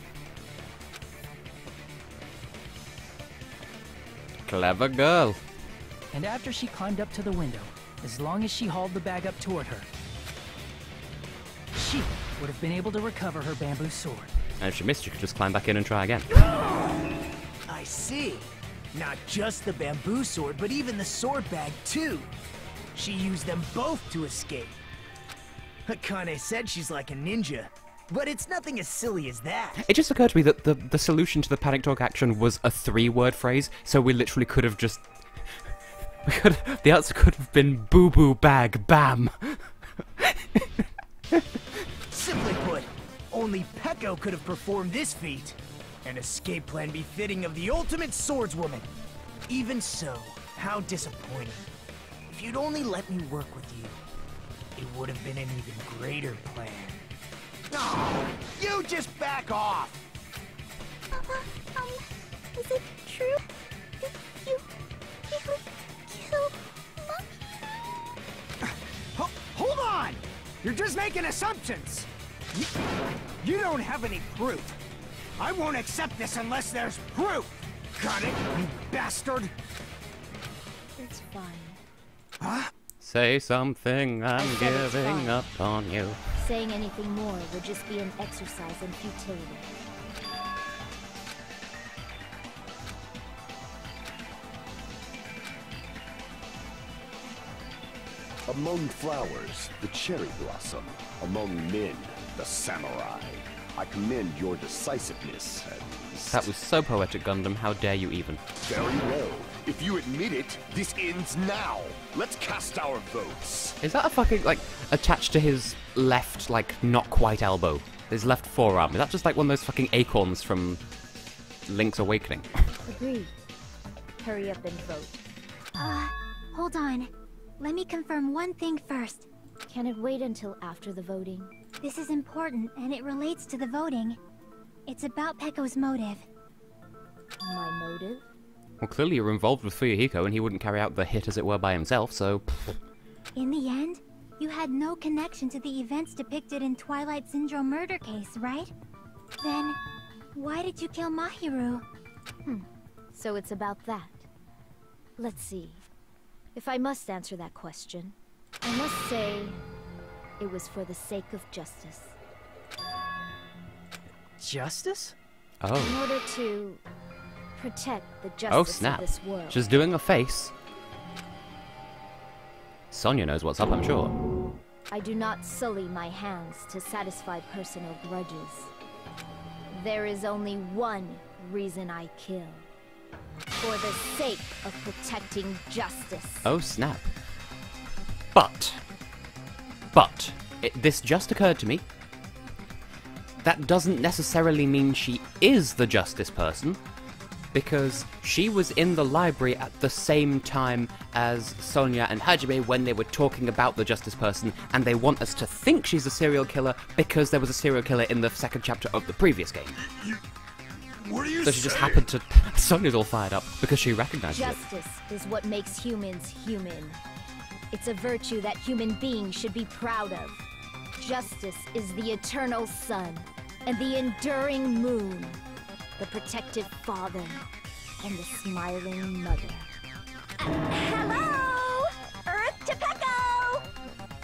Clever girl. And after she climbed up to the window, as long as she hauled the bag up toward her, she would have been able to recover her bamboo sword. And if she missed, you could just climb back in and try again. I see. Not just the bamboo sword, but even the sword bag, too. She used them both to escape. Akane said she's like a ninja, but it's nothing as silly as that. It just occurred to me that the solution to the panic talk action was a 3-word phrase, so we literally could have just... the answer could have been boo-boo bag bam. Simply put, only Peko could have performed this feat. An escape plan befitting of the ultimate swordswoman. Even so, how disappointing. If you'd only let me work with you, it would have been an even greater plan. Oh, you just back off! Is it true that you killed Monkey? Hold on! You're just making assumptions! You don't have any proof. I won't accept this unless there's proof! Got it, you bastard? It's fine. Huh? Say something, I'm giving up on you. Saying anything more would just be an exercise in futility. Among flowers, the cherry blossom. Among men, the samurai. I commend your decisiveness, at least. That was so poetic, Gundam. How dare you even? Very well. If you admit it, this ends now. Let's cast our votes. Is that a fucking, like, attached to his left, like, not quite elbow? His left forearm? Is that just like one of those fucking acorns from Link's Awakening? Agreed. Hurry up and vote. Hold on. Let me confirm one thing first. Can it wait until after the voting? This is important, and it relates to the voting. It's about Pecco's motive. My motive? Well, clearly you're involved with Fuyuhiko, and he wouldn't carry out the hit, as it were, by himself, so... In the end, you had no connection to the events depicted in Twilight Syndrome murder case, right? Then, why did you kill Mahiru? So it's about that. Let's see. If I must answer that question, I must say it was for the sake of justice. Justice? Oh. In order to protect the Oh, justice snap. of this world. Just doing a face. Sonya knows what's up, I'm sure. I do not sully my hands to satisfy personal grudges. There is only one reason I kill. For the sake of protecting justice. Oh, snap. But, this just occurred to me. That doesn't necessarily mean she is the justice person, because she was in the library at the same time as Sonya and Hajime when they were talking about the justice person, and they want us to think she's a serial killer because there was a serial killer in the second chapter of the previous game. What are you So she just saying? happened to... Sonya's all fired up because she recognizes it. Justice is what makes humans human. It's a virtue that human beings should be proud of. Justice is the eternal sun and the enduring moon, the protective father and the smiling mother. Hello! Earth to Pecco!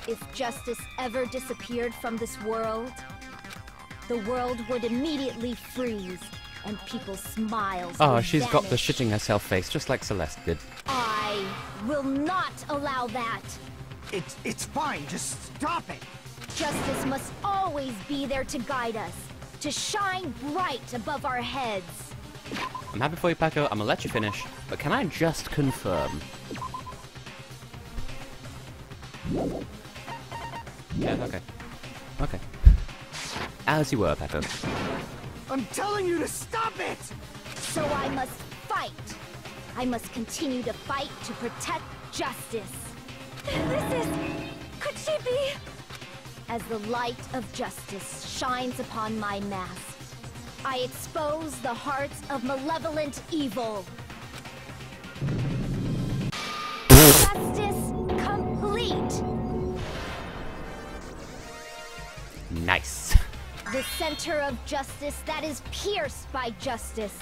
If justice ever disappeared from this world, the world would immediately freeze and people's smiles Oh, would she's got the vanish. shitting herself face, just like Celeste did. I will not allow that. It's fine, just stop it! Justice must always be there to guide us, to shine bright above our heads. I'm happy for you, Pecco. I'm gonna let you finish, but can I just confirm? Yeah, okay. Okay. As you were, Pecco. I'm telling you to stop it! So I must fight. I must continue to fight to protect justice. This is... Could she be... As the light of justice shines upon my mask, I expose the hearts of malevolent evil. Justice complete! Nice. The center of justice that is pierced by justice.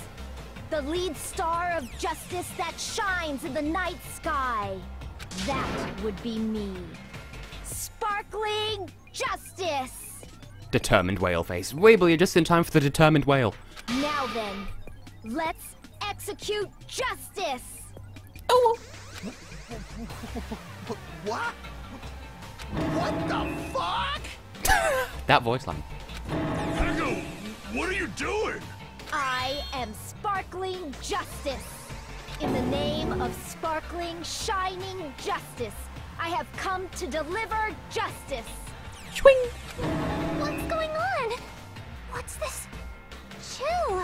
The lead star of justice that shines in the night sky. That would be me. Sparkling justice! Determined whale face. Weeble, you're just in time for the determined whale. Now then, let's execute justice! Oh! What? What the fuck? That voice line. Pecco, what are you doing? I am sparkling justice. In the name of sparkling, shining justice, I have come to deliver justice. Swing! What's going on? What's this? Chill.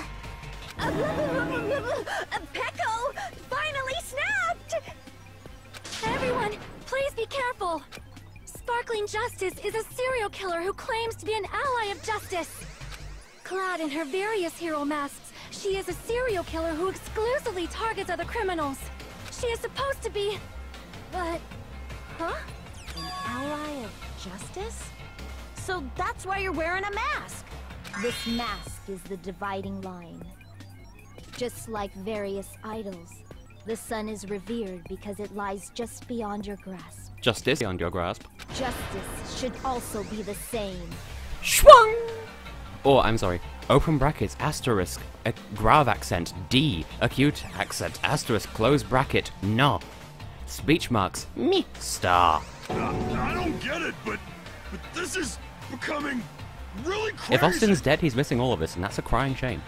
Pecco finally snapped! Everyone, please be careful. Sparkling Justice is a serial killer who claims to be an ally of justice. Clad in her various hero masks, She is a serial killer who exclusively targets other criminals. She is supposed to be... but... Huh? An ally of justice? So that's why you're wearing a mask. This mask is the dividing line. Just like various idols, the sun is revered because it lies just beyond your grasp. Justice beyond your grasp. Justice should also be the same. Schwung! Or, I'm sorry, open brackets, asterisk, a grave accent, D, acute accent, asterisk, close bracket, no. Speech marks, me, star. I don't get it, but this is becoming really crazy. If Austin's dead, he's missing all of this, and that's a crying shame.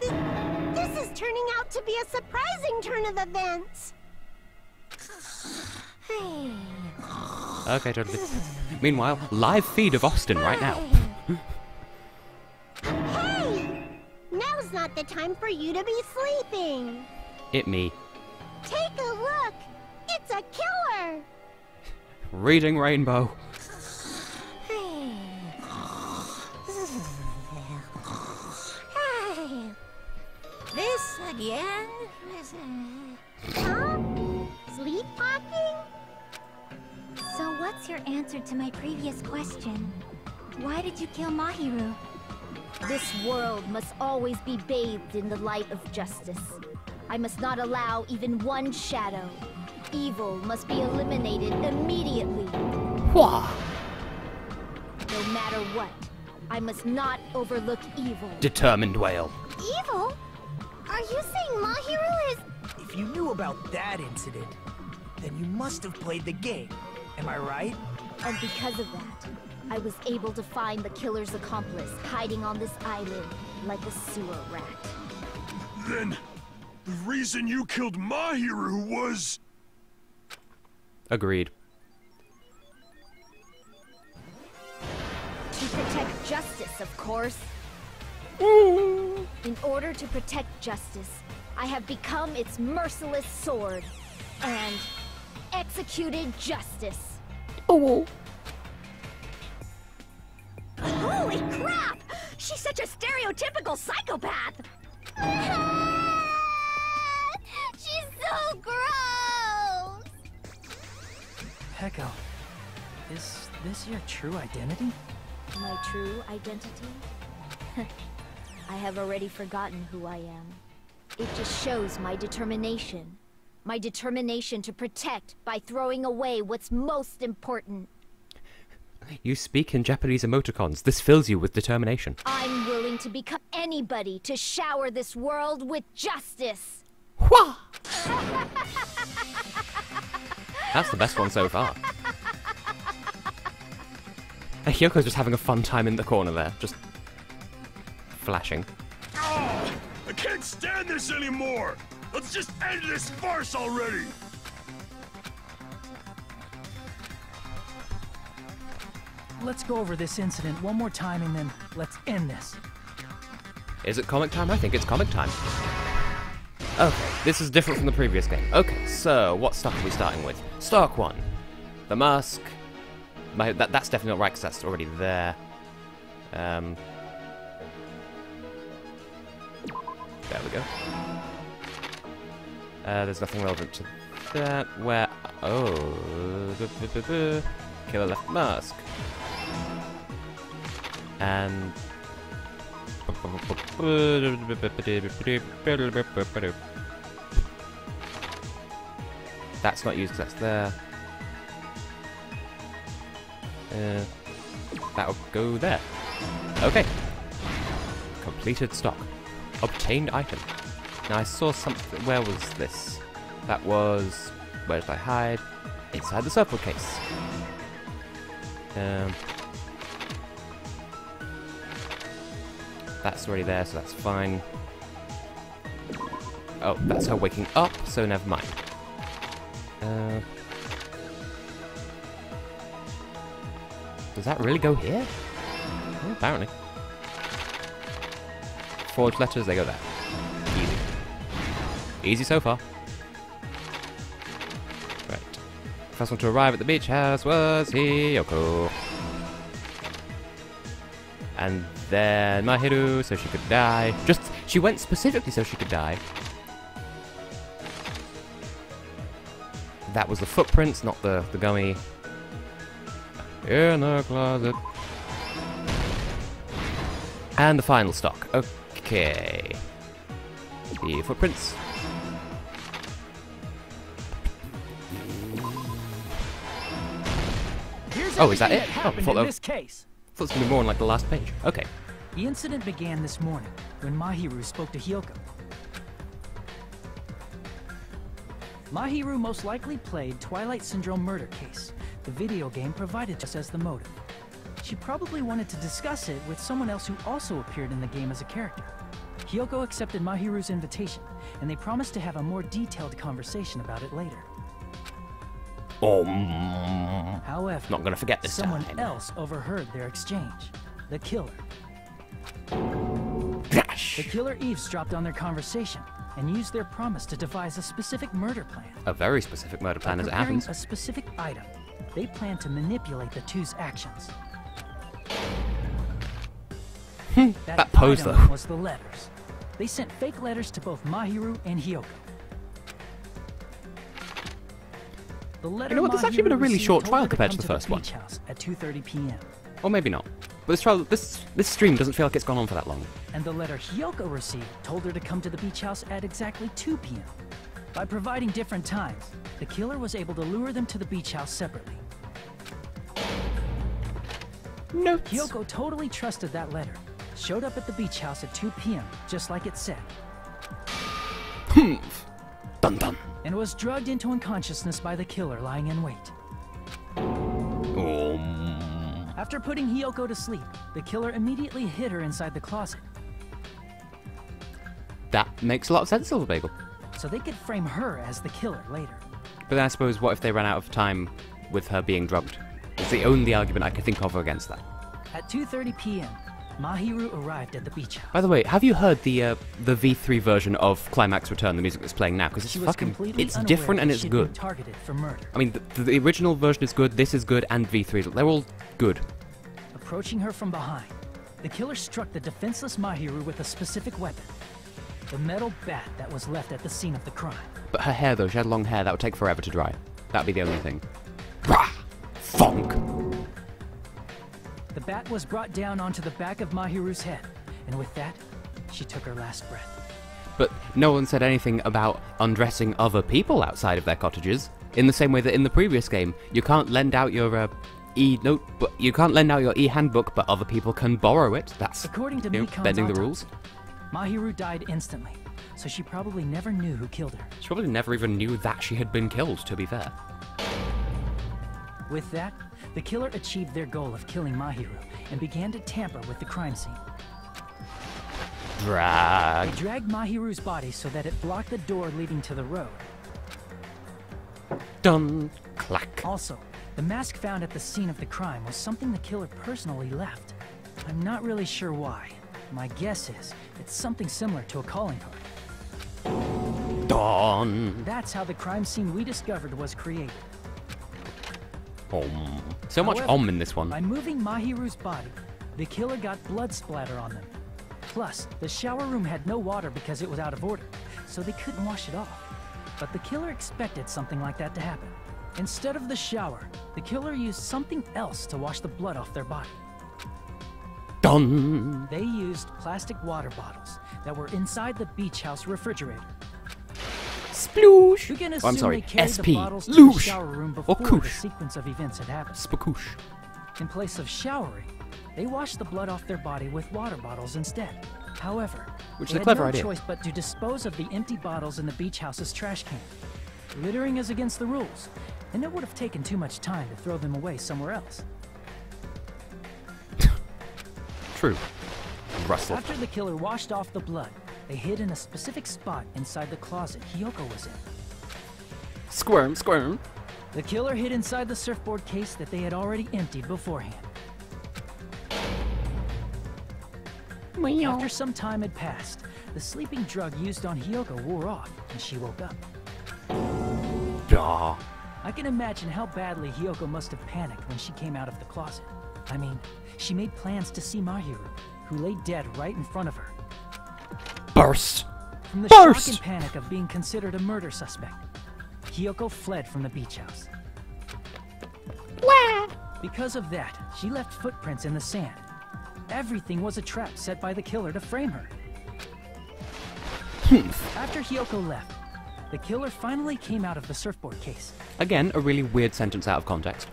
This is turning out to be a surprising turn of events. Okay, totally. Meanwhile, live feed of Austin right now. Hey! Now's not the time for you to be sleeping. It me. Take a look. It's a killer. Reading Rainbow. This again? Huh? Sleepwalking? So what's your answer to my previous question? Why did you kill Mahiru? This world must always be bathed in the light of justice. I must not allow even one shadow. Evil must be eliminated immediately. Wah! No matter what, I must not overlook evil. Determined whale. Evil? Are you saying Mahiru is... If you knew about that incident, then you must have played the game. Am I right? And because of that, I was able to find the killer's accomplice hiding on this island like a sewer rat. Then, the reason you killed Mahiru was... Agreed. To protect justice, of course. In order to protect justice, I have become its merciless sword and executed justice. Oh. Holy crap! She's such a stereotypical psychopath! She's so gross! Heko, is this your true identity? My true identity? I have already forgotten who I am. It just shows my determination. My determination to protect by throwing away what's most important. You speak in Japanese emoticons. This fills you with determination. I'm willing to become anybody to shower this world with justice. Wah! That's the best one so far. Hyoko's just having a fun time in the corner there, just flashing. Oh, I can't stand this anymore! Let's just end this farce already! Let's go over this incident one more time and then let's end this. Is it comic time? I think it's comic time. Okay, this is different from the previous game. Okay, so what stock are we starting with? Stock 1. The mask. That's definitely not right because that's already there. There we go. There's nothing relevant to that. Where? Oh. Killer left mask. And... That's not used because that's there. That'll go there. Okay. Completed stock. Obtained item. Now I saw something. Where was this? That was... Where did I hide? Inside the circle case. That's already there, so that's fine. Oh, that's her waking up, so never mind. Does that really go here? Oh, apparently. Forged letters, they go there. Easy. Easy so far. Right. First one to arrive at the beach house was Hiyoko. And then Mahiru, so she could die. She went specifically so she could die. That was the footprints, not the gummy. In the closet. And the final stock. Okay. The footprints. Oh, is that it? Oh, I thought in this case. Thought it was going to be more on like the last page. Okay. The incident began this morning when Mahiru spoke to Hyoko. Mahiru most likely played Twilight Syndrome Murder Case, the video game provided us as the motive. She probably wanted to discuss it with someone else who also appeared in the game as a character. Hyoko accepted Mahiru's invitation, and they promised to have a more detailed conversation about it later. However, not gonna forget this someone time. else overheard their exchange. The killer. Gosh. The killer eavesdropped on their conversation and used their promise to devise a specific murder plan. A very specific murder plan, as it happens. A specific item. They plan to manipulate the two's actions. That pose, item though. was the letters. They sent fake letters to both Mahiru and Hyoko. The letter You know what? This has actually been a really short trial compared to the to first one. beach house at 2:30 p.m. Or maybe not. But this trial, this stream doesn't feel like it's gone on for that long. And the letter Hyoko received told her to come to the beach house at exactly 2 p.m. By providing different times, the killer was able to lure them to the beach house separately. Notes. Hyoko totally trusted that letter, showed up at the beach house at 2 p.m., just like it said. Dun dun. And was drugged into unconsciousness by the killer lying in wait. After putting Hyoko to sleep, the killer immediately hid her inside the closet. That makes a lot of sense, Silver Bagel. So they could frame her as the killer later. But then I suppose, what if they ran out of time with her being drugged? It's the only argument I could think of against that. At 2:30 p.m., Mahiru arrived at the beach house. By the way, have you heard the V3 version of Climax Return, the music that's playing now? Because it's fucking, it's different and it's good. Targeted for murder. I mean, the original version is good, this is good, and V3, they're all good. Approaching her from behind, the killer struck the defenseless Mahiru with a specific weapon. The metal bat that was left at the scene of the crime. But her hair, though, she had long hair, that would take forever to dry. That'd be the only thing. Rah! Funk! The bat was brought down onto the back of Mahiru's head, and with that, she took her last breath. But no one said anything about undressing other people outside of their cottages, in the same way that in the previous game, you can't lend out your you can't lend out your e-handbook, but other people can borrow it. That's, according to bending the rules. Mahiru died instantly, so she probably never knew who killed her. She probably never even knew that she had been killed, to be fair. With that, the killer achieved their goal of killing Mahiru and began to tamper with the crime scene. Drag. They dragged Mahiru's body so that it blocked the door leading to the road. Dun, clack. Also, the mask found at the scene of the crime was something the killer personally left. I'm not really sure why. My guess is it's something similar to a calling card. Dun. That's how the crime scene we discovered was created. So much However, in this one. By moving Mahiru's body, the killer got blood splatter on them. Plus, the shower room had no water because it was out of order, so they couldn't wash it off. But the killer expected something like that to happen. Instead of the shower, the killer used something else to wash the blood off their body. Dun. They used plastic water bottles that were inside the beach house refrigerator. Sploosh! You can Oh, I'm assume sorry, they carried SP, the bottles to the loosh, shower room or before the koosh. sequence of events had happened. Spakoosh. In place of showering, they washed the blood off their body with water bottles instead. However, Which they is a clever had no idea. choice but to dispose of the empty bottles in the beach house's trash can. Littering is against the rules, and it would have taken too much time to throw them away somewhere else. True. Russell. After the killer washed off the blood, they hid in a specific spot inside the closet Hyoko was in. Squirm, squirm. The killer hid inside the surfboard case that they had already emptied beforehand. After some time had passed, the sleeping drug used on Hyoko wore off, and she woke up. Duh. I can imagine how badly Hiyoko must have panicked when she came out of the closet. I mean, she made plans to see Mahiru, who lay dead right in front of her. Burst! From the Burst! shock and panic of being considered a murder suspect, Hiyoko fled from the beach house. Because of that, she left footprints in the sand. Everything was a trap set by the killer to frame her. After Hiyoko left, the killer finally came out of the surfboard case. Again, a really weird sentence out of context.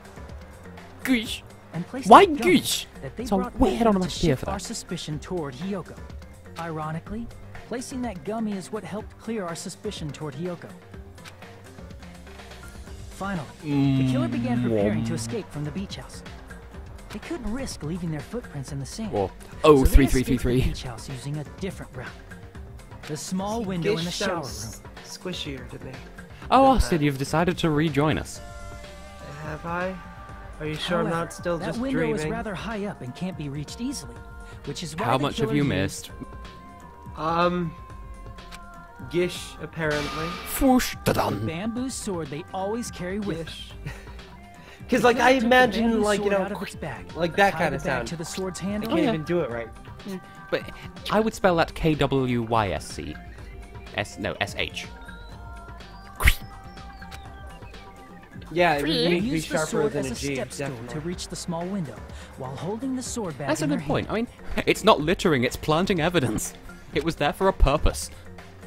Gosh. And placed Why a gummy gosh? that they It's a brought weird with them to onomatopoeia shift for that. our suspicion toward Hiyoko. Ironically, placing that gummy is what helped clear our suspicion toward Hiyoko. Finally, the killer began preparing to escape from the beach house. They couldn't risk leaving their footprints in the sand. Or, so they escaped 3333. the beach house using a different route. The small window in the shower room. Squishier to me. Oh, Austin, you've decided to rejoin us. Have I? Are you sure I'm However, not still that just window dreaming? is rather high up and can't be reached easily, which is why How the much have killer you used missed? Gish, apparently. Fwoosh, the da-dun. bamboo sword they always carry with them. Because, like, I took the imagine, bamboo like, you sword know, out of its bag, like that tied kind the of bag sound. to the sword's I handle. can't even do it right. But I would spell that Kwysc. No, SH. Yeah, it would They need to be used the sharper sword than as a a G, step stool to definitely. reach the small window, while holding the sword bag That's a in her good point. hand. I mean, it's not littering, it's planting evidence. It was there for a purpose.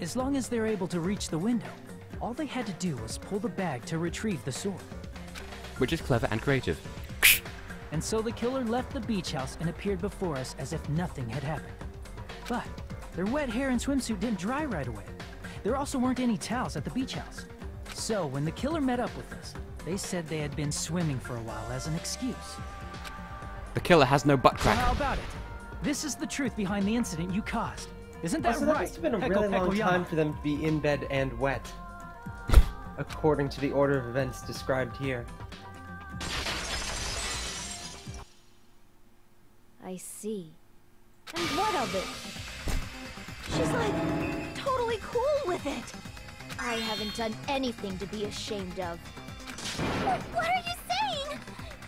As long as they're able to reach the window, all they had to do was pull the bag to retrieve the sword. Which is clever and creative. And so the killer left the beach house and appeared before us as if nothing had happened. But their wet hair and swimsuit didn't dry right away. There also weren't any towels at the beach house. So when the killer met up with us, they said they had been swimming for a while as an excuse. The killer has no butt So crack. how about it? This is the truth behind the incident you caused. Isn't that Also, right? that must have been a Peko really long Peko time Yama? for them to be in bed and wet. According to the order of events described here. I see. And what of it? She's like totally cool with it. I haven't done anything to be ashamed of. What are you saying?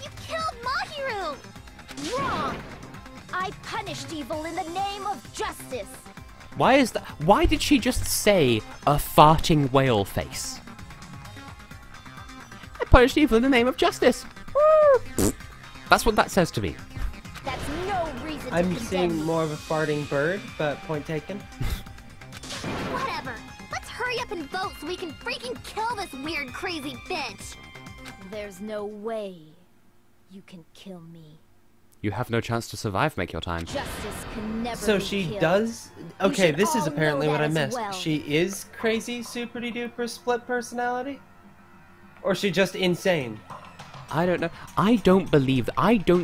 You killed Mahiru! Wrong! I punished evil in the name of justice. Why is that? Why did she just say a farting whale face? I punished evil in the name of justice. Woo! That's what that says to me. That's no reason to I'm condemn seeing me. more of a farting bird, but point taken. Whatever. Let's hurry up and vote so we can freaking kill this weird, crazy bitch. There's no way you can kill me. You have no chance to survive, make your time. Justice can never So be she killed. does? You Okay, should this is all apparently know what that I as missed. well. She is crazy, super-duper split personality? Or is she just insane? I don't know. I don't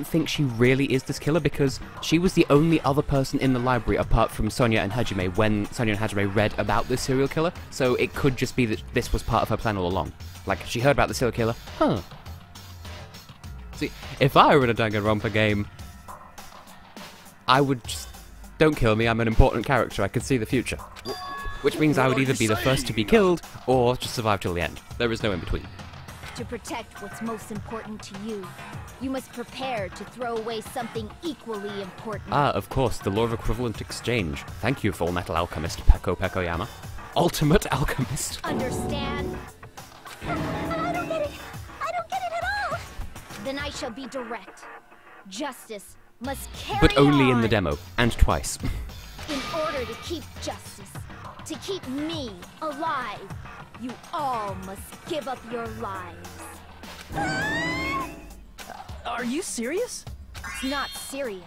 think she really is this killer because she was the only other person in the library apart from Sonia and Hajime when Sonia and Hajime read about this serial killer. So it could just be that this was part of her plan all along. Like, she heard about the serial killer. Huh. See, if I were in a Danganronpa game, I would just... Don't kill me, I'm an important character, I can see the future. Which means I would either be the first to be killed, or just survive till the end. There is no in-between. To protect what's most important to you, you must prepare to throw away something equally important. Ah, of course, the law of equivalent exchange. Thank you, Full Metal Alchemist Peko Pekoyama. Ultimate Alchemist. Understand? I don't get it. I don't get it at all. Then I shall be direct. Justice must carry But only in the on. demo, and twice. In order to keep justice, to keep me alive, you all must give up your lives. Are you serious? It's not serious.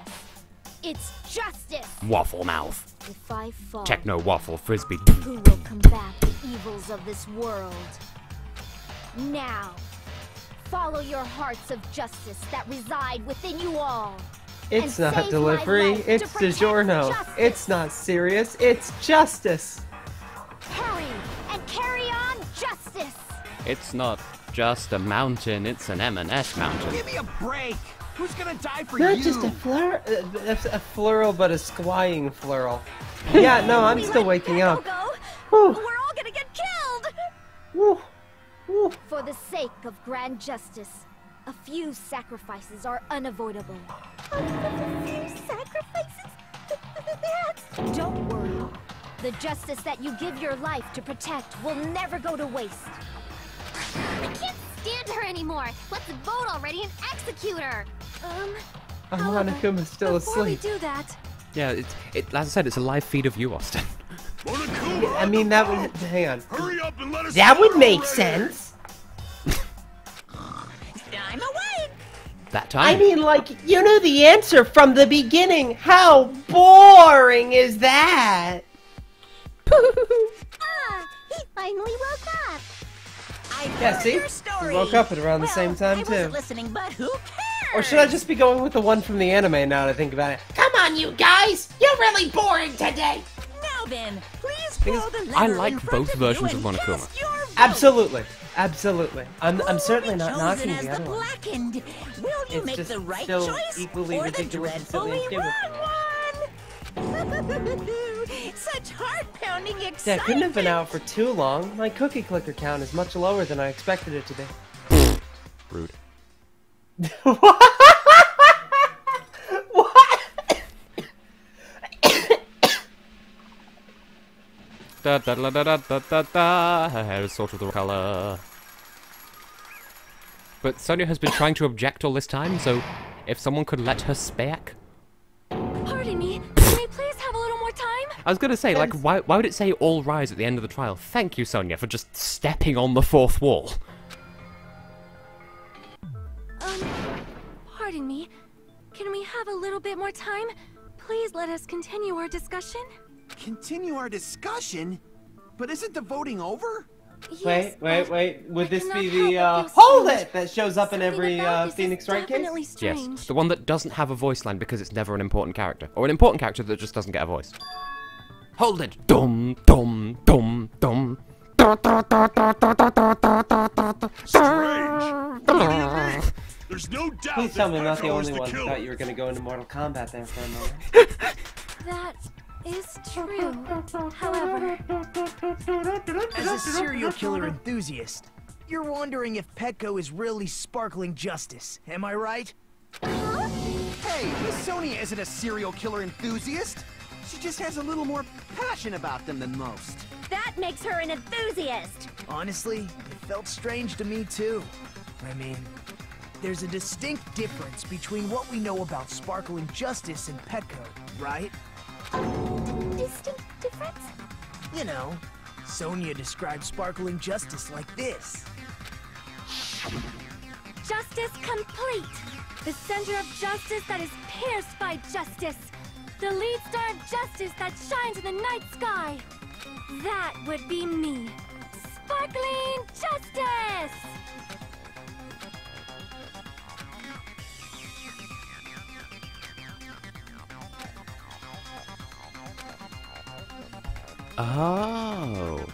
It's justice. Waffle mouth. If I fall, Techno waffle frisbee. who will combat the evils of this world? Now, follow your hearts of justice that reside within you all. It's and not save delivery, my life it's to protect DiGiorno. justice. It's not serious, it's justice. Hurry and carry on justice. It's not just a mountain, it's an M&S mountain. Give me a break! Who's gonna die for Not you? just a flurl, but a squying flurl. Yeah, no, I'm still waking up. Go, Whew. we're all gonna get killed. Whew. For the sake of grand justice, a few sacrifices are unavoidable. A few sacrifices? Don't worry. The justice that you give your life to protect will never go to waste. I can't stand her anymore. Let's vote already and execute her. Monokuma's still Before we asleep. do that, Yeah, as I said, it's a live feed of you, Austin. Monokuma, I mean, that would... Hang on. hurry up and let us That would vote make already. sense. I'm awake. That time. I mean, like, you knew the answer from the beginning. How boring is that? He finally woke up. I Yeah, heard see? your We story. woke up at around the Well, same time, I too. wasn't listening, but who cares? Or should I just be going with the one from the anime now that I think about it? Come on, you guys! You're really boring today! Now then, please Because pull the I lever like in front both of versions you of and Monokuma. cast your vote. Absolutely. Absolutely. I'm Who certainly will be not knocking chosen the as other one. blackened? Will you It's make just the right still choice equally or the ridiculous and silly dreadfully and wrong one? Such heart-pounding excitement! Yeah, it couldn't have been out for too long. My cookie clicker count is much lower than I expected it to be. Rude. What? Da da da da da da da da. Her hair is sort of the color. But Sonia has been trying to object all this time, so if someone could let her speak. pardon me, can we please have a little more time? I was gonna say, like, why would it say all rise at the end of the trial? Thank you, Sonia, for just stepping on the fourth wall. Pardon me, can we have a little bit more time? Please let us continue our discussion. Continue our discussion? But isn't the voting over? Yes, but Wait. Would this cannot be help the, but feel hold strange. it! That shows up in Something every, about this is Phoenix Wright case? definitely strange. Yes, the one that doesn't have a voice line because it's never an important character. Or an important character that just doesn't get a voice. Hold it! Dum, dum, dum, dum. Strange. There's no doubt Please tell me I'm not the Petro is only one who killer. thought you were gonna go into Mortal Kombat there for a moment. That is true. However, As a serial killer enthusiast, you're wondering if Petco is really sparkling justice, am I right? Hey, Miss Sonia isn't a serial killer enthusiast. She just has a little more passion about them than most. That makes her an enthusiast. Honestly, it felt strange to me too. I mean, there's a distinct difference between what we know about sparkling justice and Petco, right? Distinct difference? You know, Sonia described sparkling justice like this. justice complete. The center of justice that is pierced by justice. The lead star of justice that shines in the night sky. That would be me. Sparkling justice! Oh.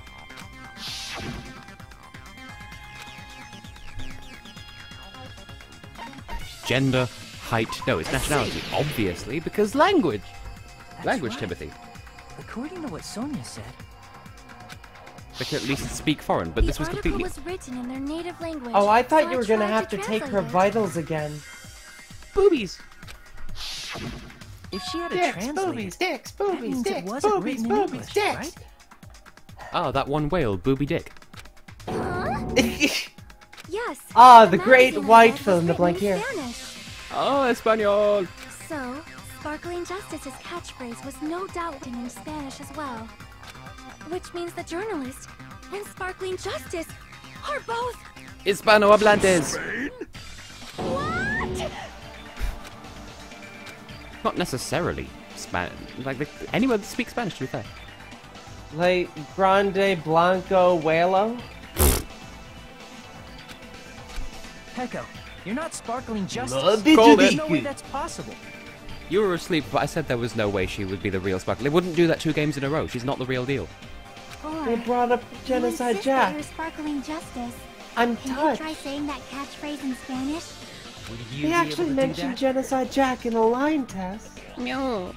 Gender, height, no, it's nationality, obviously, because language. Language, right. Timothy. According to what Sonia said, They can at least speak foreign, but this was The article completely... was written in their native language. Oh, I thought so you were gonna tried have to take her translate it. vitals again. Boobies! if she had a Dicks, translator, boobies, dicks, that boobies, means it dicks, wasn't boobies, written in boobies, English, dicks. right? Oh, that one whale, Booby Dick. Yes. Ah, the great magazine I white read was film, The written Blank in Year. Spanish. Oh, Espanol! So, Sparkling Justice's catchphrase was no doubt written in Spanish as well. Which means the journalist and Sparkling Justice are both... Hispanohablantes! Spain? What? Not necessarily Spanish. Like, anyone that speaks Spanish, to be fair. Like Grande Blanco Huelo? Petco, you're not sparkling justice. Called There's it. no way that's possible. You were asleep, but I said there was no way she would be the real Sparkle. They wouldn't do that 2 games in a row. She's not the real deal. They brought up You Genocide insist that you're Jack. Sparkling Justice. I'm Can you touched. try saying that catchphrase in Spanish? Would you They be actually able to do mentioned that? Genocide Jack in a line test. No.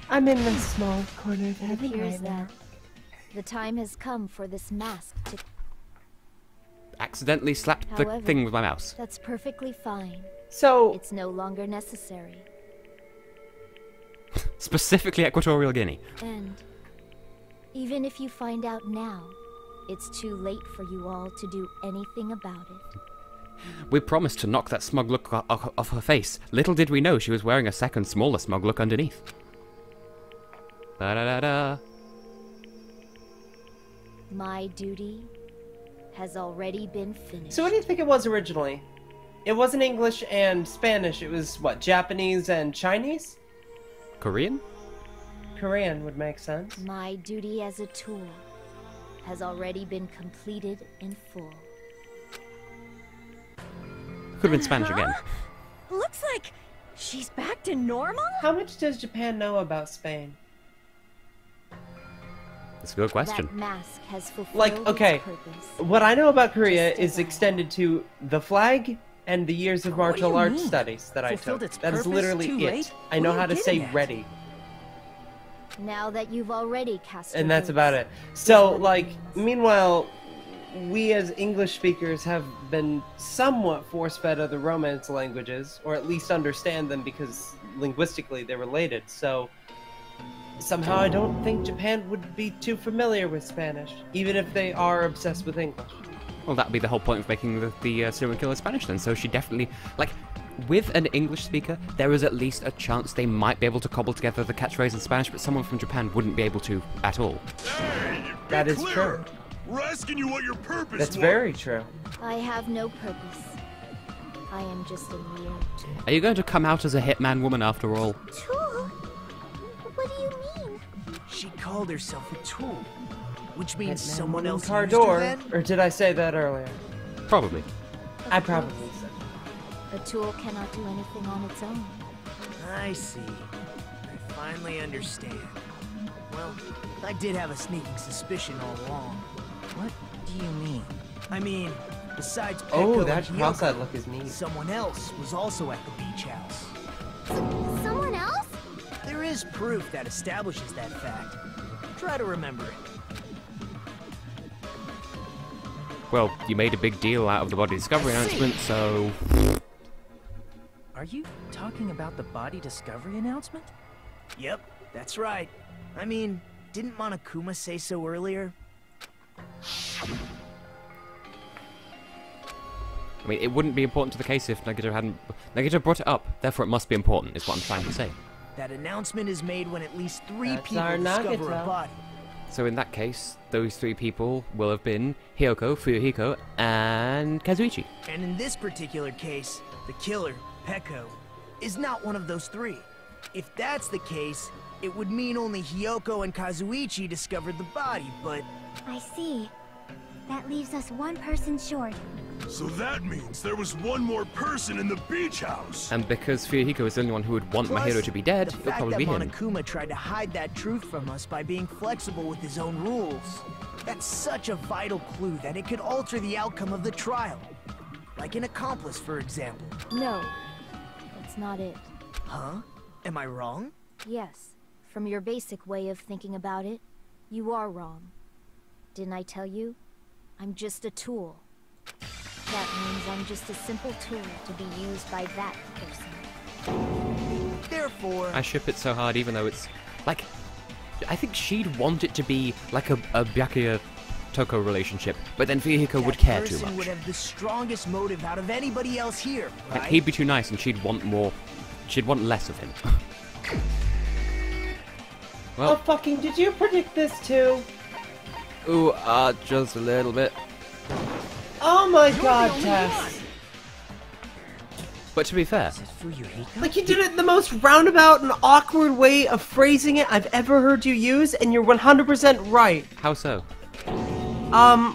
I'm in the small corner of It heaven appears right now. that the time has come for this mask to... accidentally slapped the However, thing with my mouse. That's perfectly fine. So It's no longer necessary. Specifically Equatorial Guinea. And even if you find out now, it's too late for you all to do anything about it. We promised to knock that smug look off her face. Little did we know she was wearing a second smaller smug look underneath. Da-da-da-da. My duty has already been finished. So what do you think it was originally? It wasn't English and Spanish, it was what, Japanese and Chinese? Korean? Korean would make sense. My duty as a tool has already been completed in full. Could have been Spanish again. Looks like she's back to normal? How much does Japan know about Spain? That's a good question. That mask has fulfilled Like, okay, its purpose. what I know about Korea is extended to the flag and the years of What do you martial arts mean? studies that I Fulfilled took. its That is purpose? literally Too it. late? I know What are how you to say getting at? ready. Now that you've already cast your And that's votes, about it. So, like, meanwhile, we as English speakers have been somewhat force-fed other Romance languages, or at least understand them because linguistically they're related, so somehow I don't think Japan would be too familiar with Spanish, even if they are obsessed with English. Well, that'd be the whole point of making the serial killer Spanish then, so she definitely, like, with an English speaker, there is at least a chance they might be able to cobble together the catchphrase in Spanish, but someone from Japan wouldn't be able to at all. Hey, That is clearer. true. We're asking you what your purpose That's was. very true. I have no purpose. I am just a mere tool. Are you going to come out as a hitman woman after all? Tool? What do you mean? She called herself a tool, which means Hitman someone woman else car used her door, then? or did I say that earlier? Probably. I probably said. A tool cannot do anything on its own. I see. I finally understand. Well, I did have a sneaking suspicion all along. What do you mean? I mean, besides Peko Oh, and that Hiyoko, cross-eyed look is neat. someone else was also at the beach house. Someone else? There is proof that establishes that fact. Try to remember it. Well, you made a big deal out of the body discovery announcement, so... Are you talking about the body discovery announcement? Yep, that's right. I mean, didn't Monokuma say so earlier? I mean, it wouldn't be important to the case if Negative hadn't... Negative brought it up, therefore it must be important, is what I'm trying to say. That announcement is made when at least 3 That's people our discover Nagata. a body. So in that case, those 3 people will have been Hiyoko, Fuyuhiko, and Kazuichi. And in this particular case, the killer, Peko, is not one of those 3. If that's the case, it would mean only Hiyoko and Kazuichi discovered the body, but... I see. That leaves us one person short. So that means there was one more person in the beach house. And because Fuyuhiko is the only one who would want Plus, Mahiro to be dead, the it'll fact probably that be him. Monokuma tried to hide that truth from us by being flexible with his own rules. That's such a vital clue that it could alter the outcome of the trial. Like an accomplice, for example. No, that's not it. Huh? Am I wrong? Yes, from your basic way of thinking about it, you are wrong. Didn't I tell you? I'm just a tool. That means I'm just a simple tool to be used by that person. Therefore... I ship it so hard, even though it's... Like, I think she'd want it to be like a Byakuya-Toko relationship, but then Fuyuhiko would care too person much. would have the strongest motive out of anybody else here, right? Like, he'd be too nice and she'd want more... She'd want less of him. Oh, fucking, did you predict this too? Ooh, just a little bit. Oh my god, Tess. But to be fair, Like, you did it the most roundabout and awkward way of phrasing it I've ever heard you use, and you're 100% right. how so?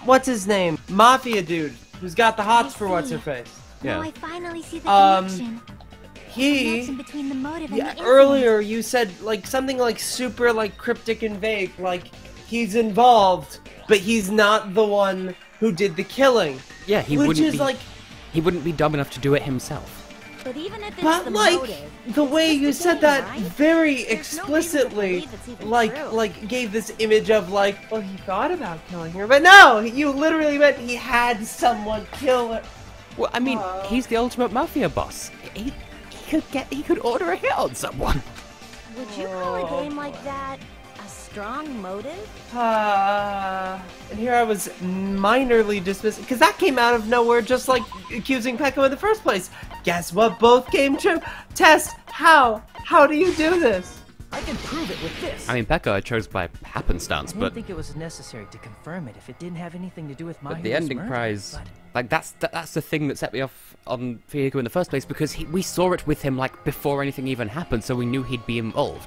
What's his name? Mafia dude, who's got the hots for what's-her-face. Now Yeah. I finally see the Um, connection. He... Connection between the motive and Yeah, the incident. earlier you said, like, something, like, super, like, cryptic and vague, like, he's involved, but he's not the one who did the killing. Yeah, he Which wouldn't is, be... like... He wouldn't be dumb enough to do it himself. But even if it's But the like motive, the way it's you just a said game, that right? very There's no reason to explicitly, believe it's even like true. gave this image of like, well, he thought about killing her, but no, you literally meant he had someone kill her. Well, I mean, he's the ultimate mafia boss. He could order a hit on someone. Would you call a game like that a strong motive? And here I was minorly dismissed because that came out of nowhere, just like accusing Pecco in the first place. Guess what? Both came true. Tess, how? How do you do this? I can prove it with this. I mean, Pecco I chose by happenstance, I didn't but think it was necessary to confirm it if it didn't have anything to do with my the ending prize, like that's the thing that set me off on Fuyuhiko in the first place, because we saw it with him like before anything even happened, so we knew he'd be involved.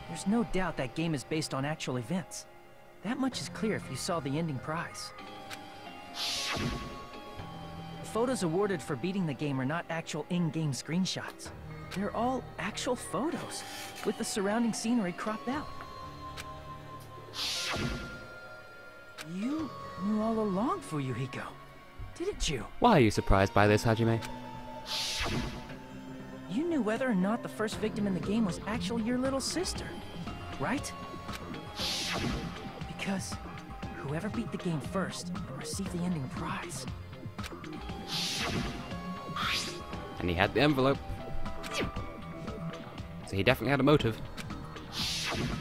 There's no doubt that game is based on actual events. That much is clear if you saw the ending prize. The photos awarded for beating the game are not actual in-game screenshots. They're all actual photos, with the surrounding scenery cropped out. You knew all along, Fuyuhiko, didn't you? Why are you surprised by this, Hajime? You knew whether or not the first victim in the game was actually your little sister, right? Because whoever beat the game first received the ending prize. And he had the envelope. So he definitely had a motive.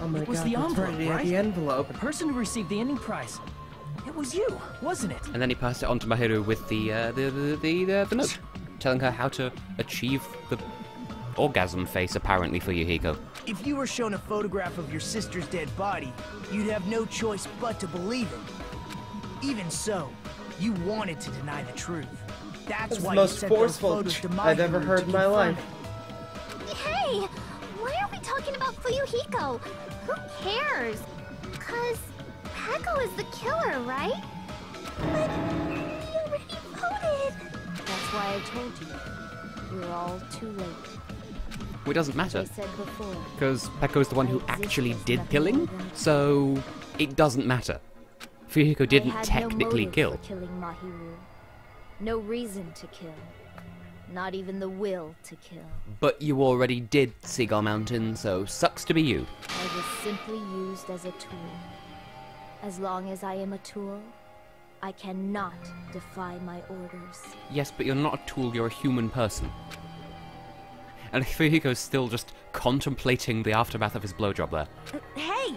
Oh my It was god, the that's envelope, right, he had right? the envelope. The person who received the ending prize. It was you, wasn't it? And then he passed it on to Mahiru with the note, telling her how to achieve the orgasm face, apparently, for Yukiko. If you were shown a photograph of your sister's dead body, you'd have no choice but to believe it. Even so, you wanted to deny the truth. That's That's why the you most sent those forceful photos to I've ever Mahiru heard to in my confirm life. it. Hey, why are we talking about Fuyuhiko? Who cares? Cause Pecco is the killer, right? But we already voted. That's why I told you. We're all too late. Well, it doesn't matter, They said before. because Pecco's the one who I exist actually as did nothing killing, more than- so it doesn't matter. Fuyuhiko didn't I had technically no motive kill. for killing Mahiru. No reason to kill. Not even the will to kill. But you already did Seagull Mountain, so sucks to be you. I was simply used as a tool. As long as I am a tool, I cannot defy my orders. Yes, but you're not a tool, you're a human person. And Fuyuhiko's still just contemplating the aftermath of his blowjob there. Hey,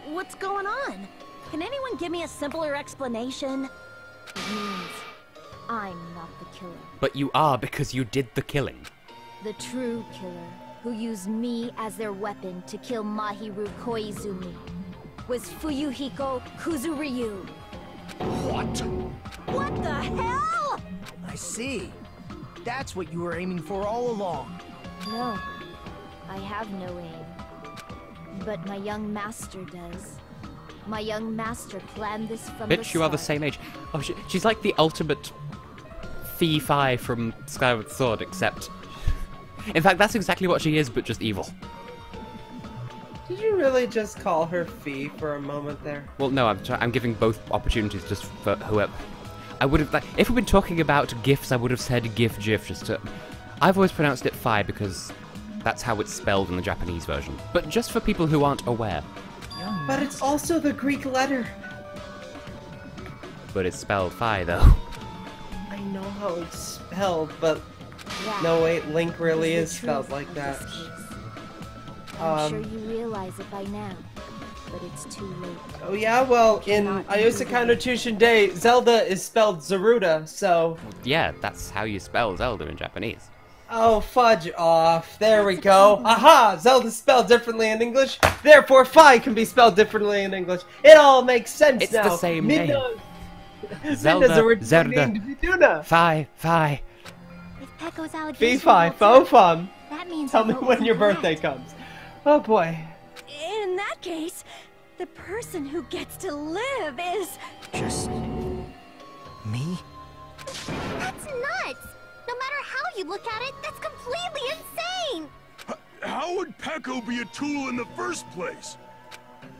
what's going on? Can anyone give me a simpler explanation? It means I'm not the killer. But you are, because you did the killing. The true killer, who used me as their weapon to kill Mahiru Koizumi, was Fuyuhiko Kuzuryu. What? What the hell? I see. That's what you were aiming for all along. No, I have no aim. But my young master does. My young master planned this from the Bitch, you are the start. same age. Oh, she's like the ultimate Fee-Fi from Skyward Sword, except... In fact, that's exactly what she is, but just evil. Did you really just call her Fee for a moment there? Well, no, I'm giving both opportunities just for whoever... I would have... If we'd been talking about GIFs, I would have said GIF just to... I've always pronounced it Fi because that's how it's spelled in the Japanese version. But just for people who aren't aware. But it's also the Greek letter. But it's spelled Fi, though. I know how it's spelled, but... That No, wait, Link really is is the spelled truth like of that. this case. I'm sure you realize it by now, but it's too late. Oh yeah, well, in Ayosaka no Chushin Day, Zelda is spelled Zeruda, so... Yeah, that's how you spell Zelda in Japanese. Oh, fudge off. There we go. Aha! Zelda's spelled differently in English, therefore Fi can be spelled differently in English. It all makes sense It's now. the same name. Zelda, Zelda, originally Zelda. named Viduna. Fi. If Pecco's allegation Fee-fi, holds up, fo-fum. that means Tell the me vote when was your correct. birthday comes. Oh boy. In that case, the person who gets to live is... Just... me? That's nuts! No matter how you look at it, that's completely insane! How would Pecco be a tool in the first place?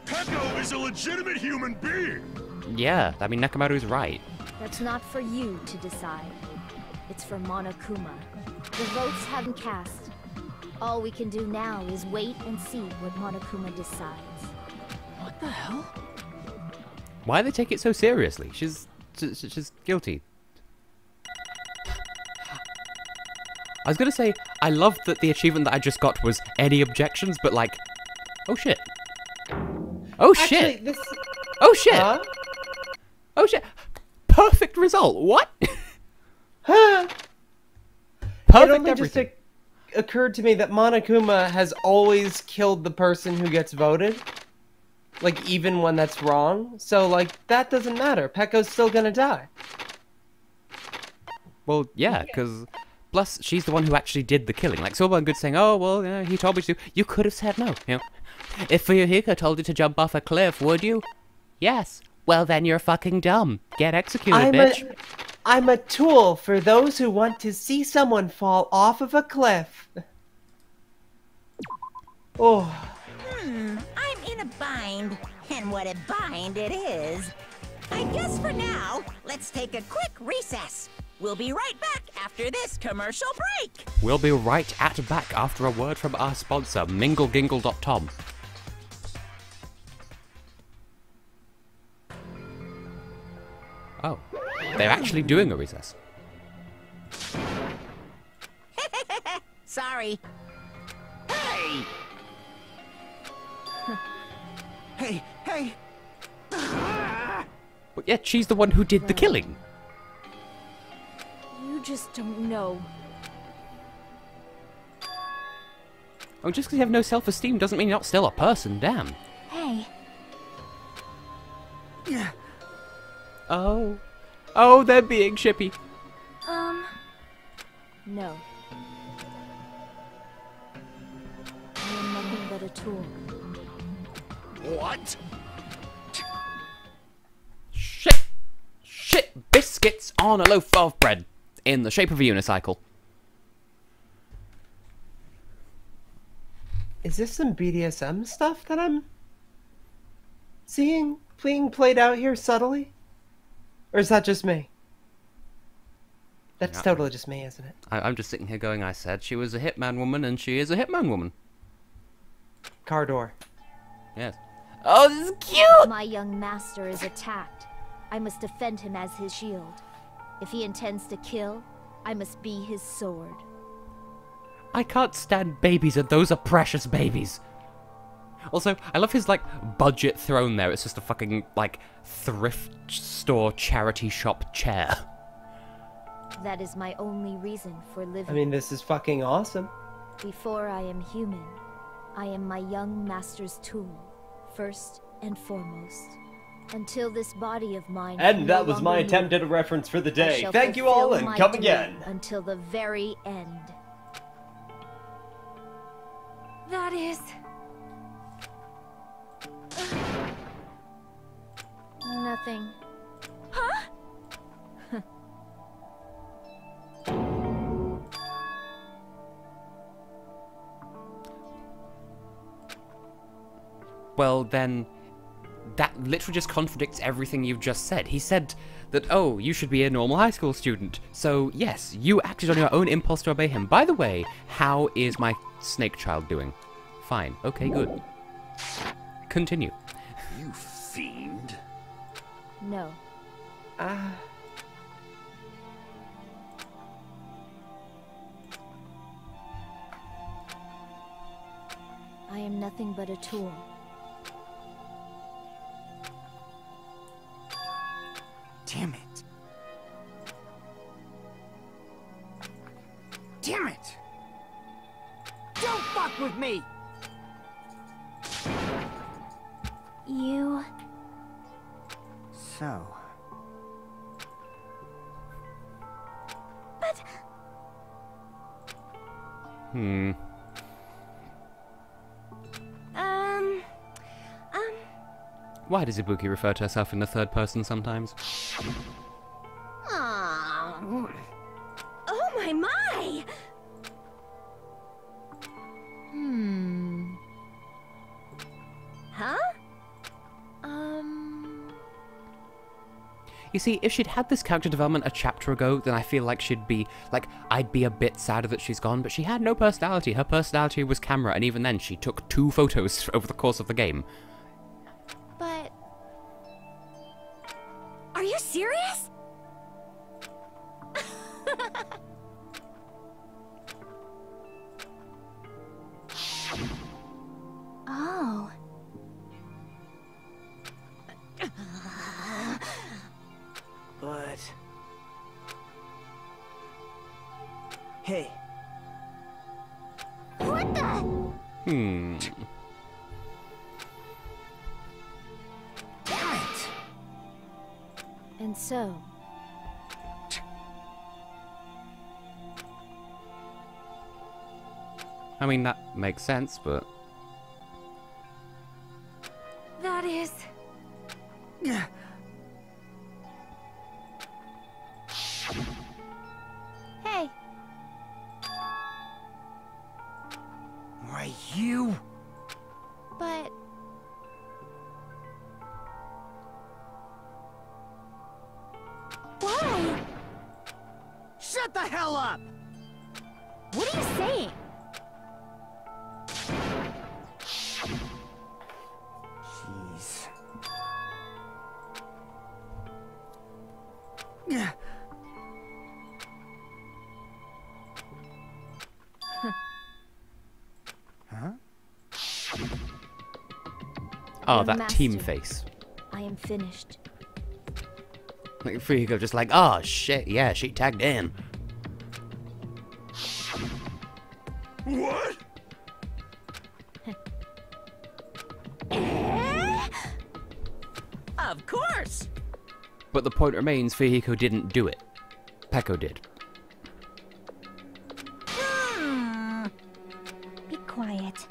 Pecco is a legitimate human being! Yeah, I mean, Nekomaru's right. That's not for you to decide. It's for Monokuma. The votes have been cast. All we can do now is wait and see what Monokuma decides. What the hell? Why do they take it so seriously? She's guilty. I was gonna say, I love that the achievement that I just got was any objections, but like, oh shit. Oh shit! Actually, Oh shit! Huh? Oh shit! Perfect result. What? It Perfect only everything. just occurred to me that Monokuma has always killed the person who gets voted. Like, even when that's wrong. So, like, that doesn't matter. Pekko's still gonna die. Well, yeah, because plus she's the one who actually did the killing. Like, so well and good saying, oh well, yeah, he told me to. You could have said no. You know, if Fuyuhiko told you to jump off a cliff, would you? Yes. Well, then you're fucking dumb. Get executed, bitch. I'm a tool for those who want to see someone fall off of a cliff. Oh. I'm in a bind. And what a bind it is. I guess for now, let's take a quick recess. We'll be right back after this commercial break. We'll be right back after a word from our sponsor, minglegingle.tom. Oh, they're actually doing a recess. Sorry. Hey! Hey, hey! But yet she's the one who did the killing. You just don't know. Oh, just because you have no self-esteem doesn't mean you're not still a person, damn. Hey. Oh. Oh, they're being shippy. No. I am nothing but a tool. What? Shit biscuits on a loaf of bread in the shape of a unicycle. Is this some BDSM stuff that I'm seeing being played out here subtly? Or is that just me? That's totally just me, isn't it? I'm just sitting here going, I said she was a hitman woman and she is a hitman woman. Car door. Yes. Oh, this is cute! My young master is attacked. I must defend him as his shield. If he intends to kill, I must be his sword. I can't stand babies, and those are precious babies. Also, I love his, like, budget throne there. It's just a fucking, like, thrift store charity shop chair. That is my only reason for living. I mean, this is fucking awesome. Before I am human, I am my young master's tool, first and foremost. Until this body of mine. And that was my attempt at a reference for the day. Thank you all, and come again. Until the very end. That is... Nothing. Huh? Well, then, that literally just contradicts everything you've just said. He said that, oh, you should be a normal high school student. So, yes, you acted on your own impulse to obey him. By the way, how is my snake child doing? Fine. Okay, good. Continue. You fiend. No. I am nothing but a tool. Damn it. Damn it! Don't fuck with me! You... So... But... Why does Ibuki refer to herself in the third person sometimes? Oh my my! Huh? You see, if she'd had this character development a chapter ago, then I feel like she'd be, like, I'd be a bit sadder that she's gone, but she had no personality. Her personality was camera, and even then, she took 2 photos over the course of the game. But... Are you serious? Oh. But... Hey. What the? Hmm. Damn it! And so... I mean, that makes sense, but... That is... Hey. Why, you... But... Why? Shut the hell up! What are you saying? Jeez. Huh? Oh, Young that master. team face. I am finished. Like, Fuyuhiko just like, oh shit, yeah, she tagged in. What? Of course! But the point remains, Fuyuhiko didn't do it. Peko did. Be quiet.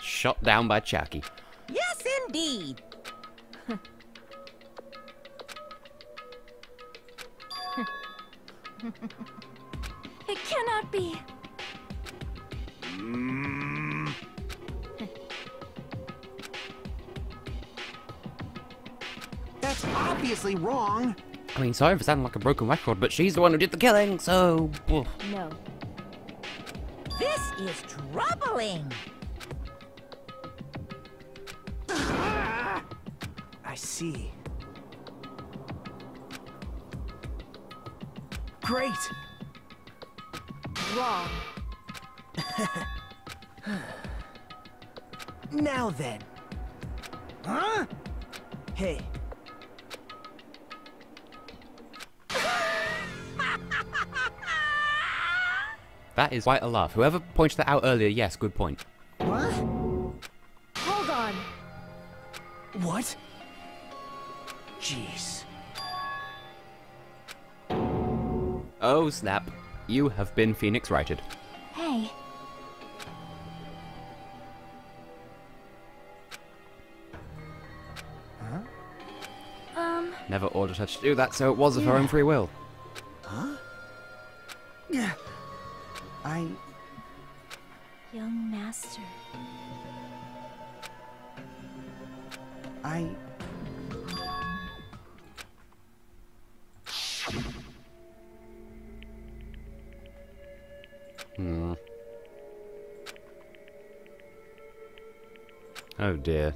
Shot down by Chaki. Yes, indeed! It cannot be. That's obviously wrong. I mean, sorry for sounding like a broken record, but she's the one who did the killing, so... oof. No. This is troubling! I see. Great! Wrong. Now then. Huh? Hey. That is quite a laugh. Whoever pointed that out earlier, yes, good point. What? Hold on. What? Jeez. Oh, snap. You have been Phoenix righted. Hey. Never ordered her to do that, so it was of her own free will. Huh? Yeah. Young master. Oh dear.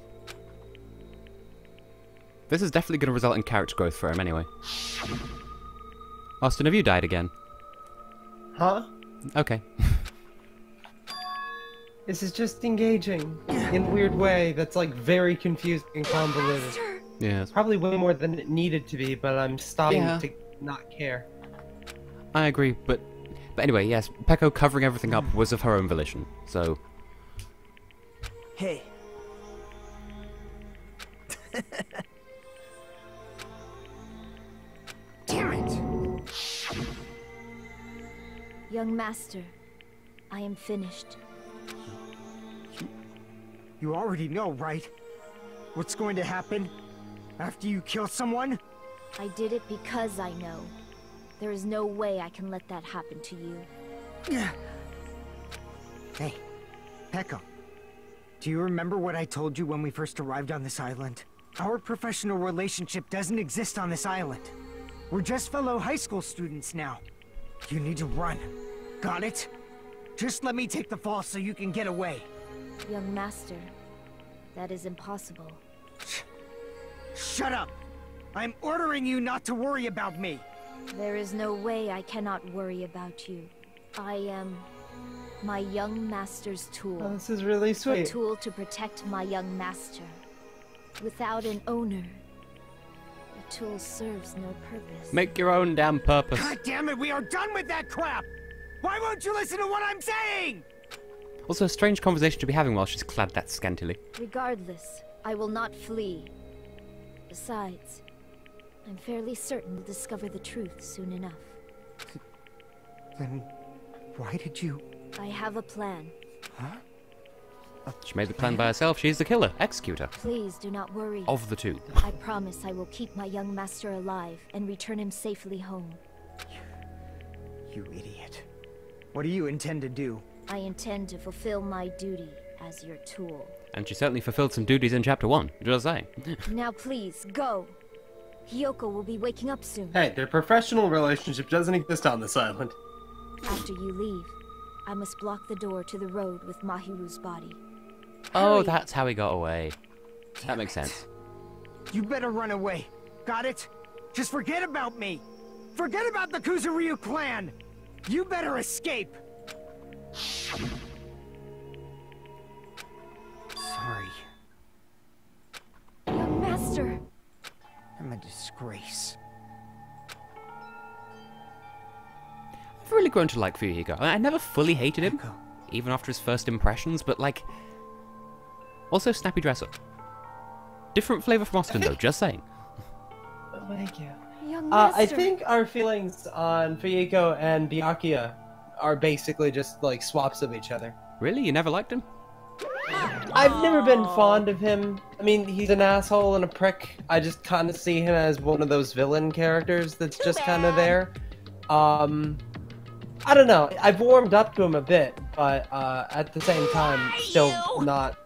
This is definitely going to result in character growth for him anyway. Austin, have you died again? Huh? Okay. This is just engaging in a weird way that's like very confusing and convoluted. Yes. Probably way more than it needed to be, but I'm stopping Yeah. to not care. I agree, but anyway, yes, Peko covering everything up was of her own volition, so... Hey. Damn it! Young master. I am finished. You already know, right? What's going to happen after you kill someone? I did it because I know. There is no way I can let that happen to you. Hey, Peko. Do you remember what I told you when we first arrived on this island? Our professional relationship doesn't exist on this island. We're just fellow high school students now. You need to run. Got it? Just let me take the fall so you can get away. Young master, that is impossible. Shut up! I'm ordering you not to worry about me. There is no way I cannot worry about you. I am my young master's tool. Oh, this is really sweet. A tool to protect my young master. Without an owner, the tool serves no purpose. Make your own damn purpose. God damn it, we are done with that crap! Why won't you listen to what I'm saying? Also, a strange conversation to be having while she's clad that scantily. Regardless, I will not flee. Besides, I'm fairly certain to discover the truth soon enough. Then why did you... I have a plan. Huh? She made the plan by herself. She's the killer. Execute her. Please do not worry. Of the two. I promise I will keep my young master alive and return him safely home. You idiot. What do you intend to do? I intend to fulfill my duty as your tool. And she certainly fulfilled some duties in Chapter 1. Just saying. Now please, go. Hyoko will be waking up soon. Hey, their professional relationship doesn't exist on this island. After you leave, I must block the door to the road with Mahiru's body. Oh, Hurry. that's how he got away. That makes sense. You better run away. Got it? Just forget about me. Forget about the Kuzuryu clan. You better escape. Sorry. Young master. I'm a disgrace. I've really grown to like Fuyuhiko. I never fully hated him, even after his first impressions, but like... Also, snappy dresser. Different flavor from Austin, though, just saying. Oh, thank you. Young I think our feelings on Fuyuhiko and Byakuya are basically just like swaps of each other. Really? You never liked him? I've never been fond of him. I mean, he's an asshole and a prick. I just kind of see him as one of those villain characters that's just kind of there. I don't know. I've warmed up to him a bit, but at the same time, still not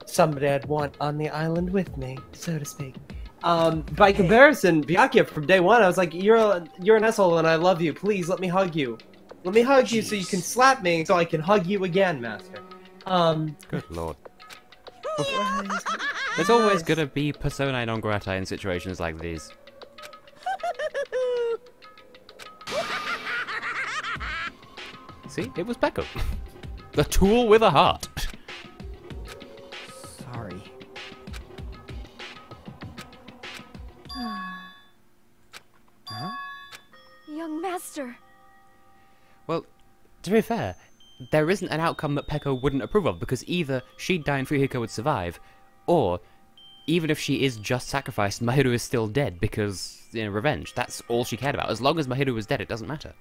somebody I'd want on the island with me, so to speak. By comparison, Byakuya from day one, I was like, you're an asshole and I love you. Please let me hug you. Let me hug you so you can slap me so I can hug you again, Master. Good lord. There's always gonna be personae non grata in situations like these. See, it was Peko. The tool with a heart. Sorry. Huh? Young master. Well, to be fair, there isn't an outcome that Peko wouldn't approve of, because either she'd die and Fuyuhiko would survive, or even if she is just sacrificed, Mahiru is still dead because, you know, revenge. That's all she cared about. As long as Mahiru was dead, it doesn't matter.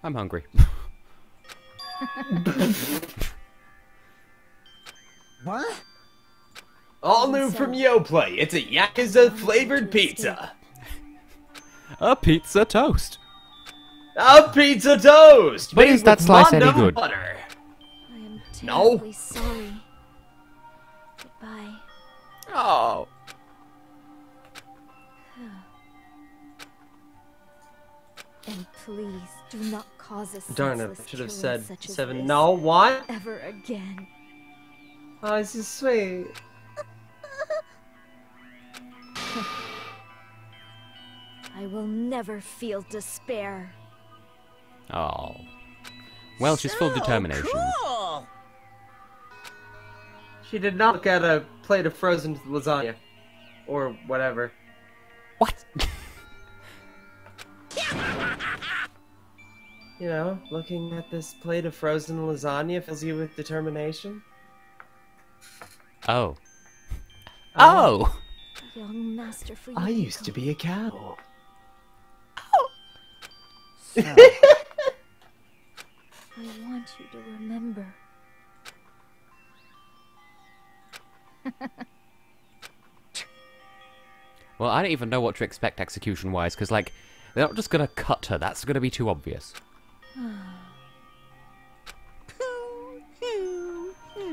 I'm hungry. What? All new from YoPlay, it's a Yakuza flavored pizza. A pizza toast. A pizza toast! But made is that with slice any Mondo good? Butter. I am No. terribly sorry. Goodbye. Oh. And please do not cause a Darn it, I senseless should have killing said such as 7. this No, what? ever again. Oh, this is sweet. I will never feel despair. Oh. Well, she's full of determination. Cool. She did not look at a plate of frozen lasagna. Or whatever. What? You know, looking at this plate of frozen lasagna fills you with determination. Oh. Oh! Young master for you. I used to be a cow. So, I want you to remember. Well, I don't even know what to expect execution-wise, because, like, they're not just gonna cut her. That's gonna be too obvious.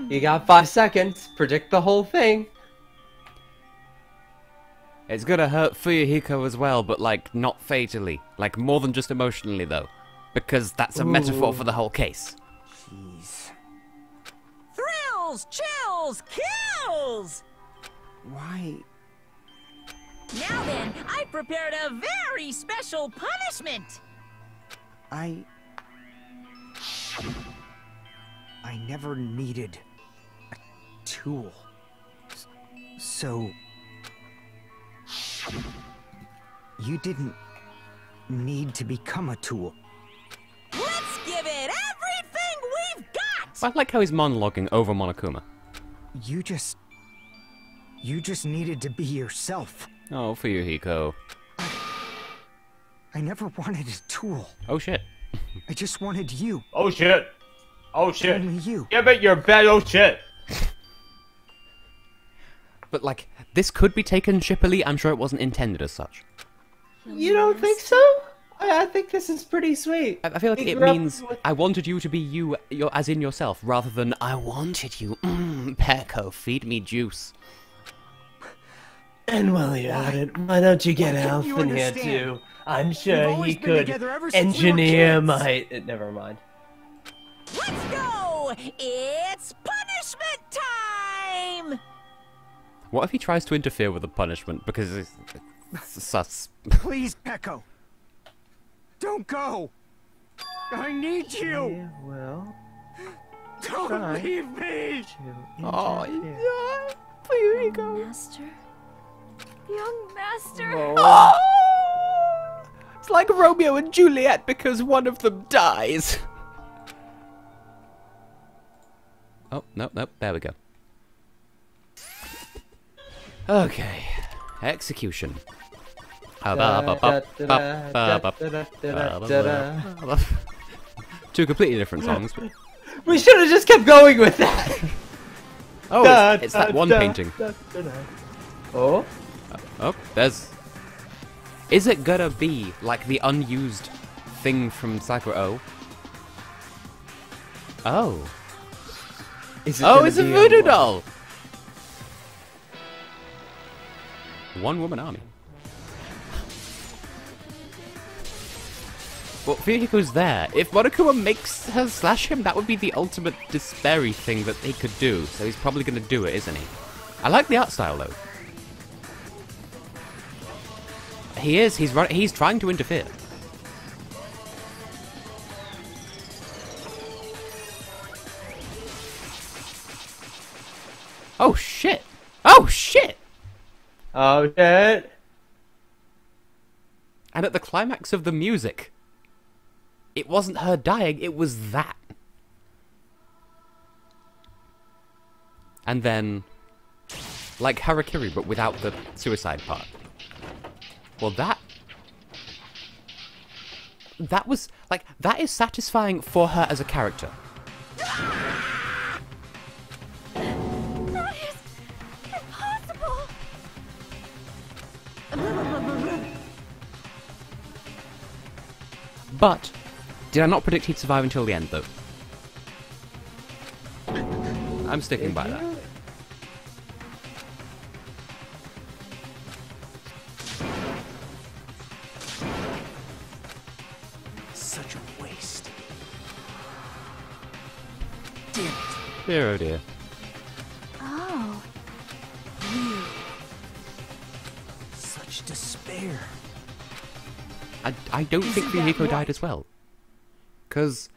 You got 5 seconds. Predict the whole thing. It's gonna hurt Fuyuhiko as well, but like not fatally. Like more than just emotionally though. Because that's a metaphor for the whole case. Jeez. Thrills, chills, kills! Why? Now then, I prepared a very special punishment! I never needed a tool. So... You didn't need to become a tool. Let's give it everything we've got! I like how he's monologuing over Monokuma. You just needed to be yourself. Oh, Fuyuhiko. I never wanted a tool. Oh shit. I just wanted you. Oh shit. Oh shit. Only you. Give it your bed, oh shit. But like, this could be taken shippily. I'm sure it wasn't intended as such. You don't think so? I think this is pretty sweet. I feel like it means I wanted you to be you, as in yourself, rather than I wanted you. Pecco, feed me juice. And while you're at it, why don't you get Alf in here too? I'm sure he could engineer my... Never mind. Let's go! It's punishment time! What if he tries to interfere with the punishment because it's sus? Please, Pecco. Don't go. I need you. Yeah, well... Don't leave me. Oh, yeah. Here you go. Master? Young master? Oh. It's like Romeo and Juliet because one of them dies. Oh, no, there we go. Okay, execution. Two completely different songs. But... We should have just kept going with that. Oh, it's that one painting. Oh? Oh, there's... Is it gonna be like the unused thing from Sakura O? Oh. It's a voodoo doll! One-woman army. Well, Fuyuhiko's there. If Monokuma makes her slash him, that would be the ultimate despairy thing that he could do. So he's probably gonna do it, isn't he? I like the art style, though. He is. He's trying to interfere. Oh shit! Oh shit! Oh shit! And at the climax of the music, it wasn't her dying, it was that. And then, like Harakiri, but without the suicide part. Well, that was, like, that is satisfying for her as a character. That is impossible! But, did I not predict he'd survive until the end, though? I'm sticking by that. Such a waste. Damn it. Dear oh dear. Oh. Such despair. I don't think Fuyuhiko died as well. Because,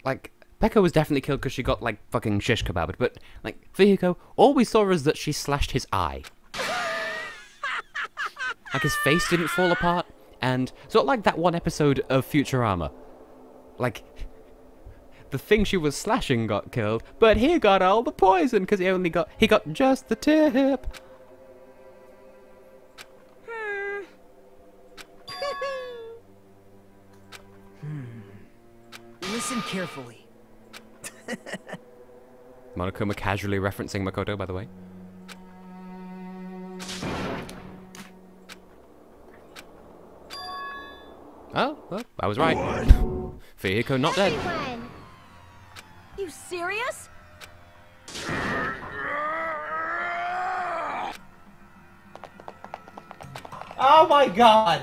like, Pecco was definitely killed because she got, like, fucking shish kebabbed, but, like, Fuyuhiko, all we saw is that she slashed his eye. Like, his face didn't fall apart, and sort of like that one episode of Futurama. Like, the thing she was slashing got killed, but he got all the poison because he got just the tip. Listen carefully. Monokuma casually referencing Makoto, by the way. Oh, well, I was right. Fuyuhiko not dead. You serious? Oh my god!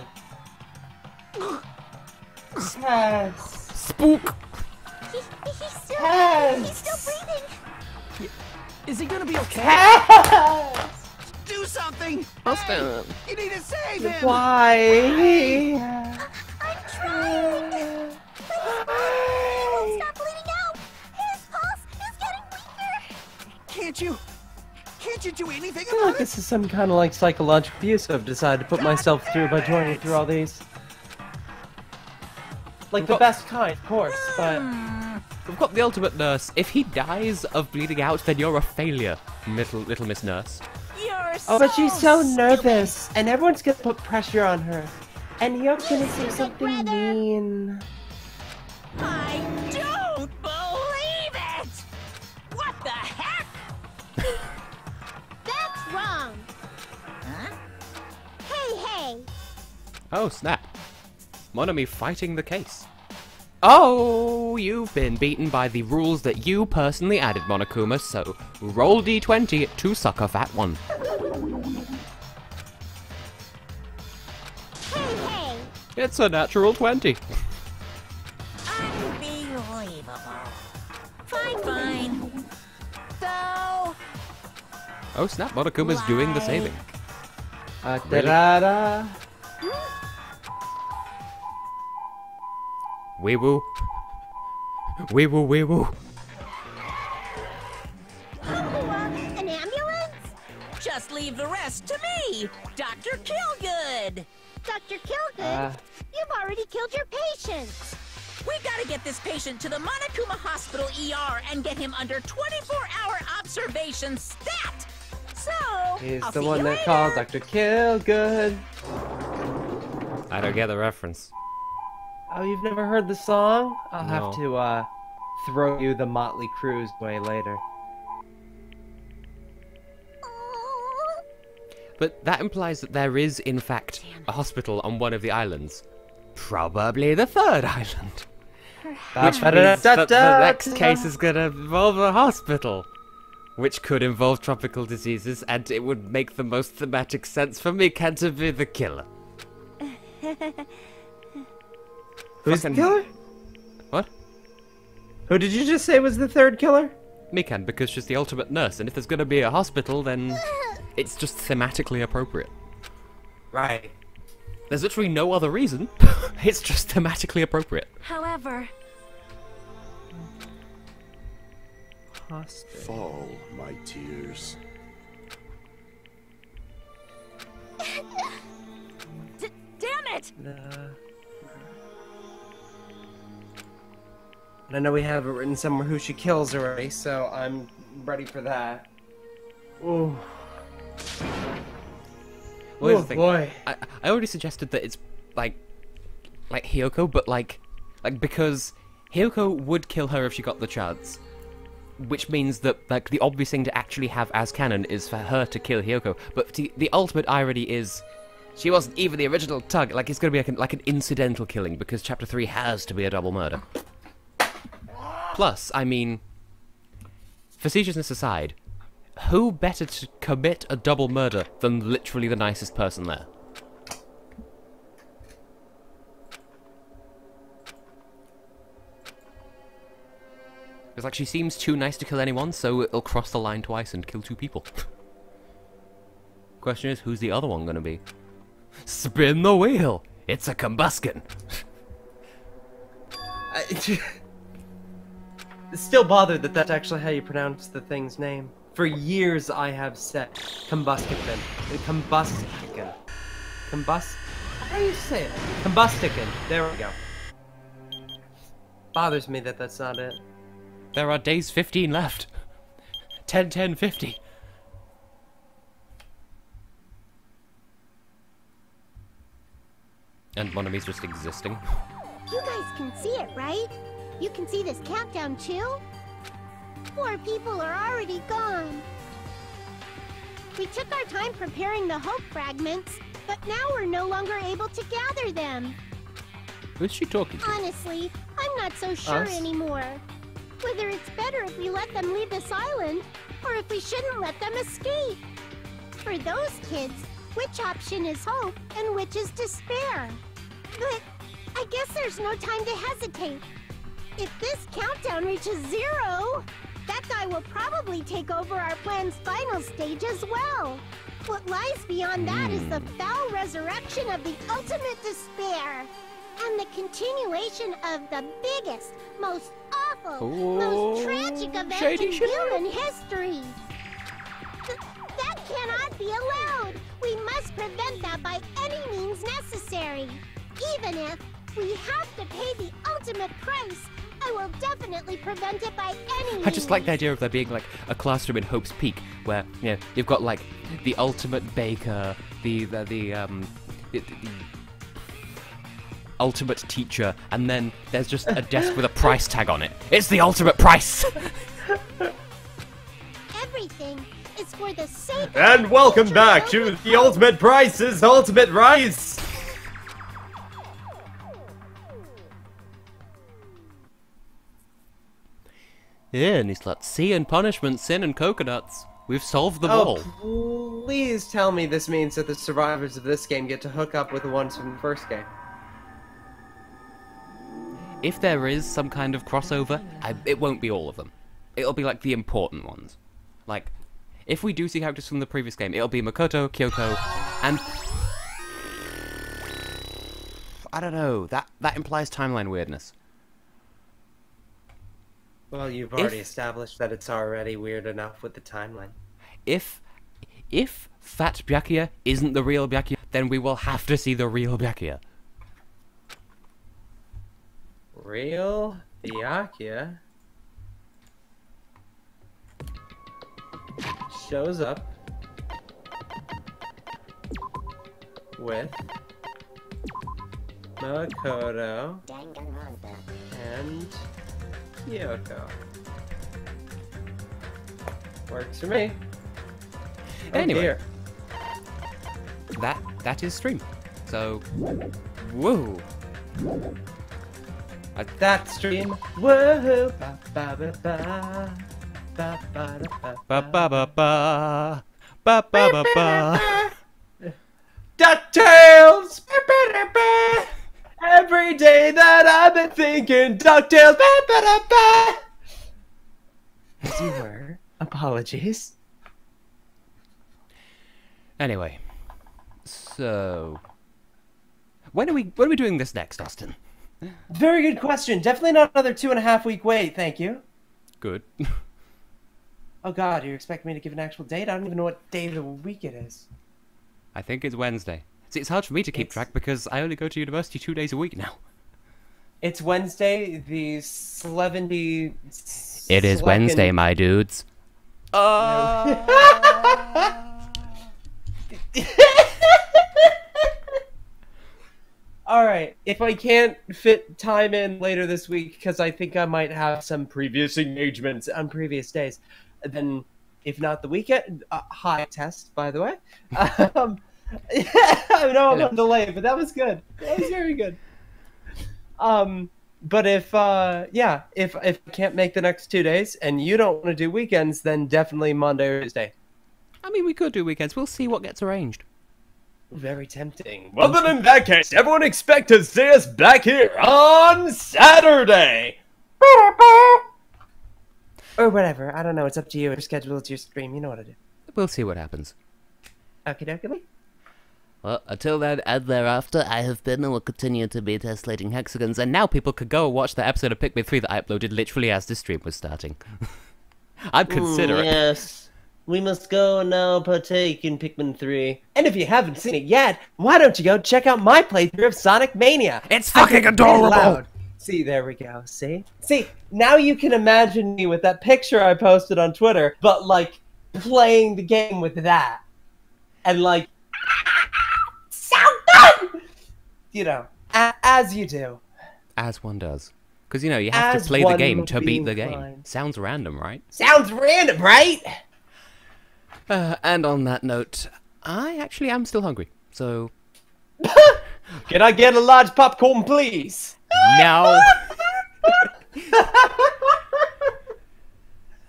Tess! Spook! He's still breathing. Is he gonna be okay? Tess! Do something! Austin! You need to save him! Why? I'm trying. But he won't stop bleeding out. His pulse is getting weaker. Can't you do anything I feel about like it? this is some kind of like psychological abuse I've decided to put myself through by joining through all these. Like the best kind, of course, but... We've got the ultimate nurse. If he dies of bleeding out, then you're a failure, little Miss Nurse. You're Oh, but she's so nervous, and everyone's gonna put pressure on her. And you're gonna say something mean. I don't believe it! What the heck? That's wrong. Huh? Hey. Oh, snap. Monami fighting the case. Oh, you've been beaten by the rules that you personally added, Monokuma, so roll d20 to suck a fat one. Hey. It's a natural 20. Unbelievable. Fine. So, Oh, snap, Monokuma's doing the saving. Really? Da-da-da. Wee woo. Wee woo, wee woo. An ambulance? just leave the rest to me, Dr. Killgood. Dr. Killgood, you've already killed your patient. We gotta get this patient to the Monokuma Hospital ER and get him under 24-hour observation stat. So, He's I'll the see one you that later. called Dr. Killgood. I don't get the reference. Oh, you've never heard the song? I'll have No. to throw you the Motley Crue's way later. But that implies that there is, in fact, a hospital on one of the islands. Probably the third island. Which means that the next case is gonna involve a hospital. Which could involve tropical diseases, and it would make the most thematic sense for Mikan to be the killer. Who's the killer? What? Who did you just say was the third killer? Mikan, because she's the ultimate nurse, and if there's gonna be a hospital, then it's just thematically appropriate. Right. There's literally no other reason. It's just thematically appropriate. However, Fall, my tears. damn it! And I know we have it written somewhere who she kills already, so I'm ready for that. Ooh. Well, here's Oh, the thing. boy. I already suggested that it's like Hiyoko, but like because Hiyoko would kill her if she got the chance, which means that like the obvious thing to actually have as canon is for her to kill Hiyoko. But the ultimate irony is she wasn't even the original target. Like it's gonna be like an incidental killing because Chapter 3 has to be a double murder. Plus, I mean, facetiousness aside, who better to commit a double murder than literally the nicest person there? It's like she seems too nice to kill anyone, so it'll cross the line twice and kill two people. Question is, who's the other one gonna be? Spin the wheel! It's a combustion! Still bothered that that's actually how you pronounce the thing's name. For years I have said combustion. Combustion. How do you say it? Combustion. There we go. Bothers me that that's not it. There are days 15 left. 10, 10, 50. And Monami's just existing. You guys can see it, right? You can see this countdown too? 4 people are already gone. We took our time preparing the hope fragments, but now we're no longer able to gather them. Who's she talking to? Honestly, I'm not so sure Us? anymore. Whether it's better if we let them leave this island, or if we shouldn't let them escape. For those kids, which option is hope and which is despair. But I guess there's no time to hesitate. If this countdown reaches 0, that guy will probably take over our plan's final stage as well. What lies beyond that is the foul resurrection of the ultimate despair, and the continuation of the biggest, most awful, most tragic event in human history. That cannot be allowed. We must prevent that by any means necessary. Even if we have to pay the ultimate price, I will definitely prevent it by any means. I just like the idea of there being like a classroom in Hope's Peak where, you know, you've got like the ultimate baker, the ultimate teacher, and then there's just a desk with a price tag on it. It's the ultimate price! Everything is for the sake of And welcome back to the Ultimate Price's Ultimate Rice! Yeah, and he's like, sea and punishment, sin and coconuts. We've solved them all. Please tell me this means that the survivors of this game get to hook up with the ones from the first game. If there is some kind of crossover, it won't be all of them. It'll be like the important ones. Like, if we do see characters from the previous game, it'll be Makoto, Kyoko, and... I don't know, that implies timeline weirdness. Well, you've already established that it's already weird enough with the timeline. If Fat Byakuya isn't the real Byakuya, then we will have to see the real Byakuya. Real Byakuya shows up with Makoto and Kyoko. Works for me. Anyway, that is stream. So, whoa. That stream. Whoa. Ba ba ba ba. Ba ba ba ba ba ba ba ba ba. DuckTales. Every day that I've been thinking DuckTales. As you were. Apologies. Anyway, so when are we doing this next, Austin? Very good question. Definitely not another 2.5 week wait. Thank you. Good. Oh God, you're expecting me to give an actual date? I don't even know what day of the week it is. I think it's Wednesday. See, it's hard for me to keep track because I only go to university 2 days a week now. It's Wednesday, the 70... It is Wednesday, my dudes. Alright, if I can't fit time in later this week, because I think I might have some previous engagements on previous days, then if not the weekend... hi, Tess, by the way. I know I'm on delay, but that was good. That was very good. But if I can't make the next 2 days, and you don't want to do weekends, then definitely Monday or Tuesday. I mean, we could do weekends. We'll see what gets arranged. Very tempting. Well, then in that case, everyone expect to see us back here on Saturday! Or whatever. I don't know. It's up to you. Your schedule, it's your stream. You know what to do. We'll see what happens. Okie dokie. Well, until then and thereafter, I have been and will continue to be Tessellating Hexagons, and now people could go and watch the episode of Pikmin 3 that I uploaded literally as the stream was starting. I'm considerate. Yes. We must go now partake in Pikmin 3. And if you haven't seen it yet, why don't you go check out my playthrough of Sonic Mania? It's fucking adorable! See, there we go. See? See, now you can imagine me with that picture I posted on Twitter, but, like, playing the game with that. And, like, so good! You know, as you do. As one does. Because, you know, you have to play the game to beat the game. Sounds random, right? Sounds random, right? And on that note, I actually am still hungry, so... Can I get a large popcorn, please? No!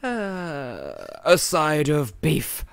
A side of beef,